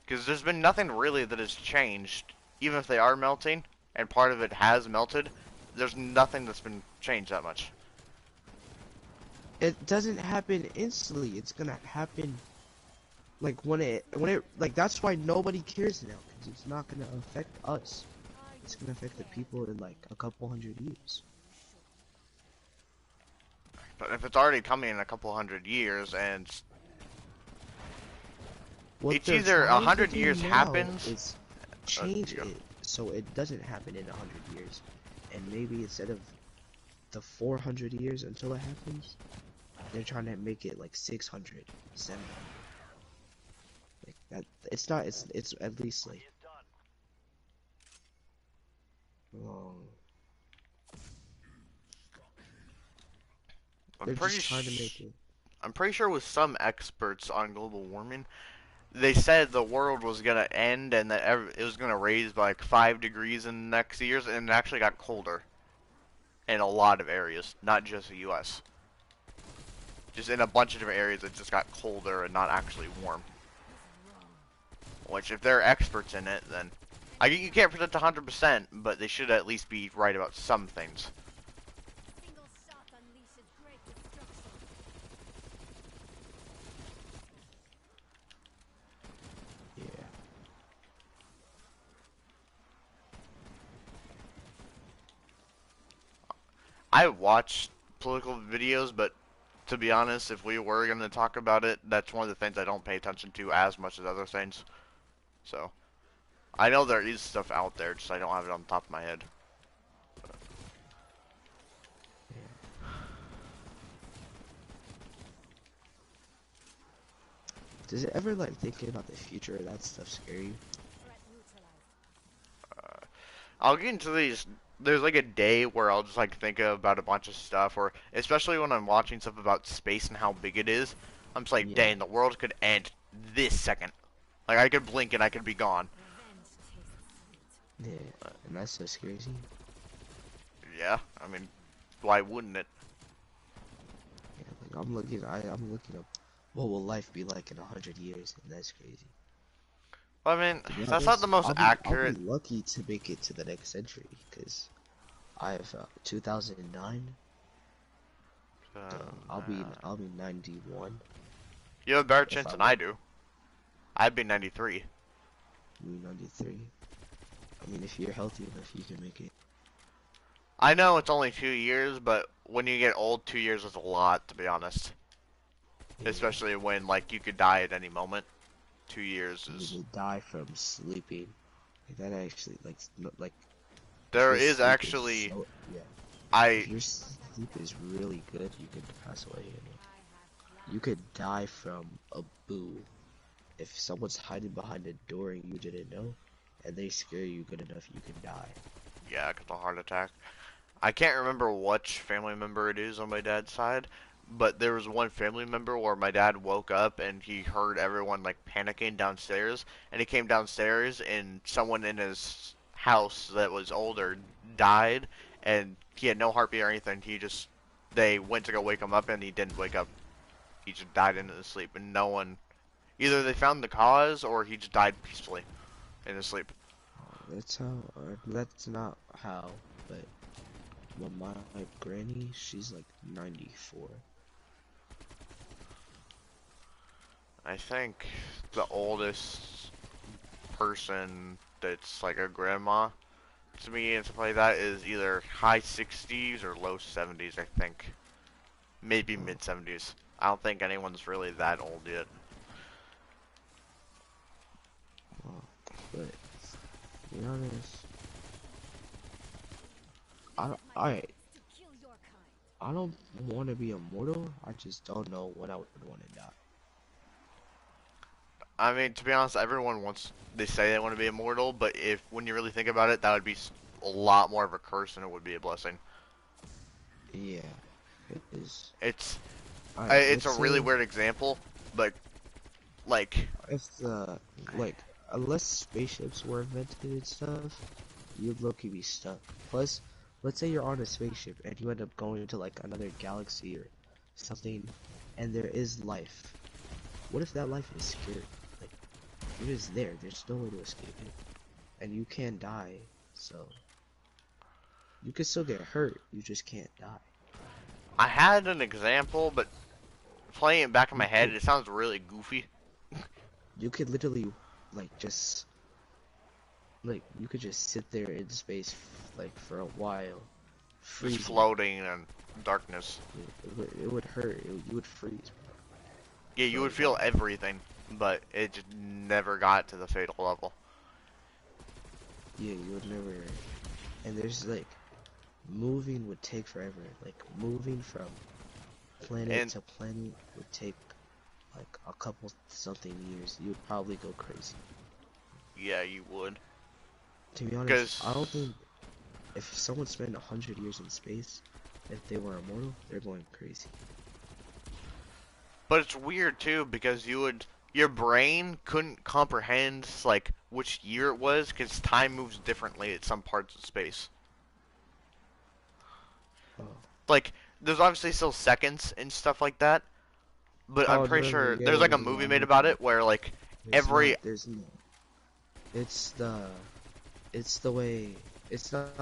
Because there's been nothing really that has changed, even if they are melting, and part of it has melted. There's nothing that's been changed that much. It doesn't happen instantly. It's gonna happen like when it like that's why nobody cares now because it's not gonna affect us. It's gonna affect the people in like a couple hundred years. But if it's already coming in a couple hundred years, and What it's they're either trying to 100 do years now happens, is change yeah. it so it doesn't happen in 100 years, and maybe instead of the 400 years until it happens, they're trying to make it like 600, 700. Like that, it's not. It's at least like long. I'm They're pretty just trying to make it. I'm pretty sure with some experts on global warming, they said the world was gonna end and that it was gonna raise by like 5 degrees in the next years, and it actually got colder in a lot of areas, not just the U.S. Just in a bunch of different areas, it just got colder and not actually warm. Which, if they're experts in it, then you can't predict 100%, but they should at least be right about some things. A single shot unleashes great destruction. Yeah. I watch political videos, but to be honest, if we were going to talk about it, that's one of the things I don't pay attention to as much as other things. So, I know there is stuff out there, just I don't have it on the top of my head. Does it ever like thinking about the future? That stuff scary. Threat neutralized. I'll get into these. There's like a day where I'll just like think about a bunch of stuff, or especially when I'm watching stuff about space and how big it is. I'm just like, Yeah. dang, the world could end this second. Like I could blink and I could be gone. Revenge tastes sweet. Yeah. And that's so scary. Yeah, I mean, why wouldn't it? Yeah, like I'm looking up what will life be like in 100 years, and that's crazy. Well, I mean, To be that's not the honest, most I'll be accurate. lucky to make it to the next century, because I have 2009. I'll be 91 You have a better if chance I than I live. do. I'd be 93. Me 93. I mean, if you're healthy enough, you can make it. I know it's only 2 years, but when you get old, 2 years is a lot, to be honest. Yeah. Especially when, like, you could die at any moment. 2 years You is. would die from sleeping. Like, that actually, like, if There your is sleep is actually. so, yeah, if I. your sleep is really good, you could pass away. You could die from a boo. If someone's hiding behind a door and you didn't know, and they scare you good enough, you can die. Yeah, 'cause of a heart attack. I can't remember which family member it is on my dad's side, but there was one family member where my dad woke up and he heard everyone like panicking downstairs, and he came downstairs and someone in his house that was older died, and he had no heartbeat or anything. They went to go wake him up and he didn't wake up. He just died in his sleep, and no one, either they found the cause or he just died peacefully in his sleep. That's not how, but my granny, she's like 94. I think the oldest person that's like a grandma to me and stuff like that is either high 60s or low 70s, I think. Maybe Oh, mid 70s. I don't think anyone's really that old yet. wow. But to be honest, I don't, I To kill your kind. I don't want to be immortal. I just don't know when I would want to die. I mean, to be honest, everyone wants, they say they want to be immortal, but if, when you really think about it, that would be a lot more of a curse than it would be a blessing. Yeah, it is. It's, Alright, it's let's a really say weird example, but, like, if the like unless spaceships were invented and stuff, you'd low-key be stuck. Plus, let's say you're on a spaceship and you end up going to like another galaxy or something, and there is life. What if that life is scared? Like, it is there. There's no way to escape it, and you can die. So you can still get hurt. You just can't die. I had an example, but playing it back in You my head, could it sounds really goofy. you could literally like just like you could just sit there in space like for a while, Just freezing. floating in darkness. It would hurt. You would freeze Yeah, for you a would feel while. everything, but it just never got to the fatal level. Yeah, you would never. And there's like moving would take forever. Like moving from planet And to planet would take like a couple something years. You would probably go crazy. yeah, you would. To be honest, Cause, I don't think if someone spent 100 years in space, if they were immortal, they're going crazy. but it's weird too because your brain couldn't comprehend like which year it was because time moves differently at some parts of space. Oh, Like, there's obviously still seconds and stuff like that, but I'm oh pretty no, no, sure yeah, there's yeah, like a no, no, movie I know made what about you mean. it where like There's every not. There's no. It's the. It's the way. It's not.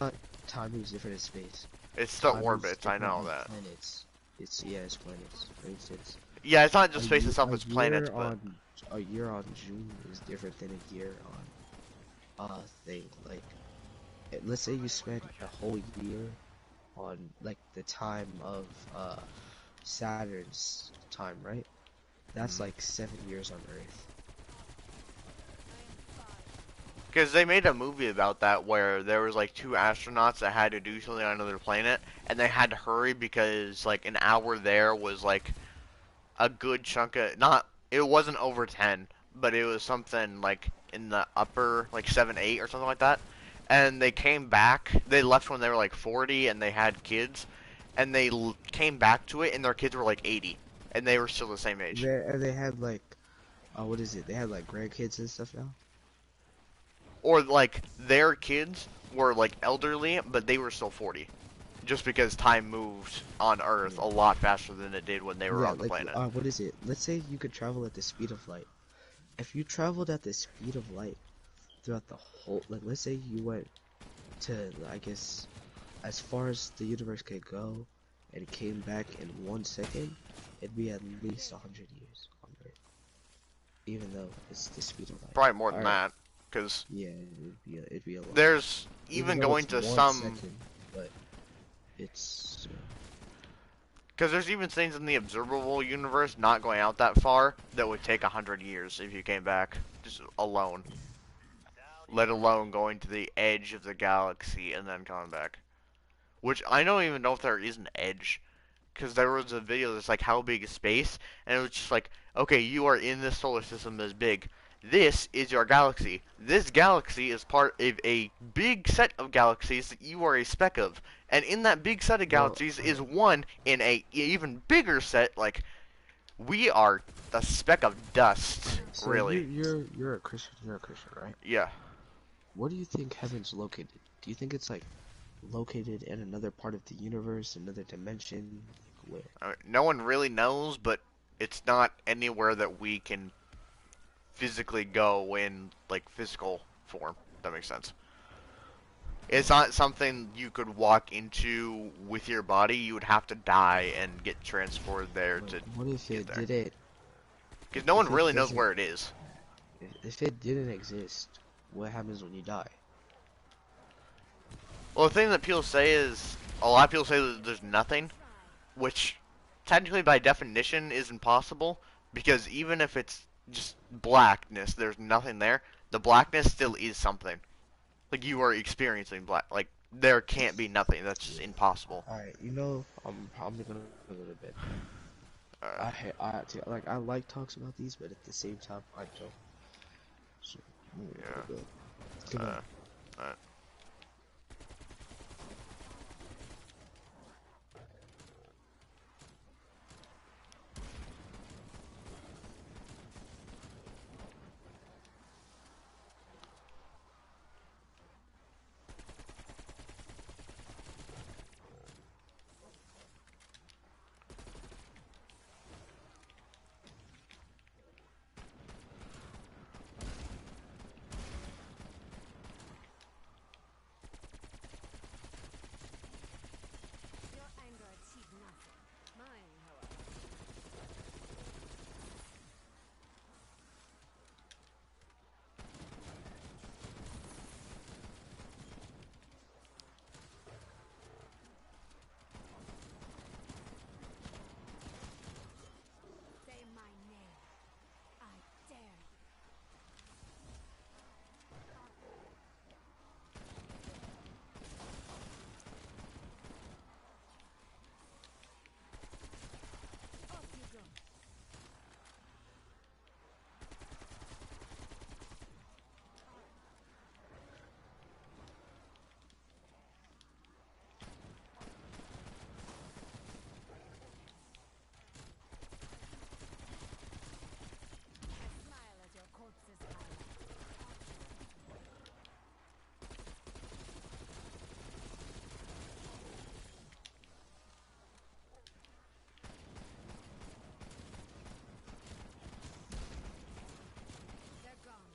Time moves different in space. it's the Time moves orbits. I different know on that. planets. It's yeah, it's planets. For instance, Yeah, it's not a just space year, itself; it's planets. But a year on June is different than a year on thing. Like, let's say you spent a whole year on like the time of Saturn's time, right? That's like 7 years on Earth. because they made a movie about that where there was like two astronauts that had to do something on another planet, and they had to hurry because like an hour there was like a good chunk of not. It wasn't over 10, but it was something like in the upper like 7, 8 or something like that. And they came back. They left when they were like 40, and they had kids, and they came back to it, and their kids were like 80, and they were still the same age. They had like, what is it? They had like grandkids and stuff now. Or like their kids were like elderly, but they were still 40, just because time moved on Earth Yeah, a lot faster than it did when they were yeah. on the Like, planet. what is it? Let's say you could travel at the speed of light. If you traveled at the speed of light throughout the whole, like, let's say you went to, I guess, as far as the universe could go, and came back in 1 second, it'd be at least 100 years on Earth, even though it's the speed of light. Probably more than All right. that, because Yeah, it'd be a lot. there's Even even though going it's to one some second, but it's Because there's even things in the observable universe not going out that far that would take 100 years if you came back just alone. Let alone going to the edge of the galaxy and then coming back. Which I don't even know if there is an edge. Because there was a video that's like, how big is space? And it was just like, okay, you are in this solar system that's big. This is your galaxy. This galaxy is part of a big set of galaxies that you are a speck of. And in that big set of Well, galaxies is one in a even bigger set. Like, we are a speck of dust, so really. you're a Christian. You're a Christian, right? Yeah. Where do you think heaven's located? Do you think it's like located in another part of the universe, another dimension? Like where? I mean, no one really knows, but it's not anywhere that we can physically go in, like, physical form. That makes sense. It's not something you could walk into with your body. You would have to die and get transported there But to what if get it there. didn't? Because no one If it really knows doesn't, where it is. if it didn't exist, what happens when you die? Well, the thing that people say is, a lot of people say that there's nothing, which technically by definition is impossible, because even if it's just blackness, there's nothing there, the blackness still is something. Like, you are experiencing black. Like, there can't be nothing. That's just impossible. Alright, you know, I'm probably gonna go to bed. Uh, I like talks about these, but at the same time, I don't. So, I'm gonna go yeah. to bed. Good night. Uh, Your anger achieved nothing. Mine, however. Say my name. I dare you. Off you go. I smile as your corpses pile up. They're gone.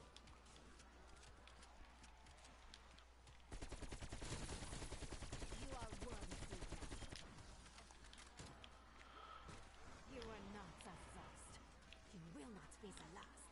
You are worm food now. You are not the first. You will not be the last.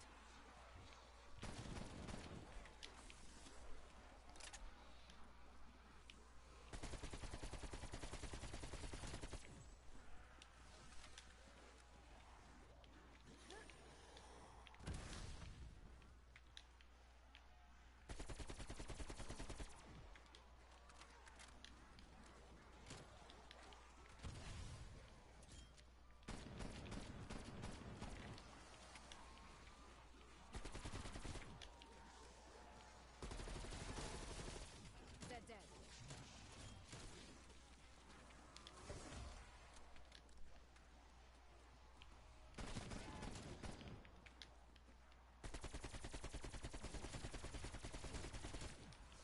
They're dead.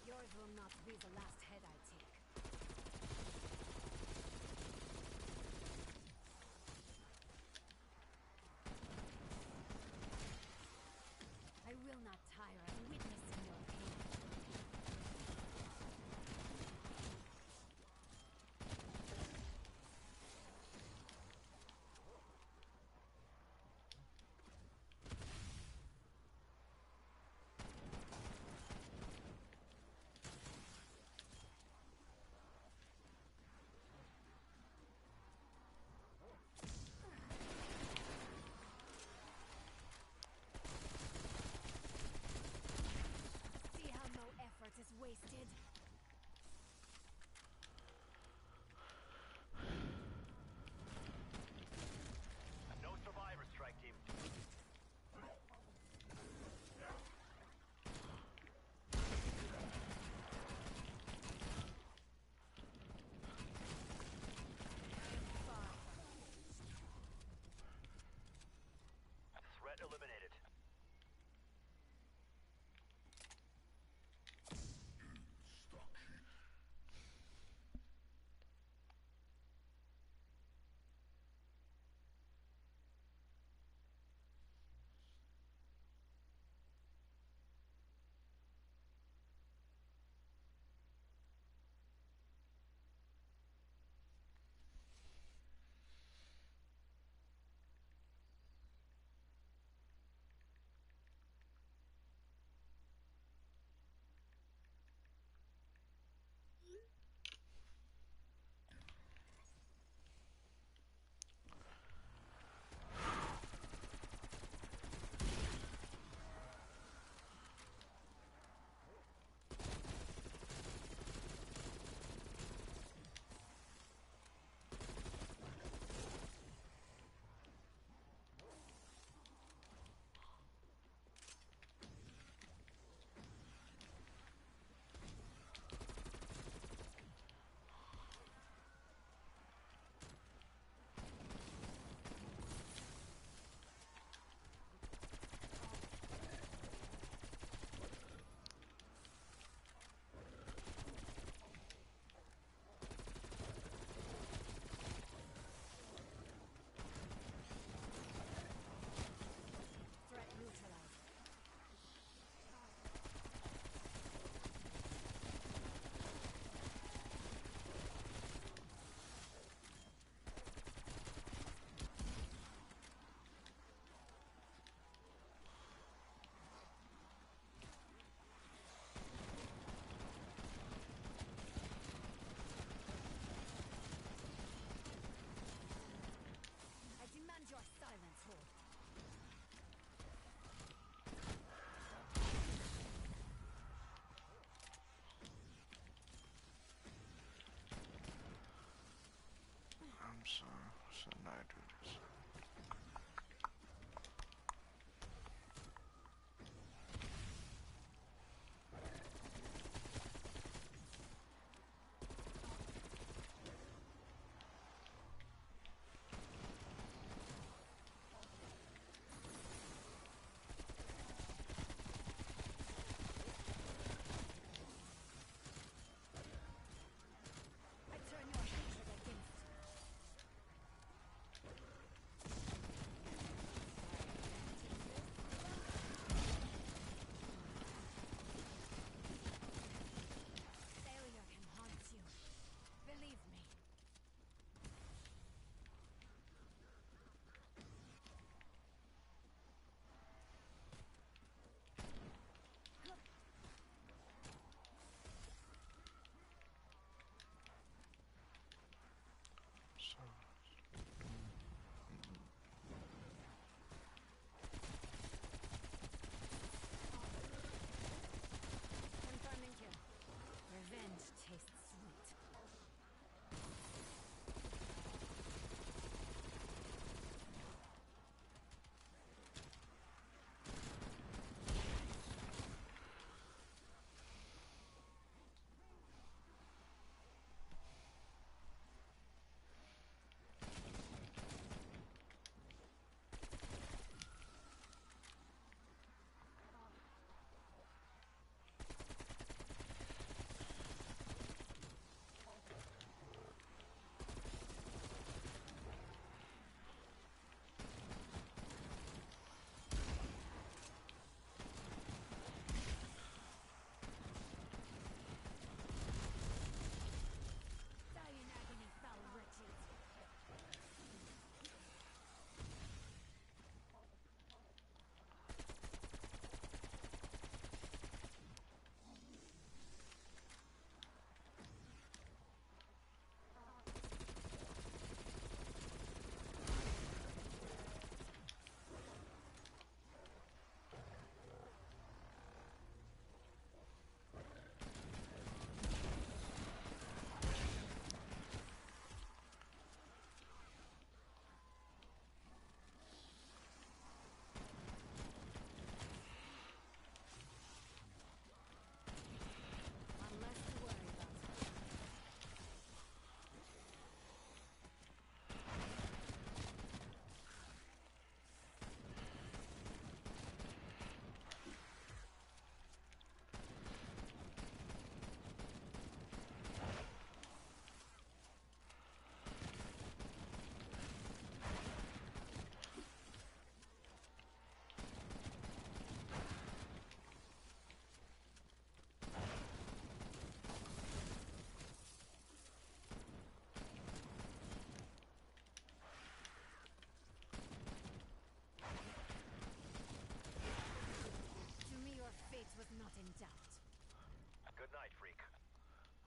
Yours will not be the last head I take. I will not tire of witnessing your pain.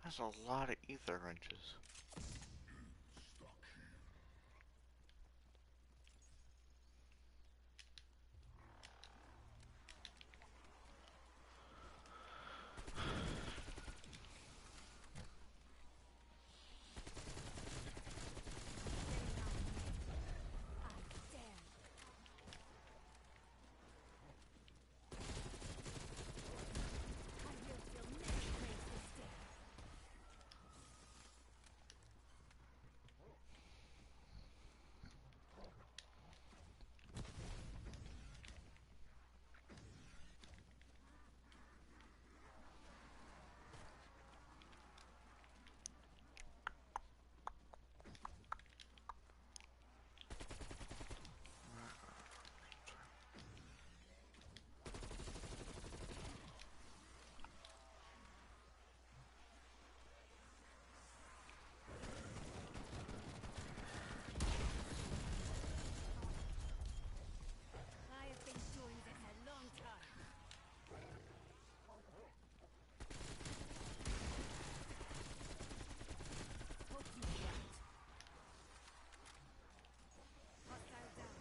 That's a lot of ether wrenches. I dare you. I will feel many ways this day. I have been doing this a long time. Poking out. Hostile down.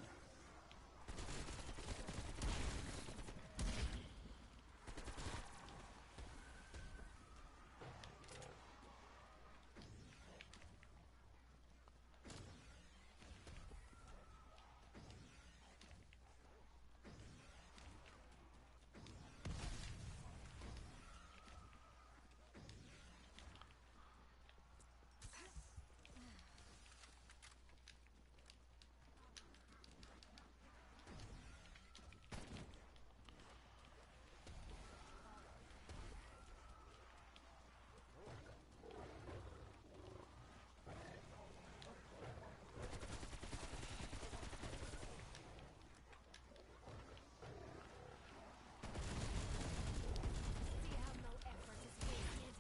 See how no effort is wasted?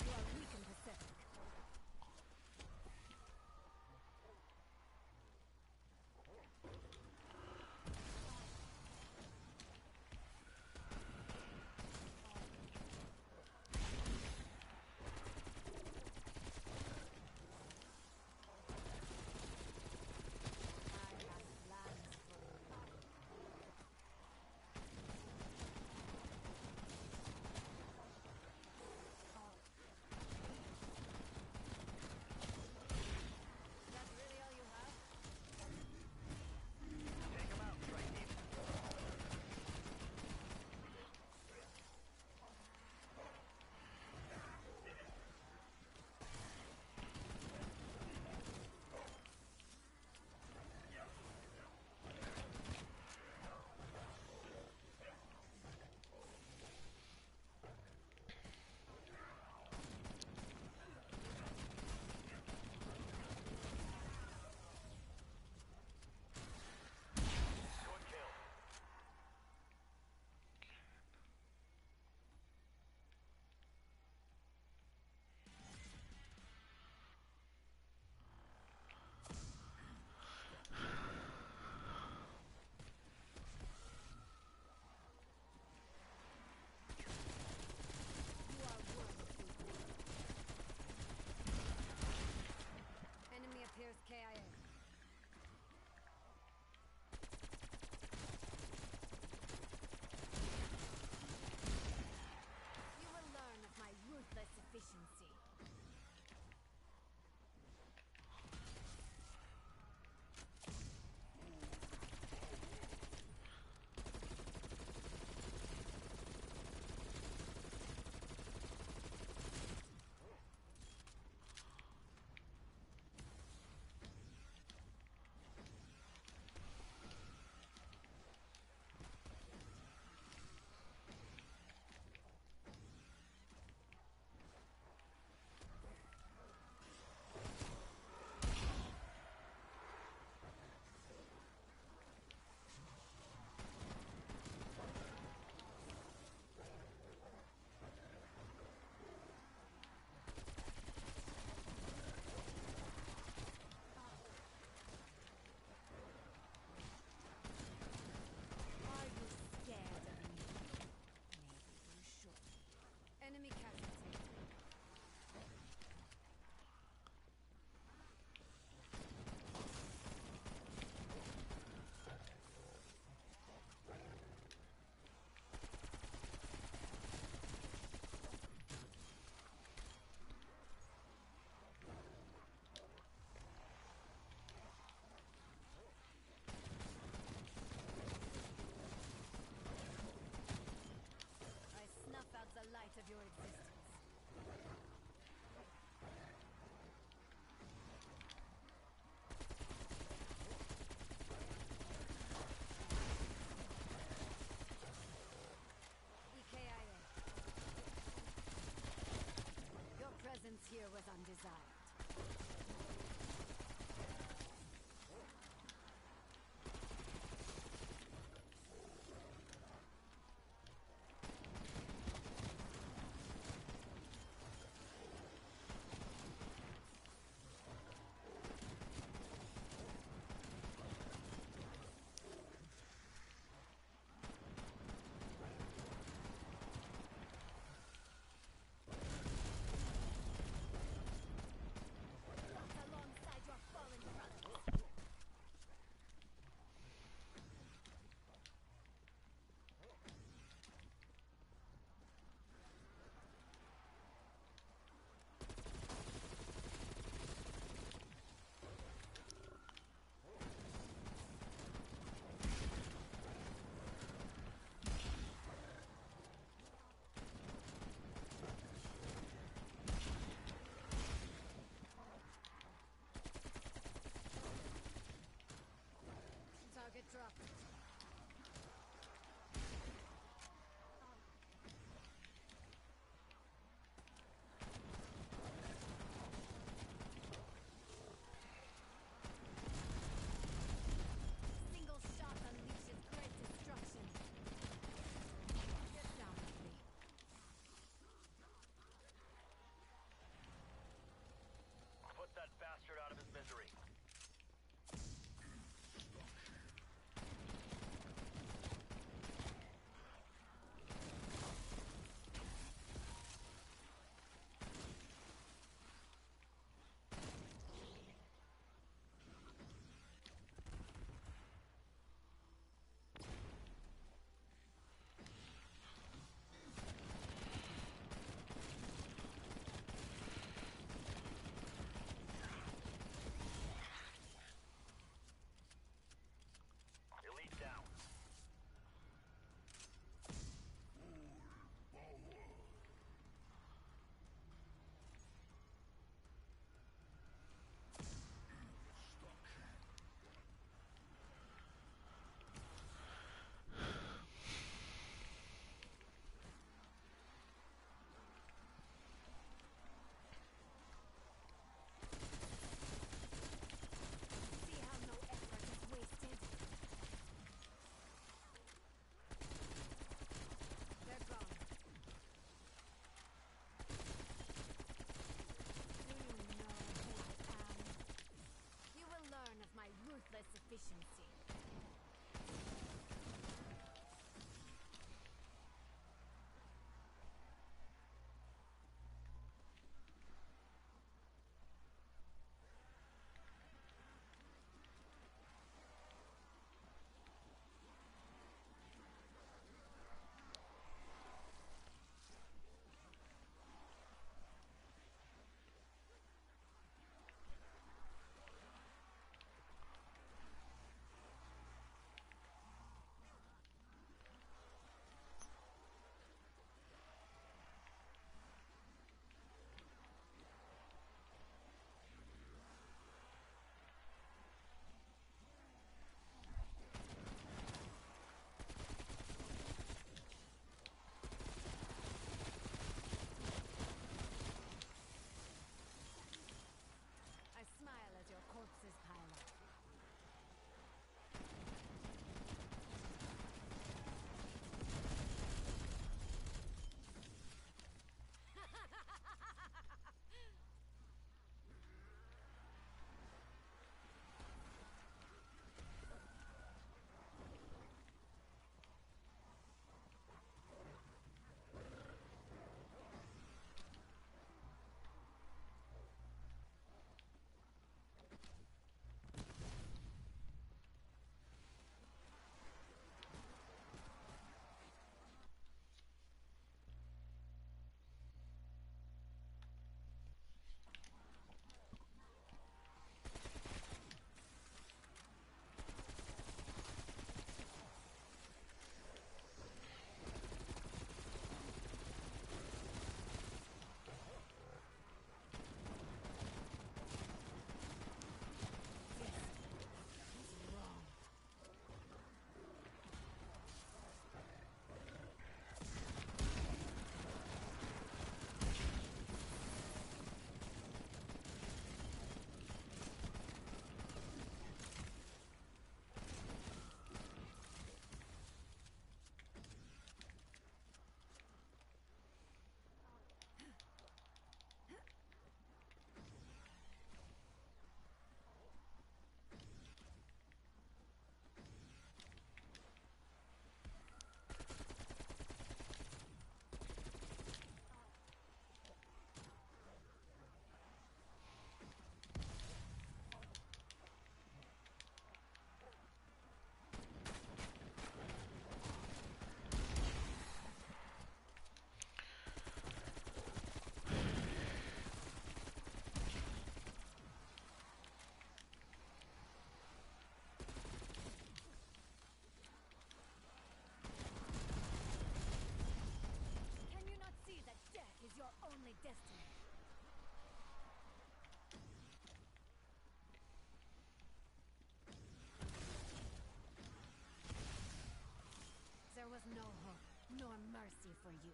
You are weak and pathetic. I have plans for you. Is that really all you have? You are worth it. Enemy appears KIA. You will learn of my ruthless efficiency. was undesired. There's no hope, nor mercy for you.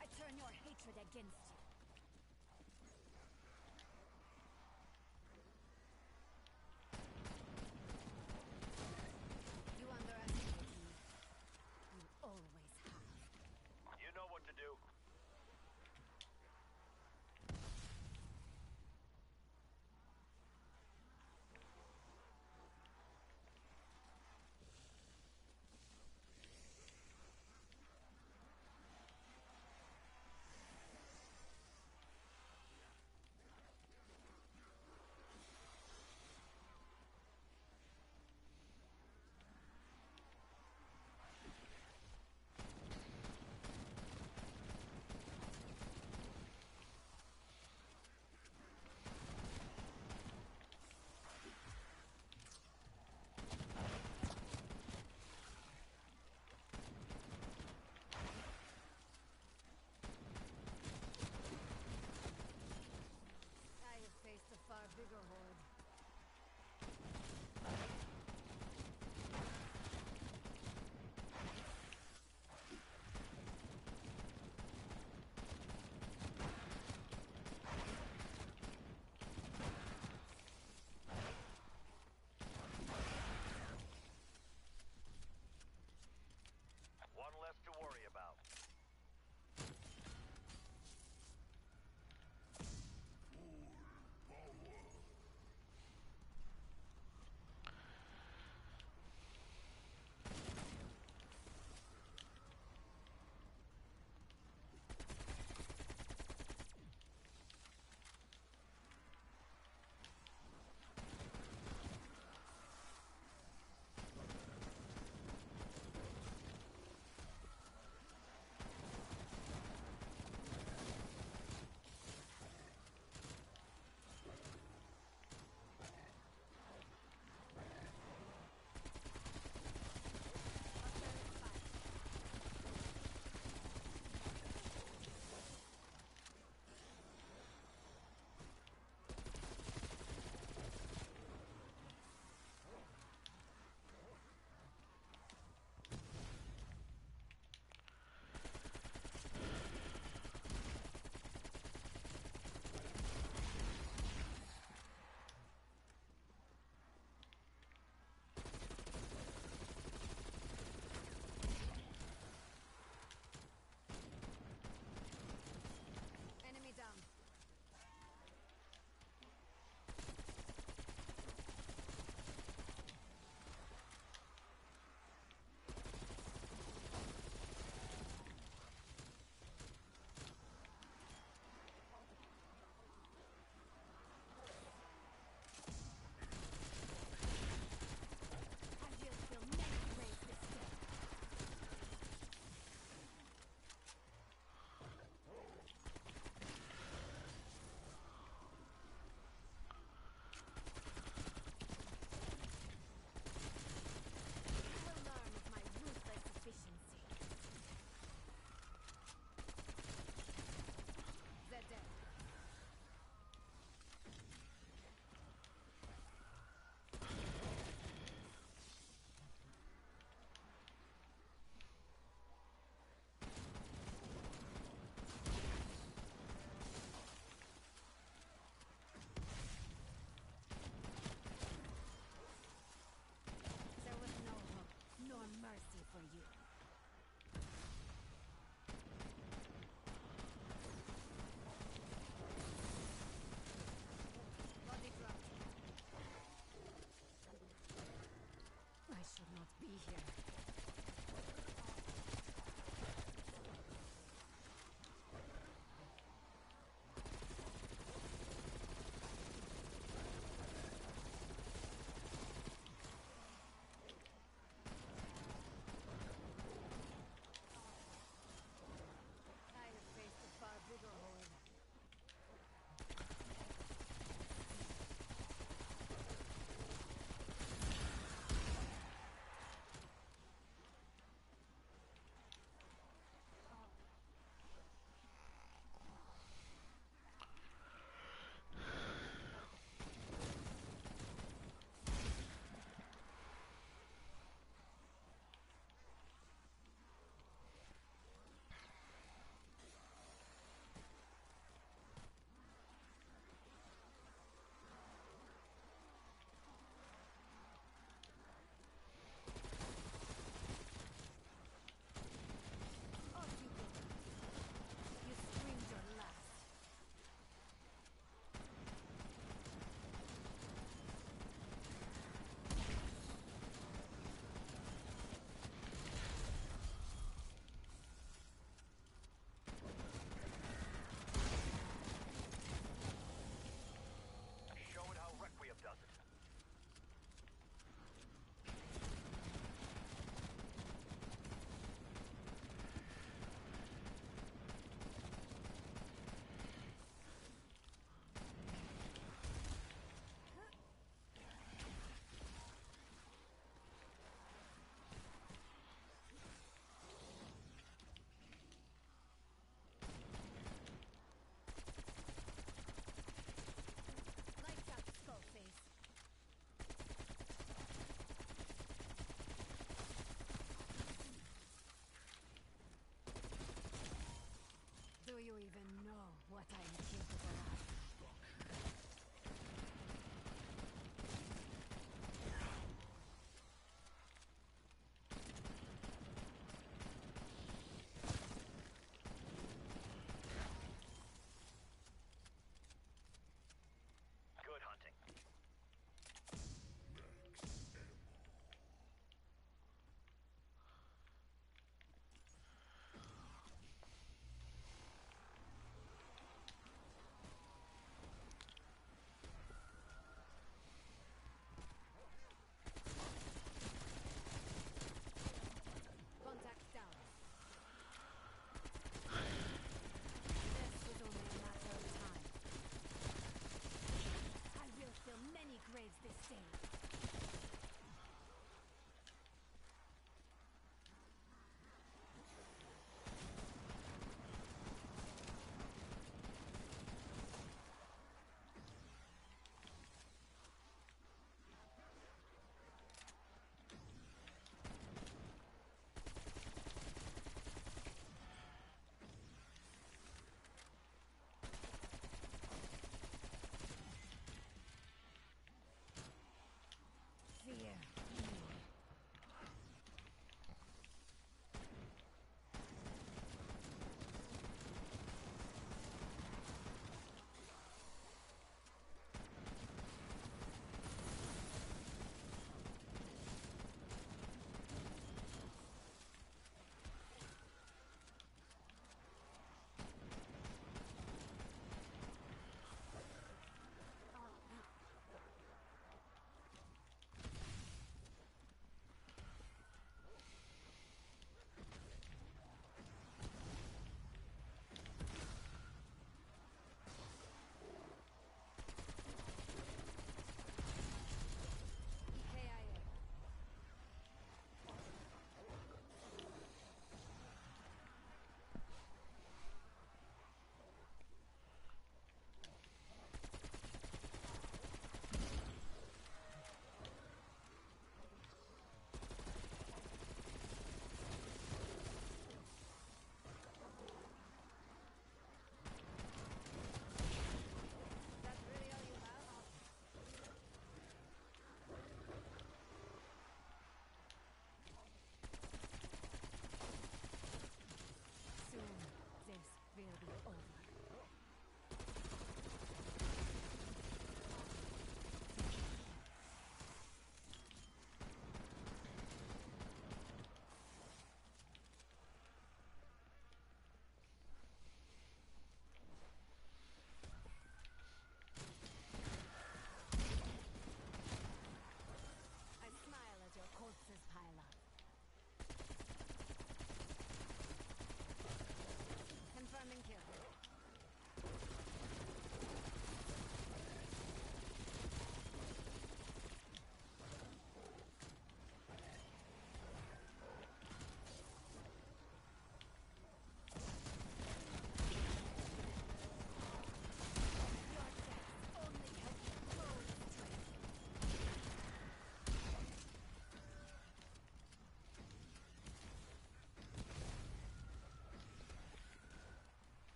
I turn your hatred against you. You underestimate me. You always have. You know what to do. what I am capable of. Good hunting.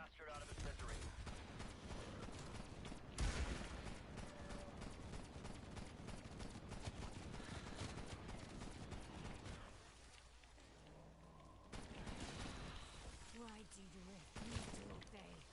bastard out of his misery. Why do you refuse to obey?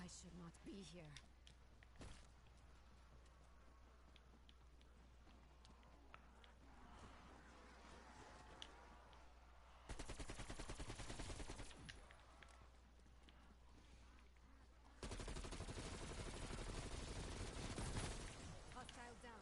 I should not be here. Hostile down.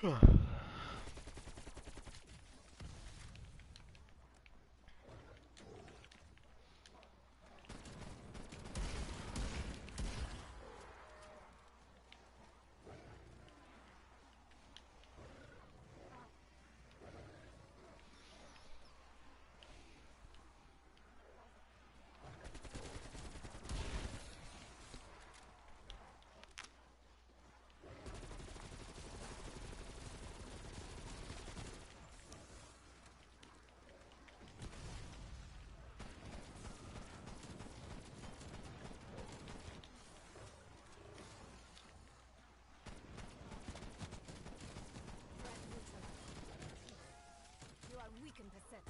Threat neutralized. You are weak and pathetic.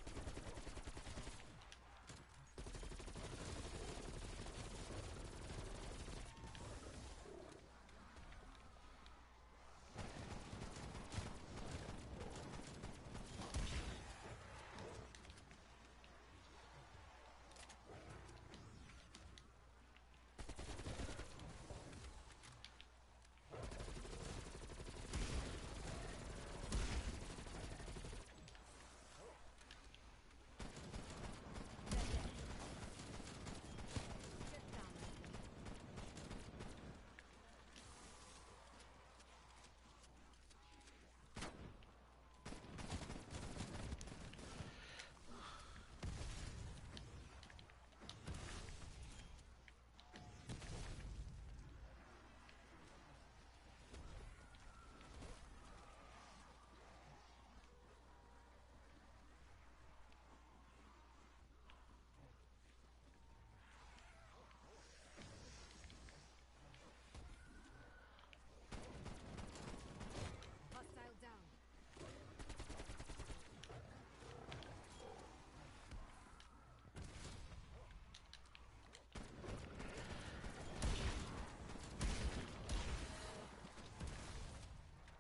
Get down. Hostile down.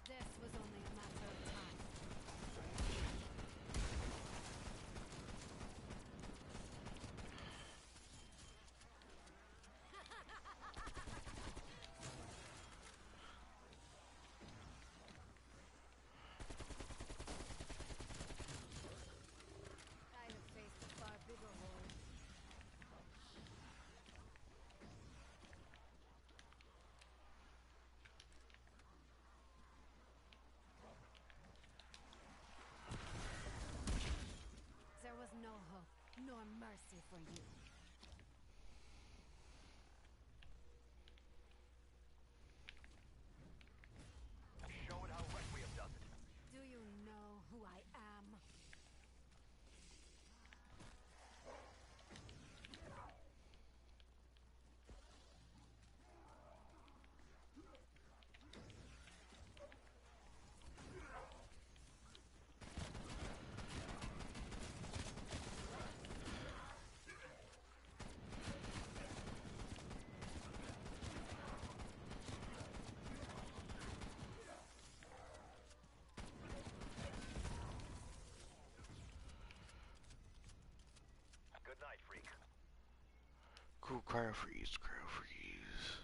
This was only a matter of time. I have faced a far bigger horde. There was no hope, nor mercy for you. Show it how Requiem does it. Do you know who I am? Good night, freak. Cool, cryo freeze, cryo freeze.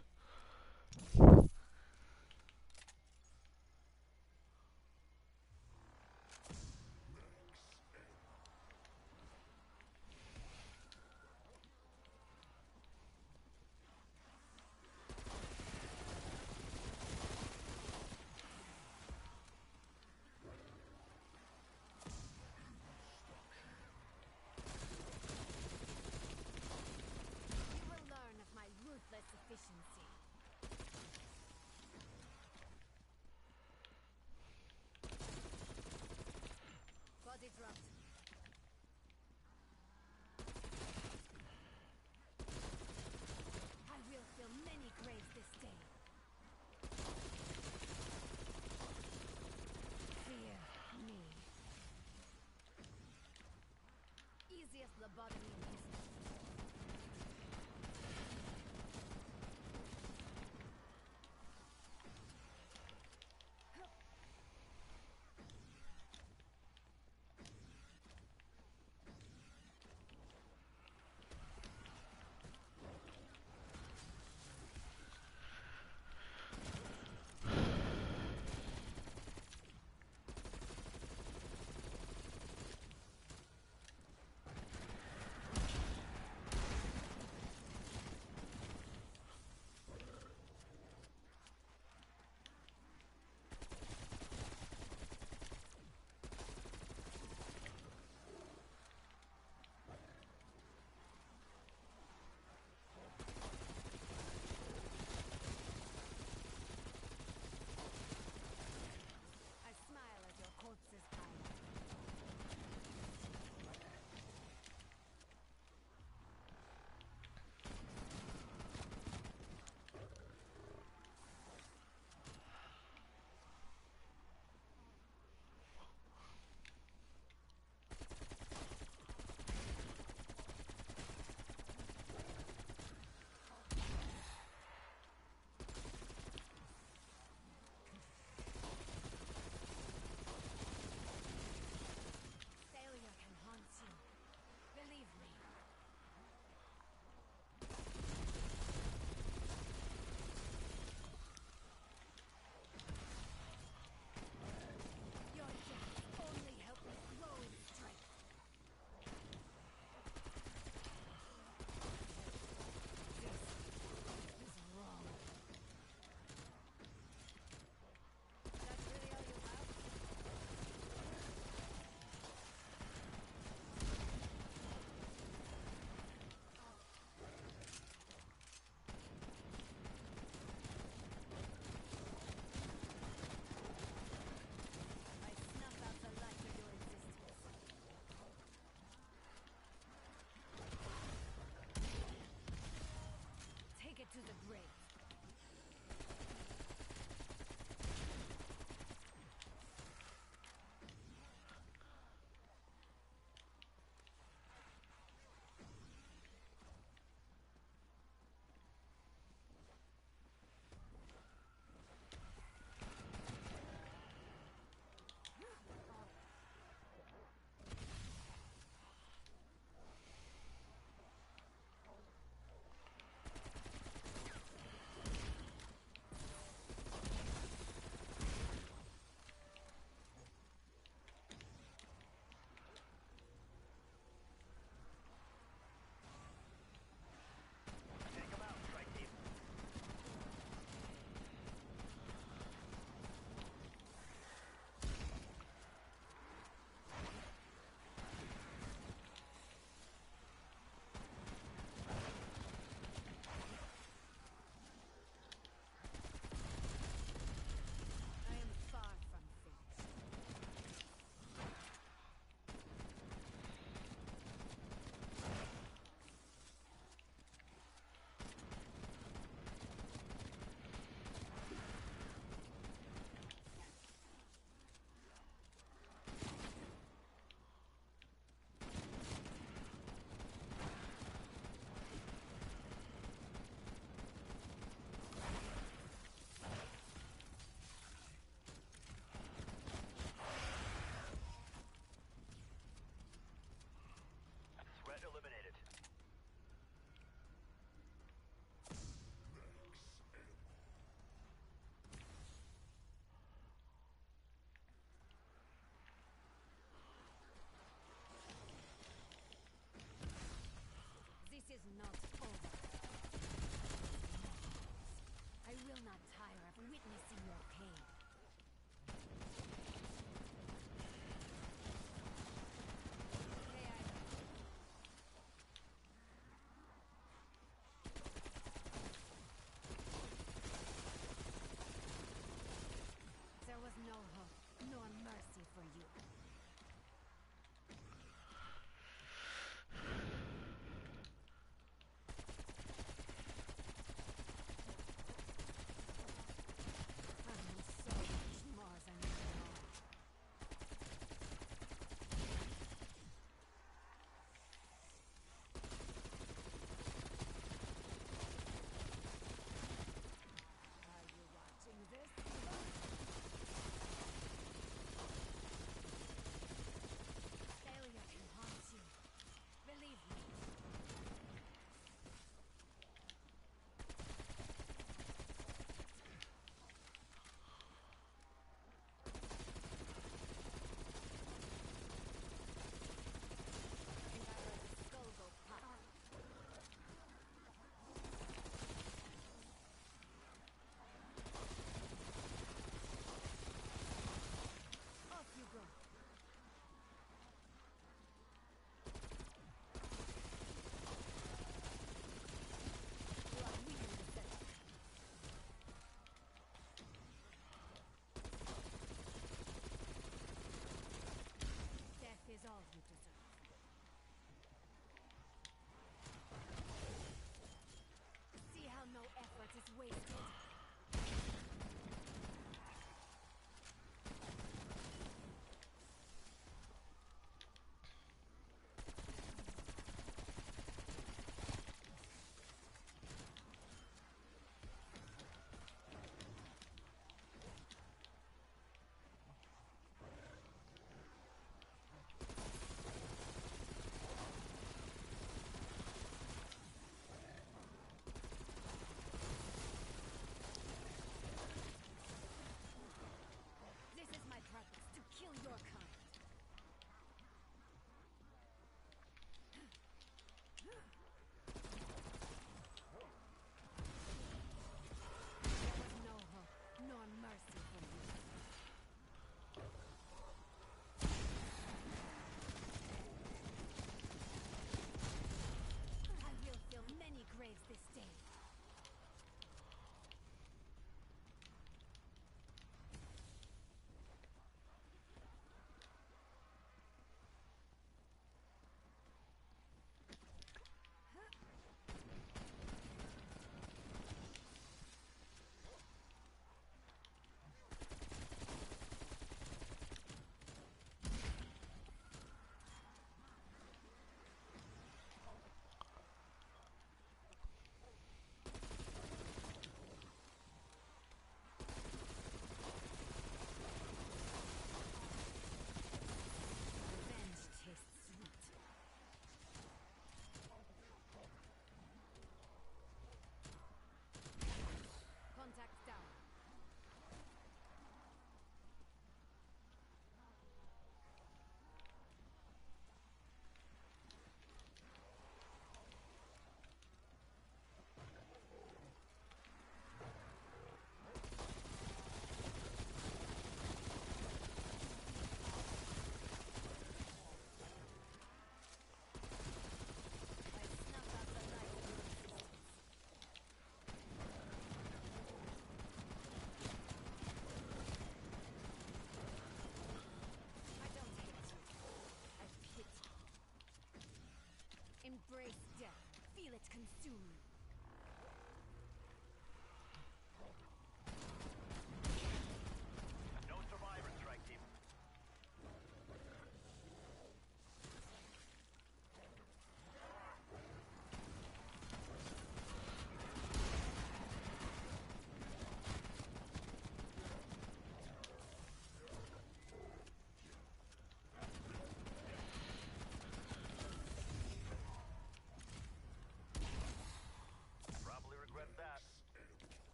You will learn of my ruthless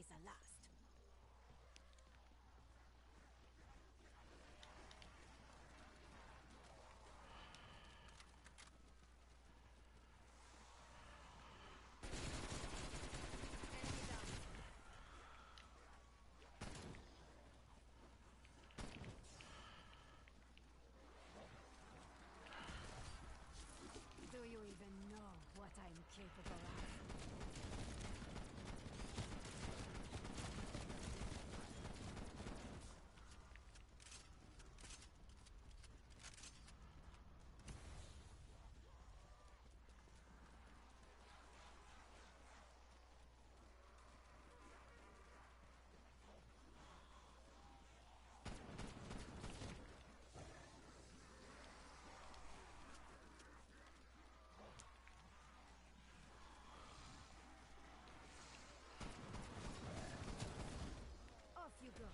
be the last. Enemy down. Do you even know what I'm capable of? Off you go.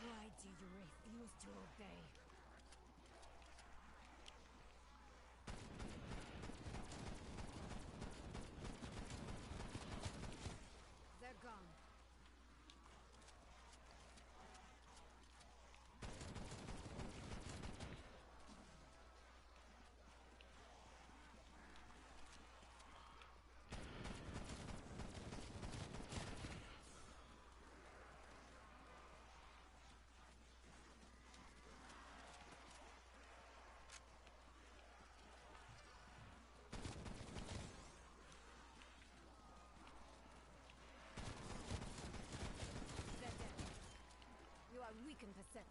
Why do you refuse to obey? They're gone. They're dead. You are weak and pathetic.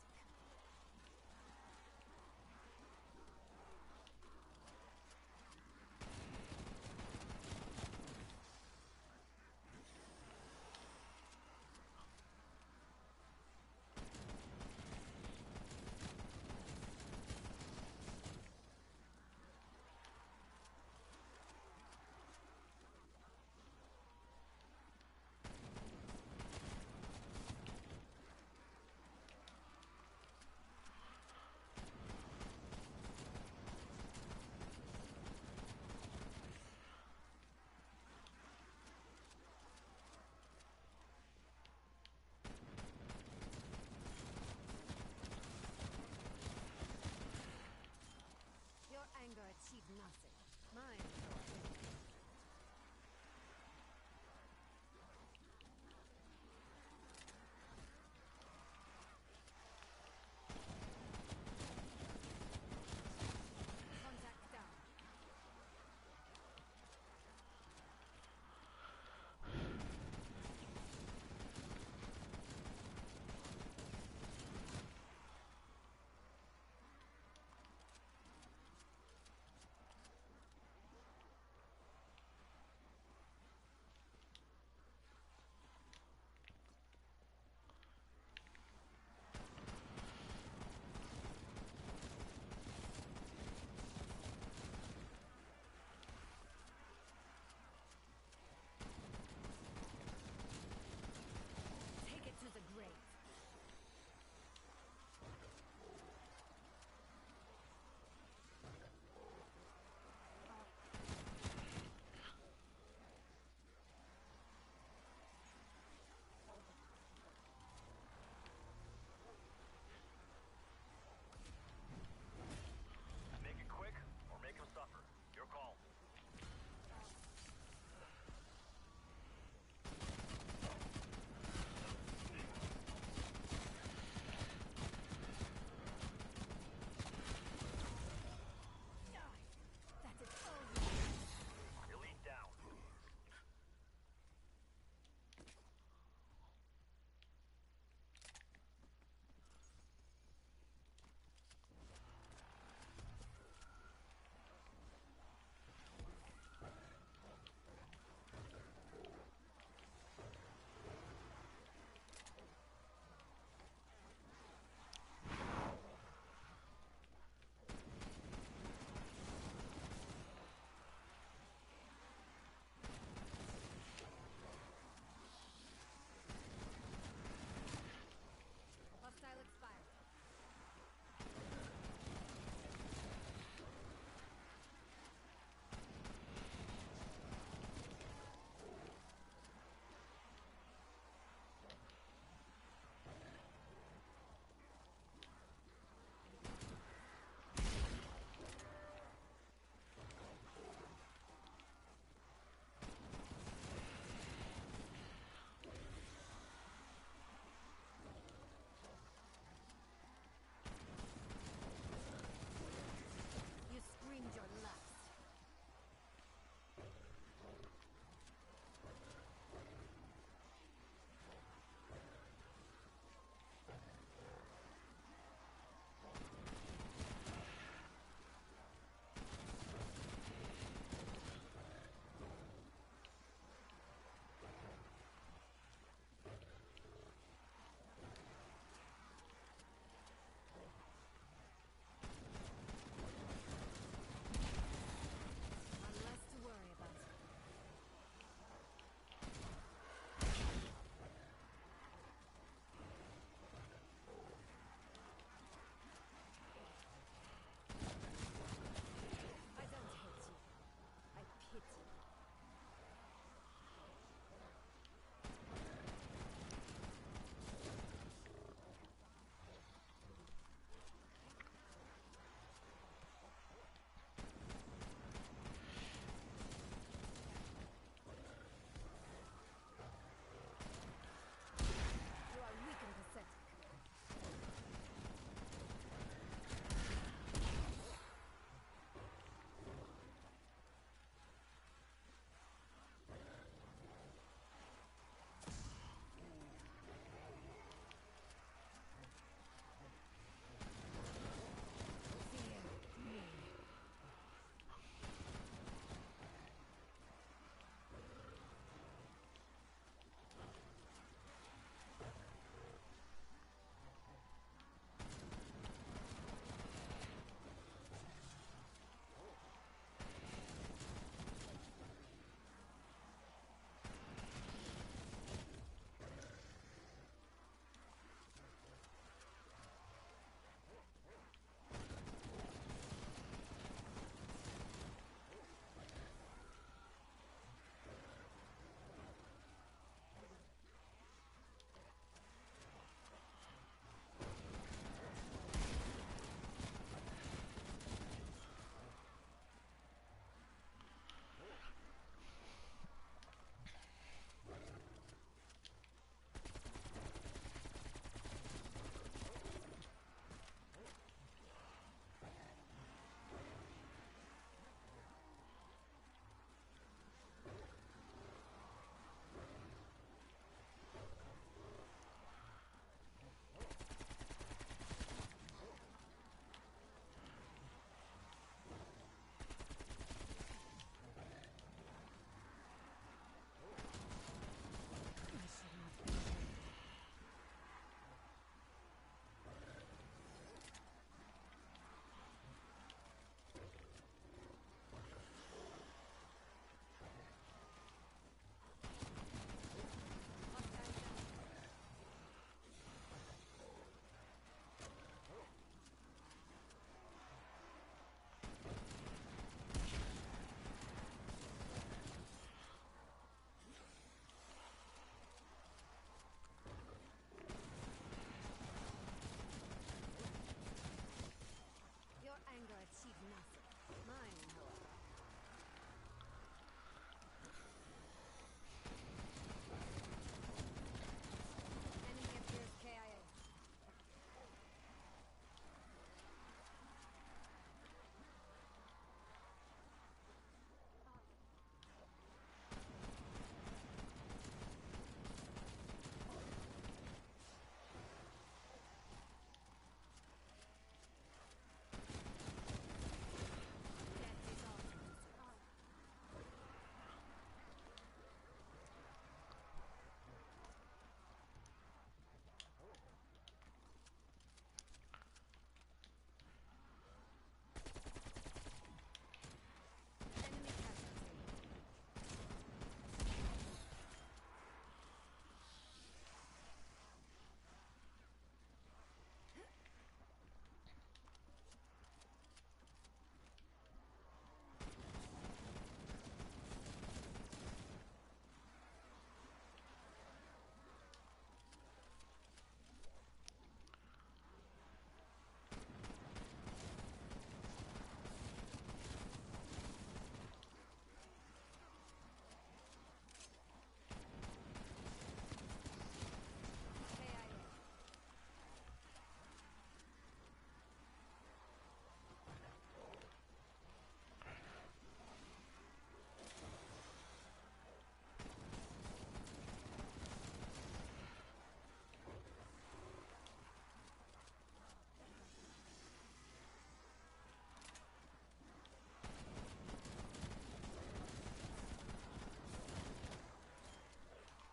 nothing. Mine, however. Enemy appears KIA. Death is all concerned. Enemy casualty. KIA.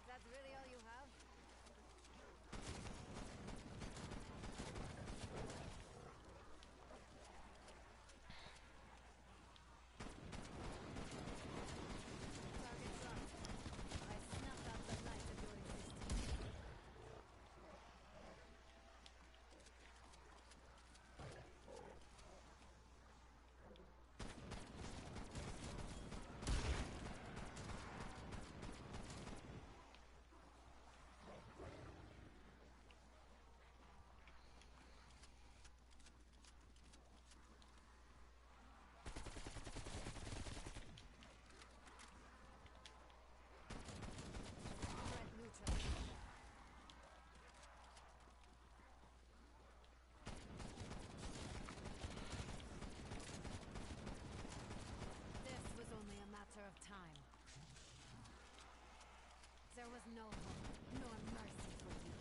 That's really all you have? Target locked. I snuffed out the light of your existence. Threat neutral. This was only a matter of time. There was no hope, nor mercy for you.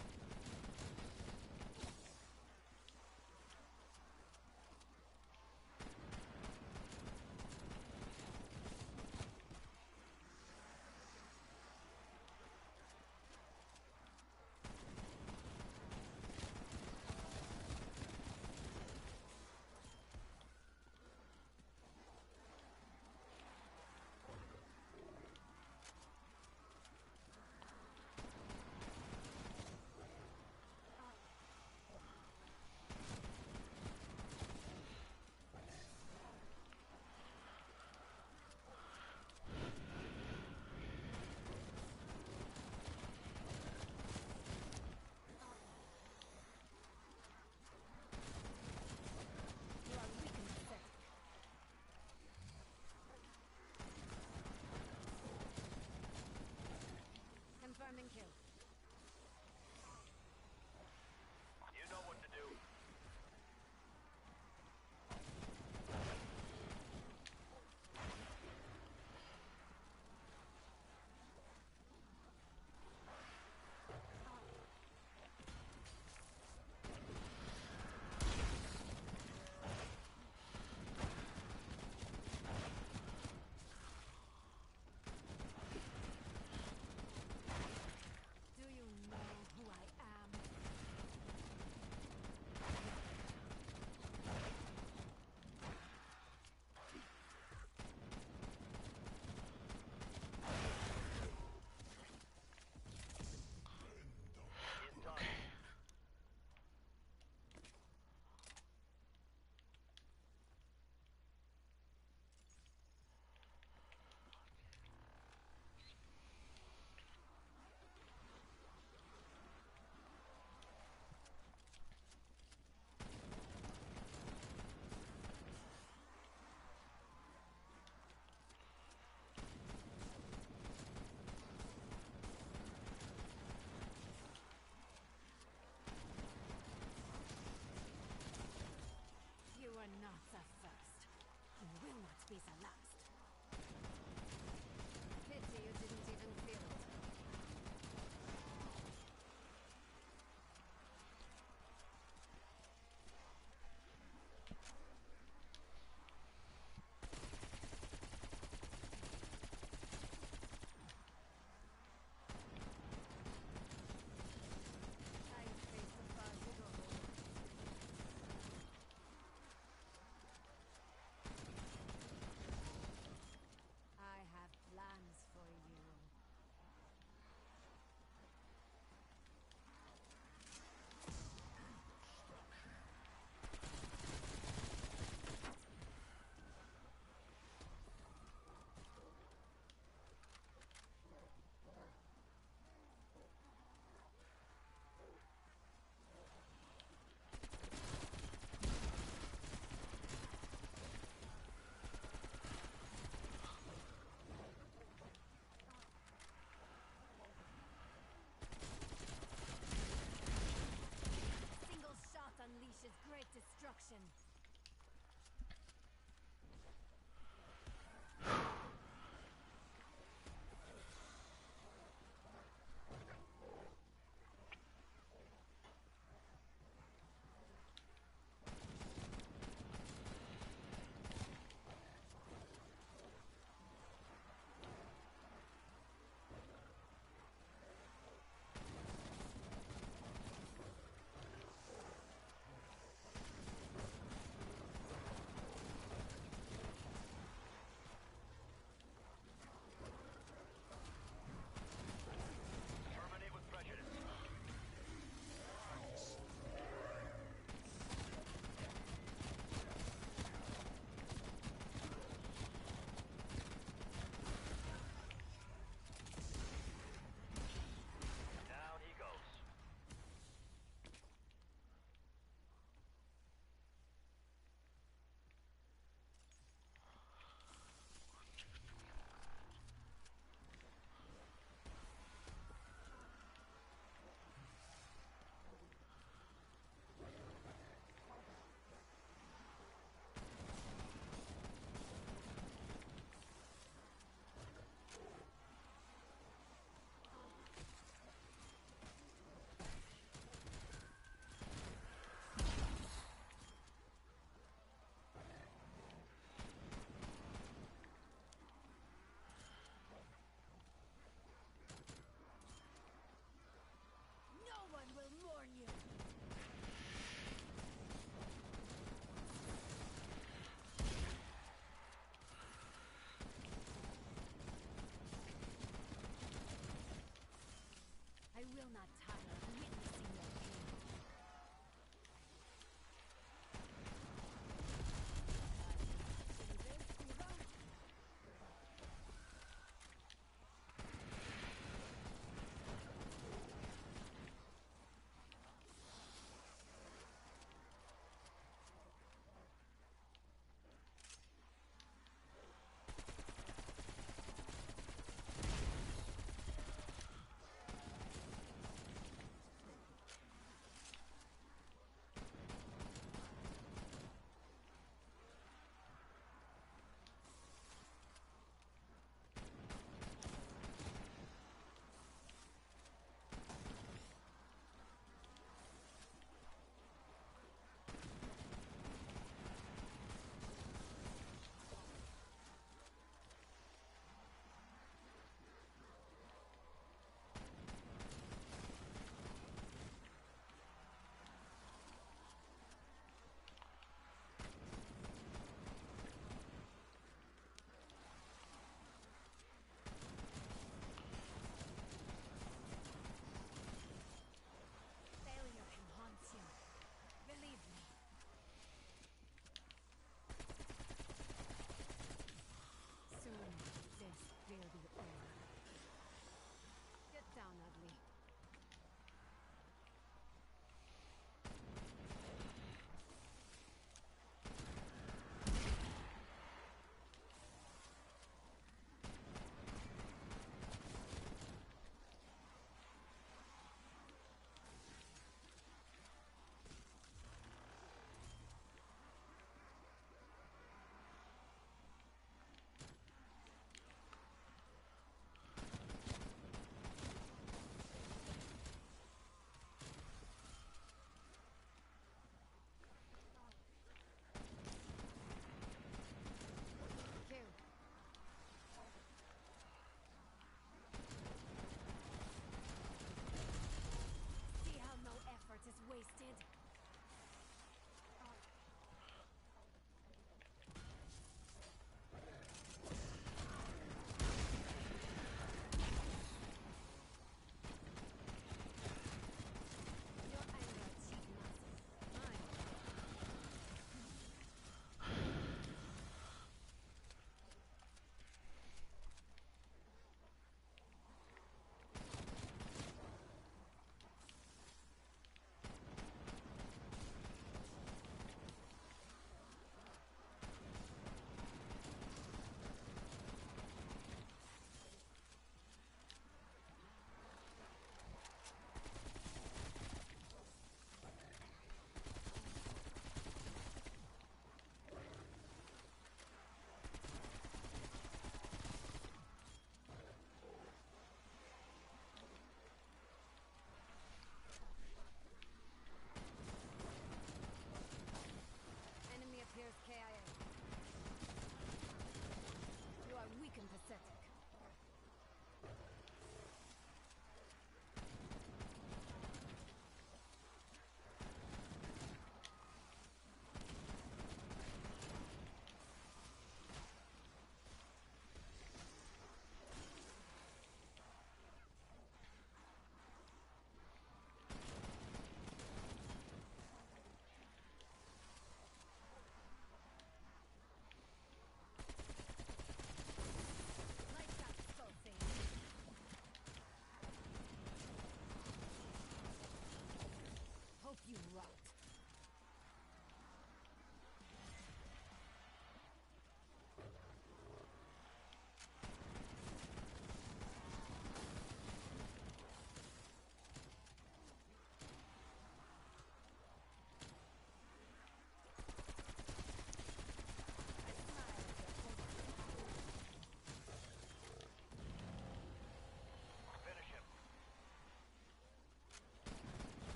not the first. And will not be the last. Pity you didn't even feel it. I face the possible. I have plans for you. Single shot unleashes great destruction. Terminate with prejudice. Down he goes. No one will mourn you. I will not tire of witnessing your pain. See this, Eva?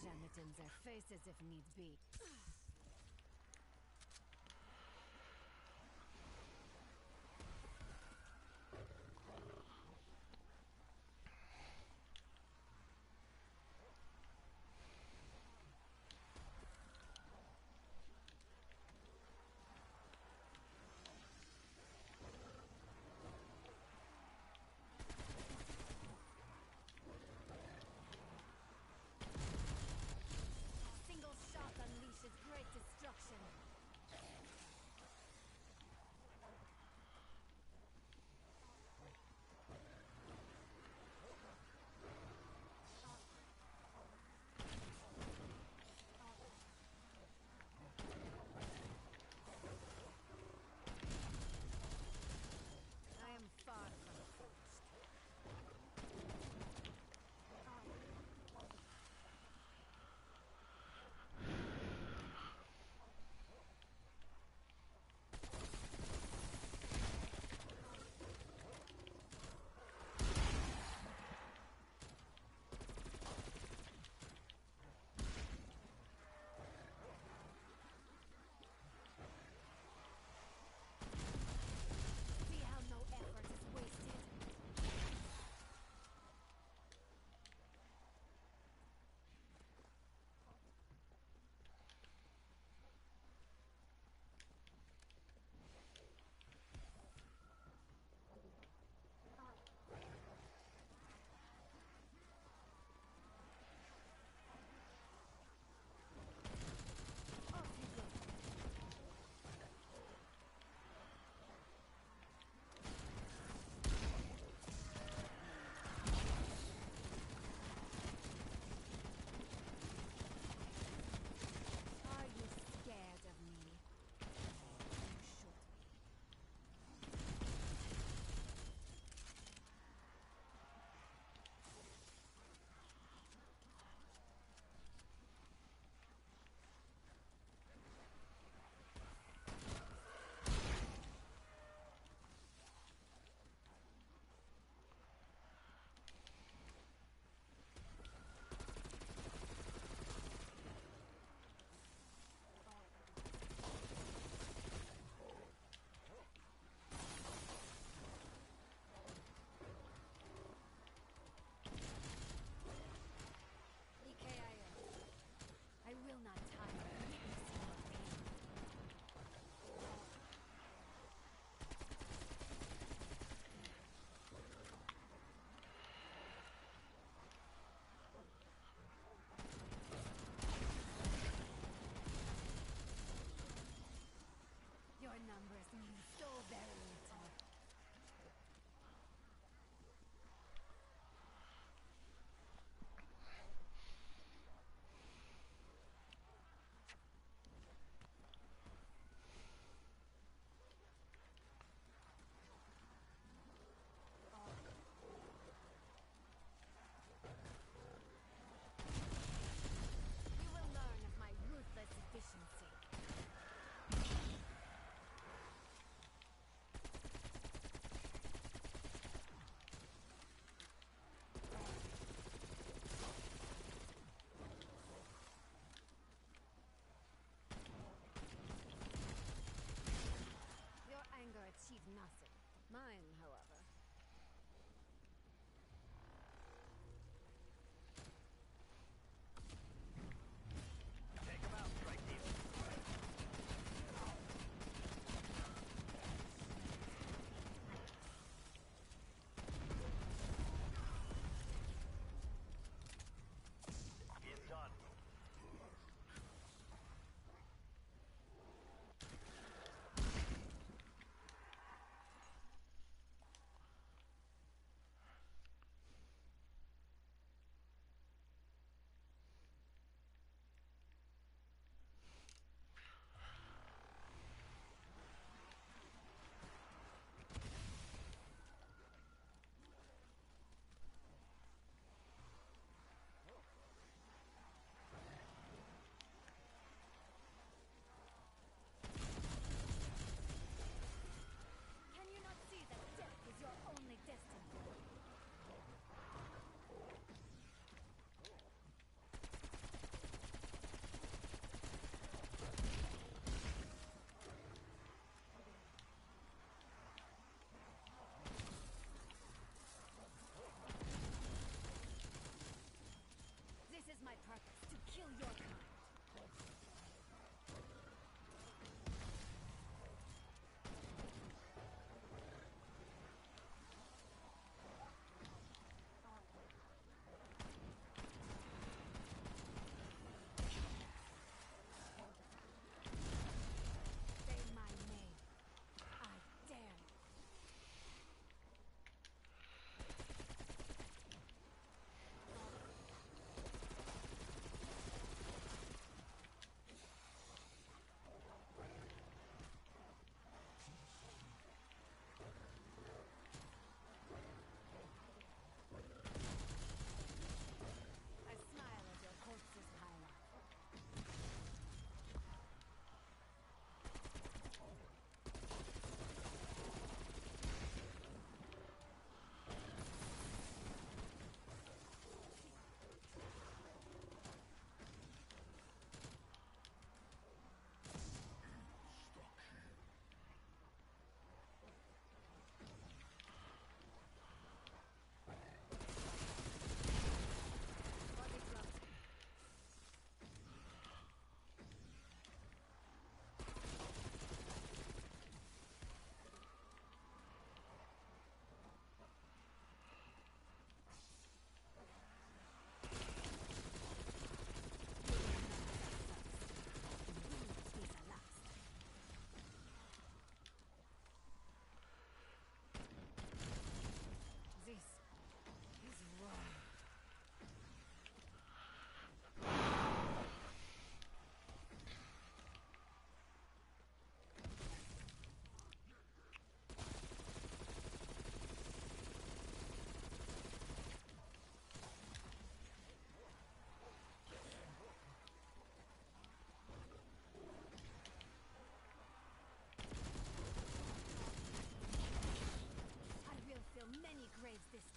Jam it in their faces if need be. Single shot unleashes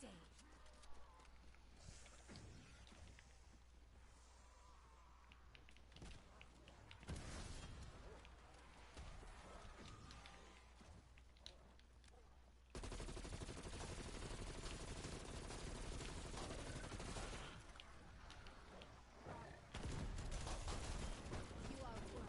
Stay. You are one.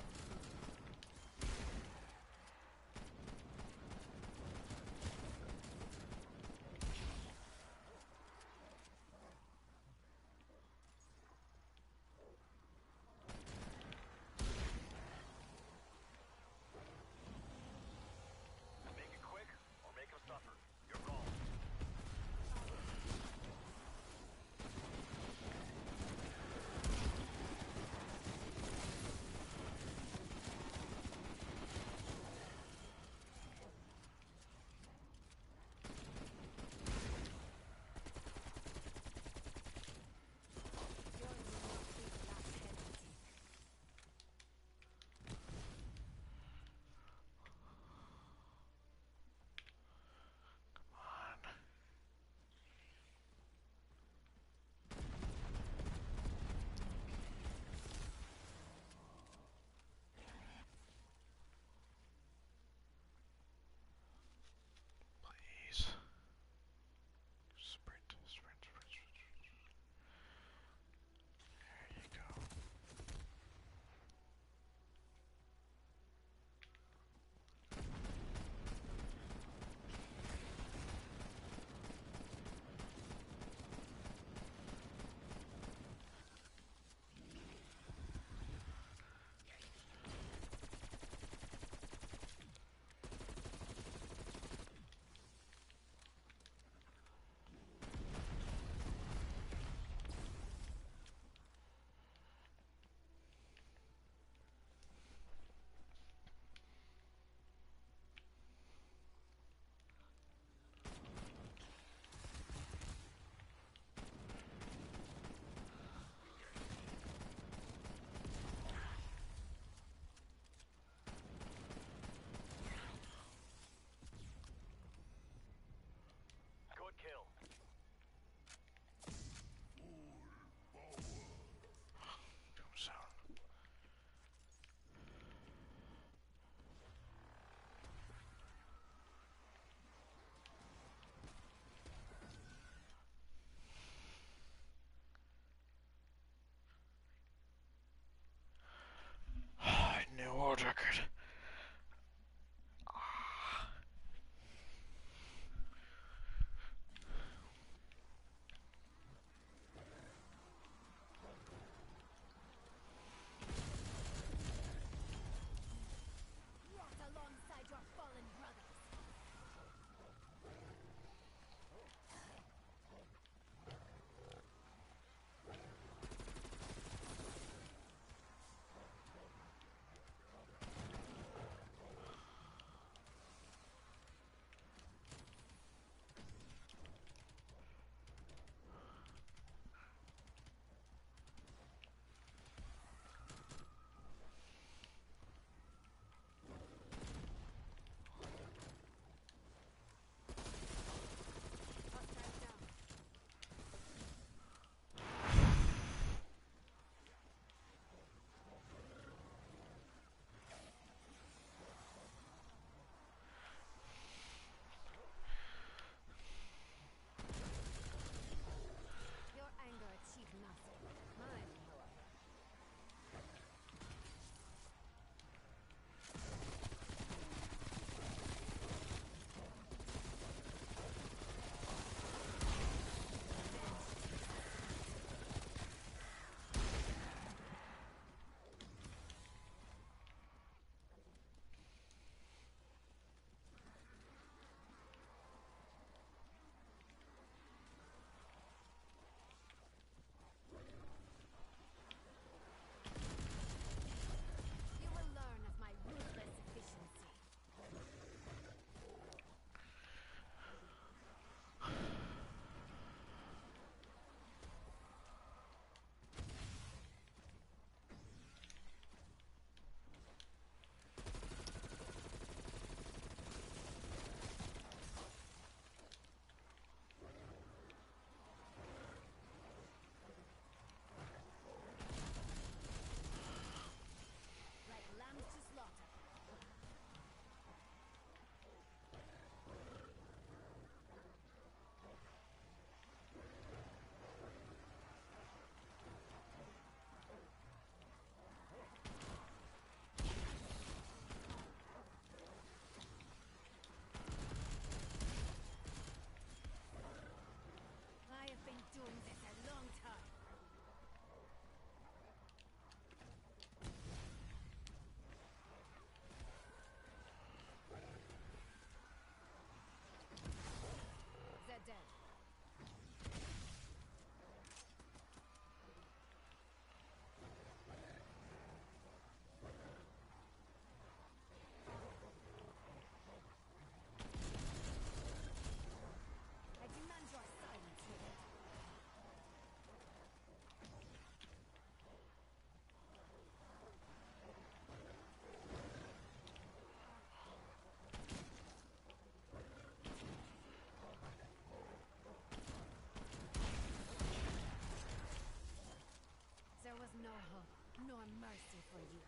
more mercy for you.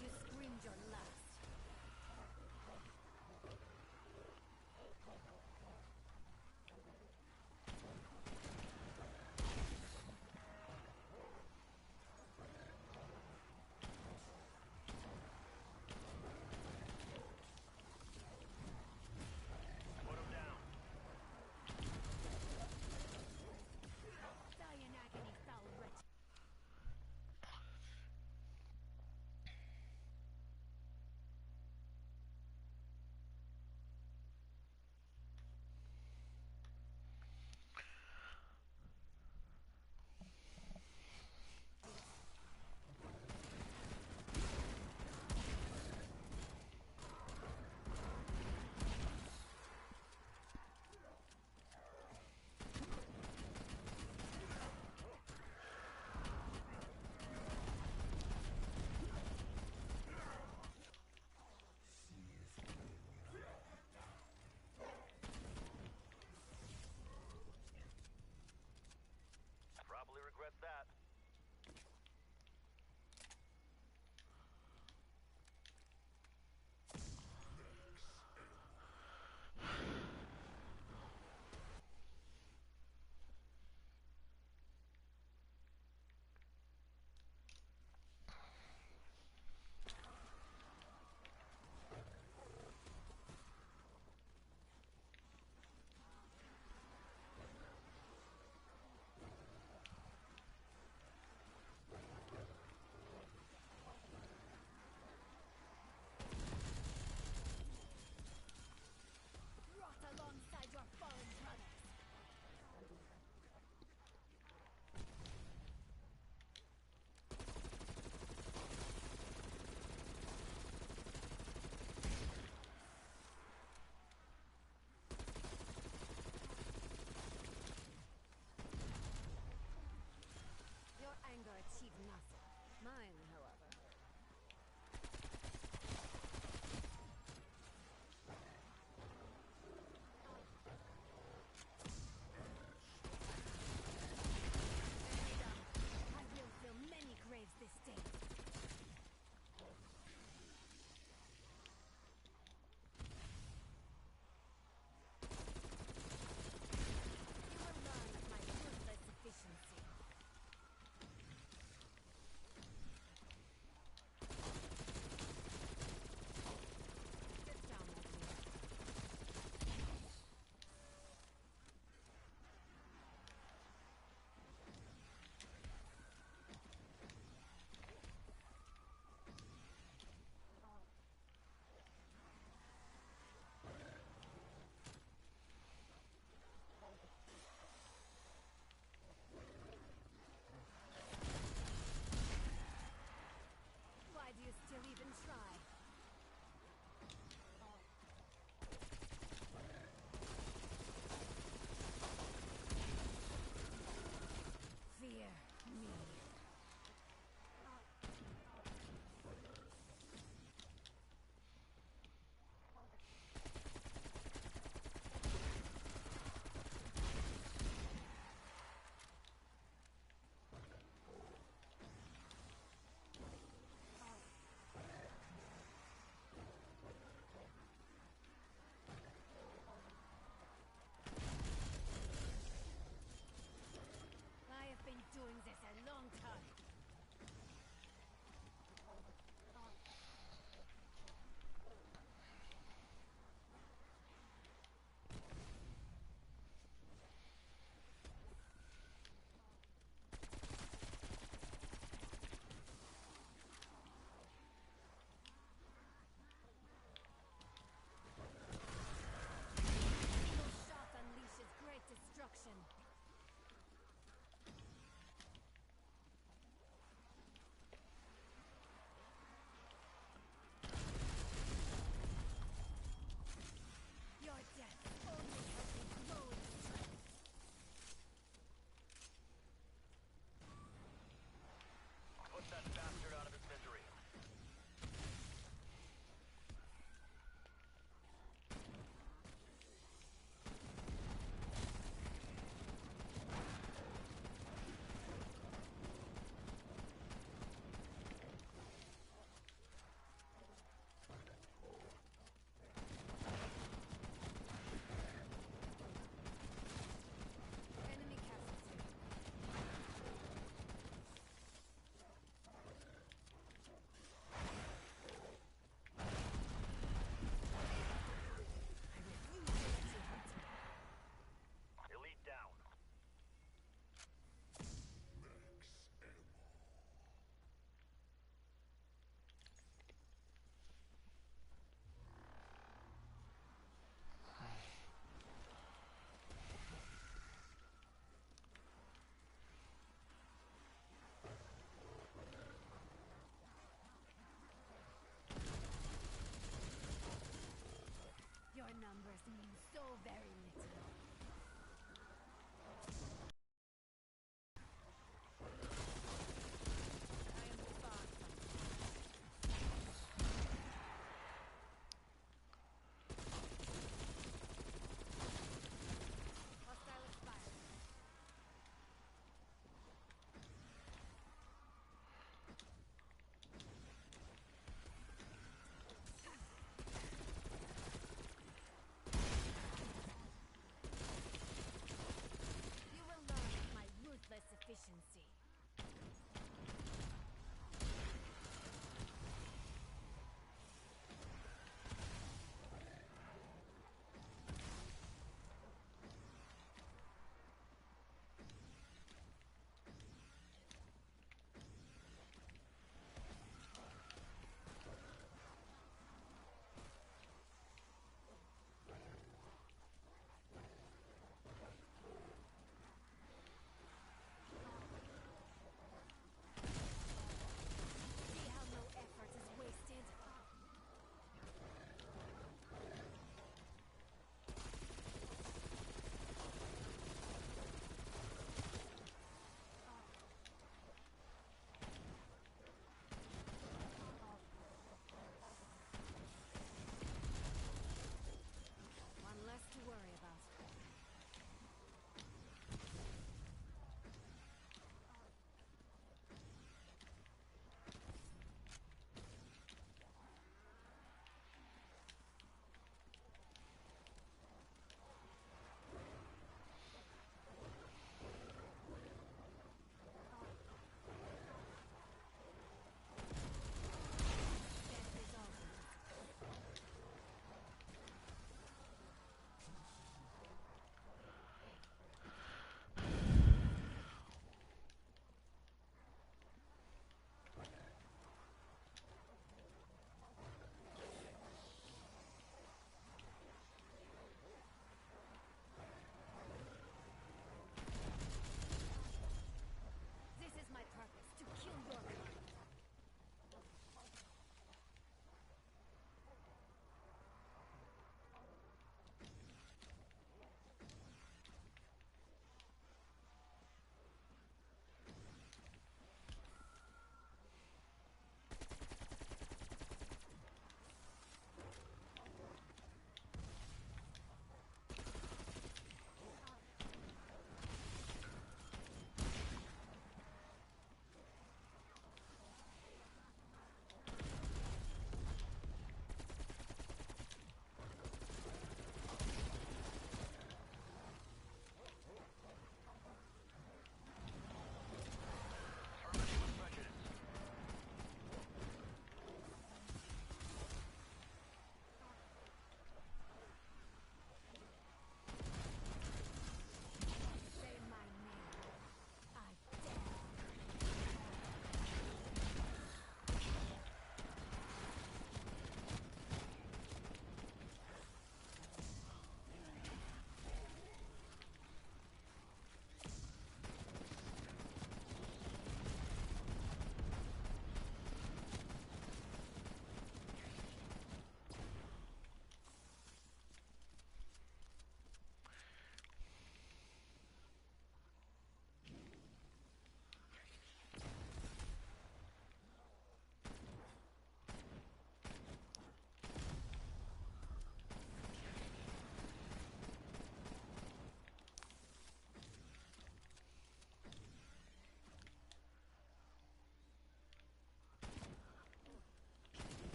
You screamed your last. numbers mean so very little. I am far from hostile expired.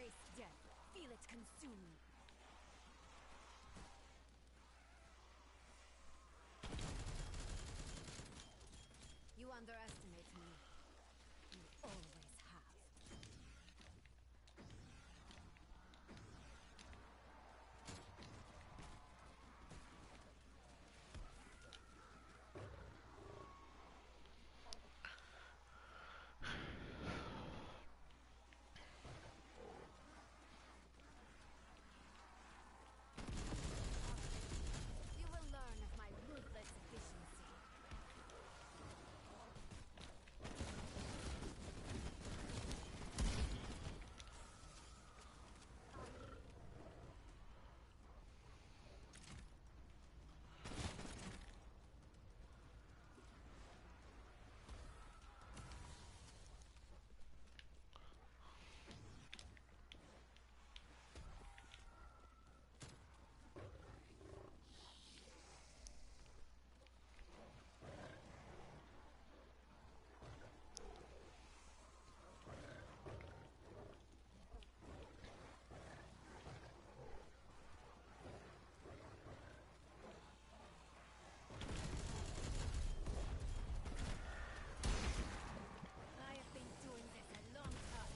Face death. Feel it consume me. You underestimate me. You always have. You will learn of my ruthless efficiency. I have been doing this a long time.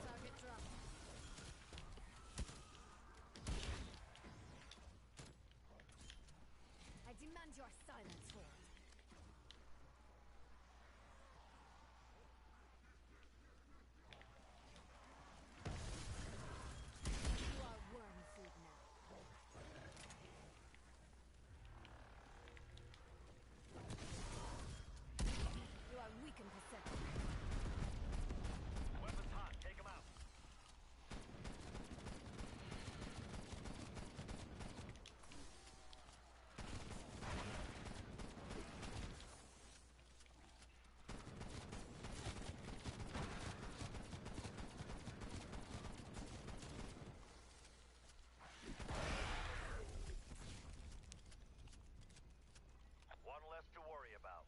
Target drop. I demand your silence, Horde. You are worm food now. You are weak and pathetic. Weapons hot. Take them out. One less to worry about.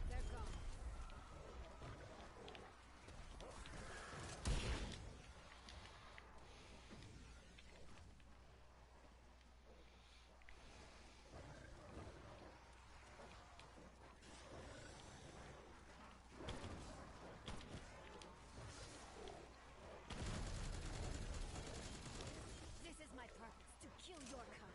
They're gone. This is my purpose, to kill your kind.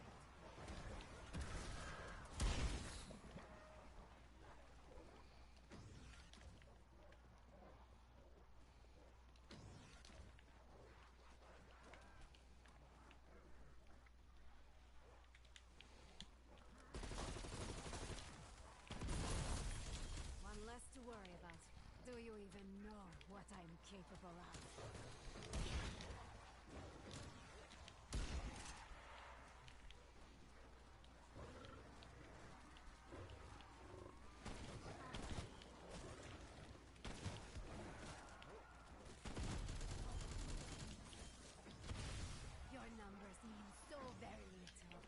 One less to worry about. Do you even know what I'm capable of? Your numbers mean so very little.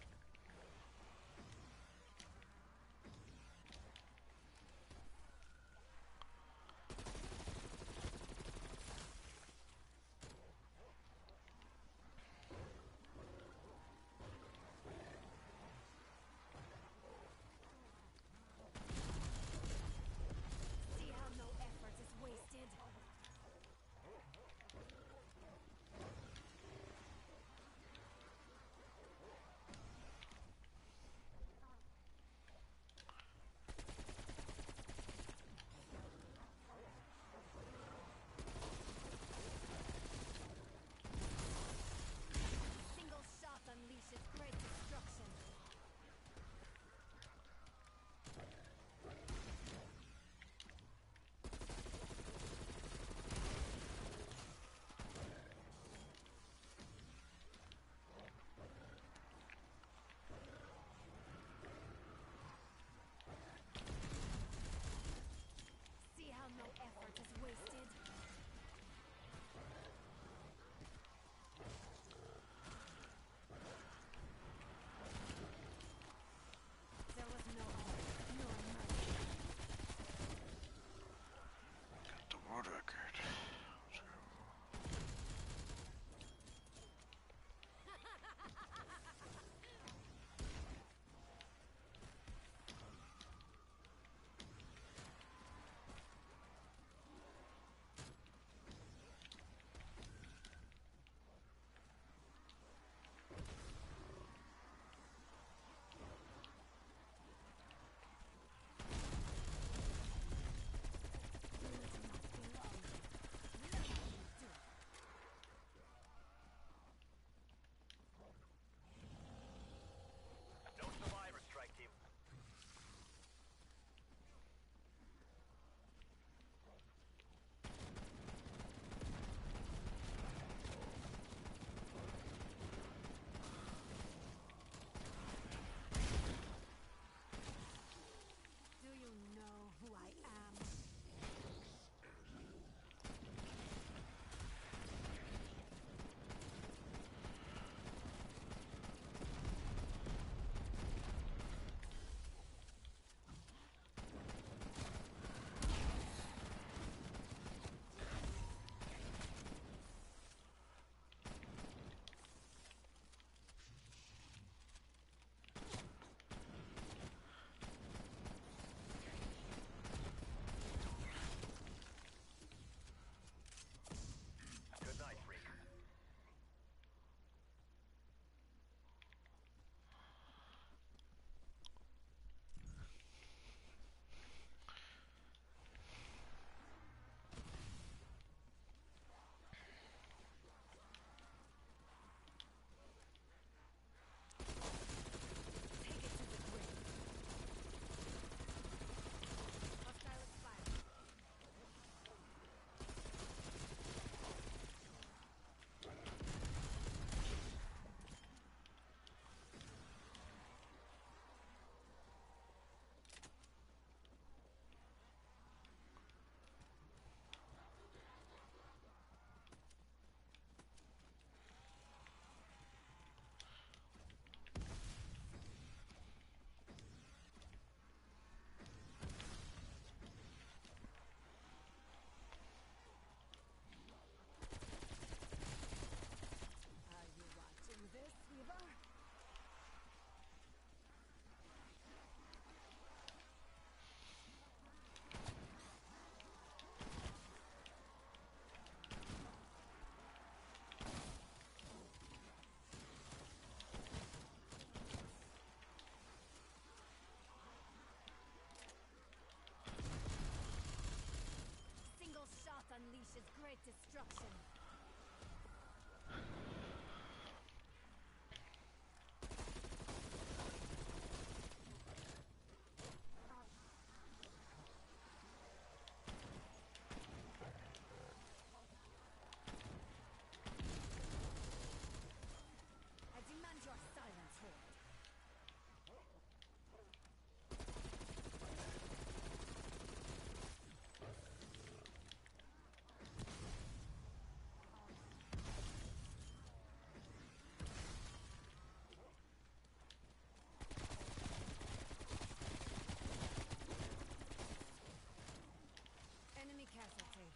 unleashes great destruction. I demand your silence, Horde. Enemy casualty.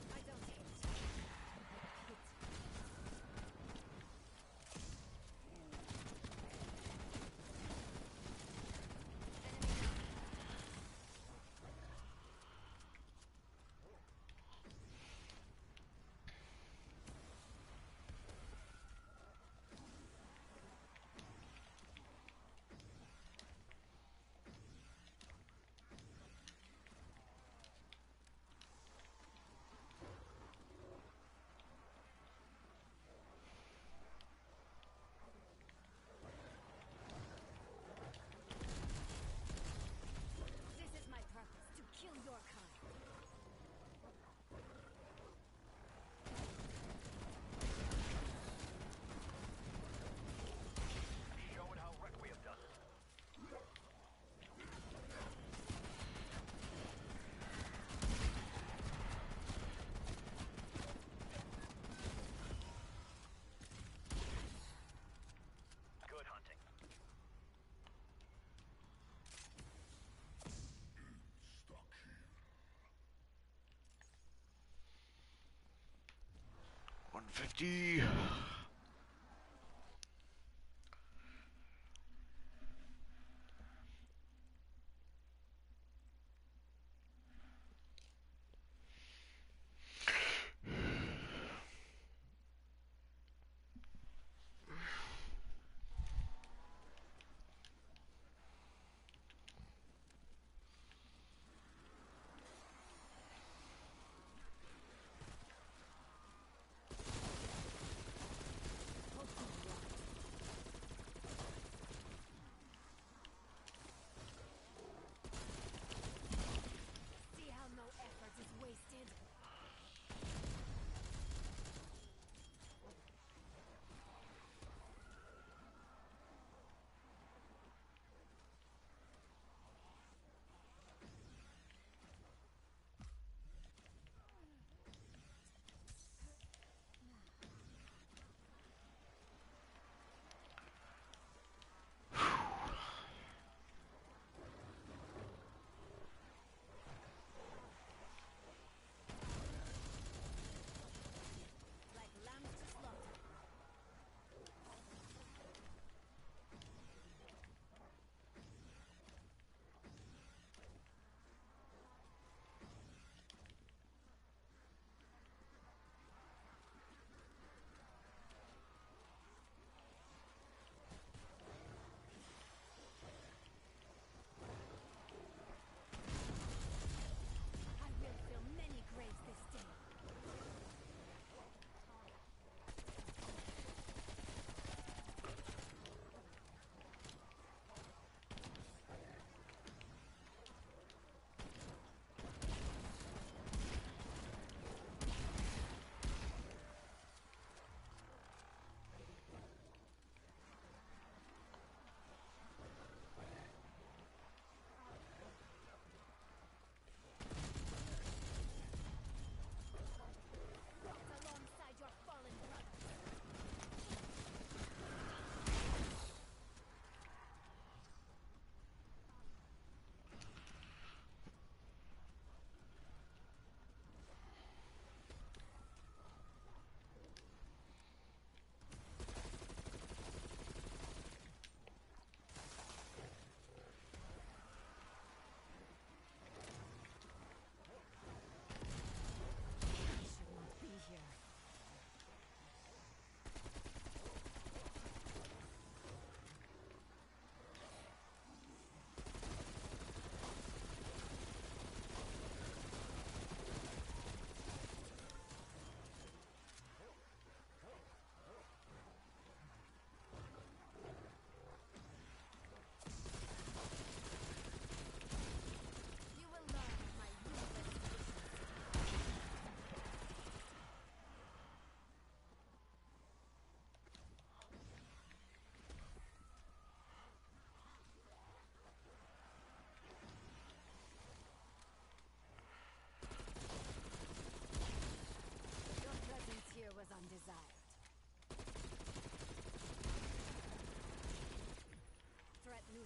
I don't hate. I hate. This is my purpose, to kill your kind. Show it how Requiem does it. Good hunting. Stuck here. 150.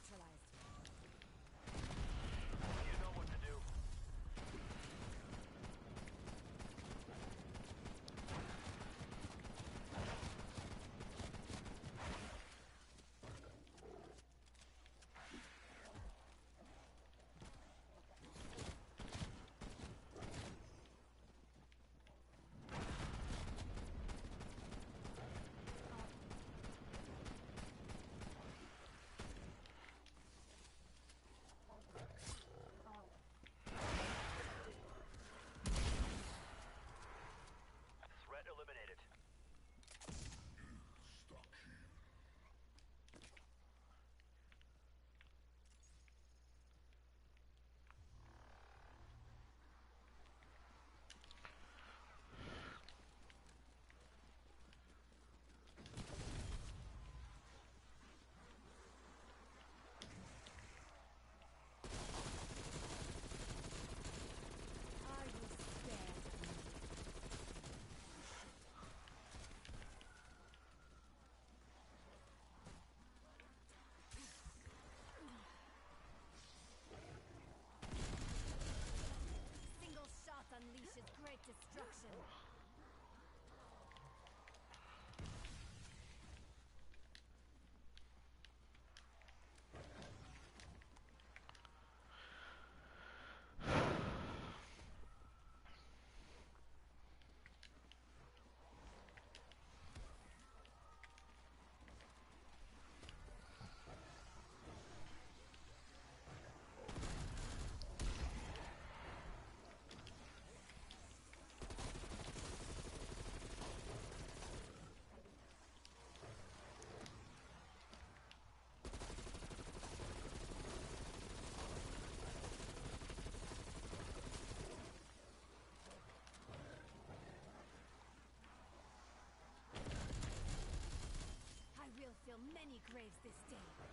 neutralized. You know what to do. Threat eliminated. Are you scared of me? Single shot unleashes great destruction. I will fill many graves this day.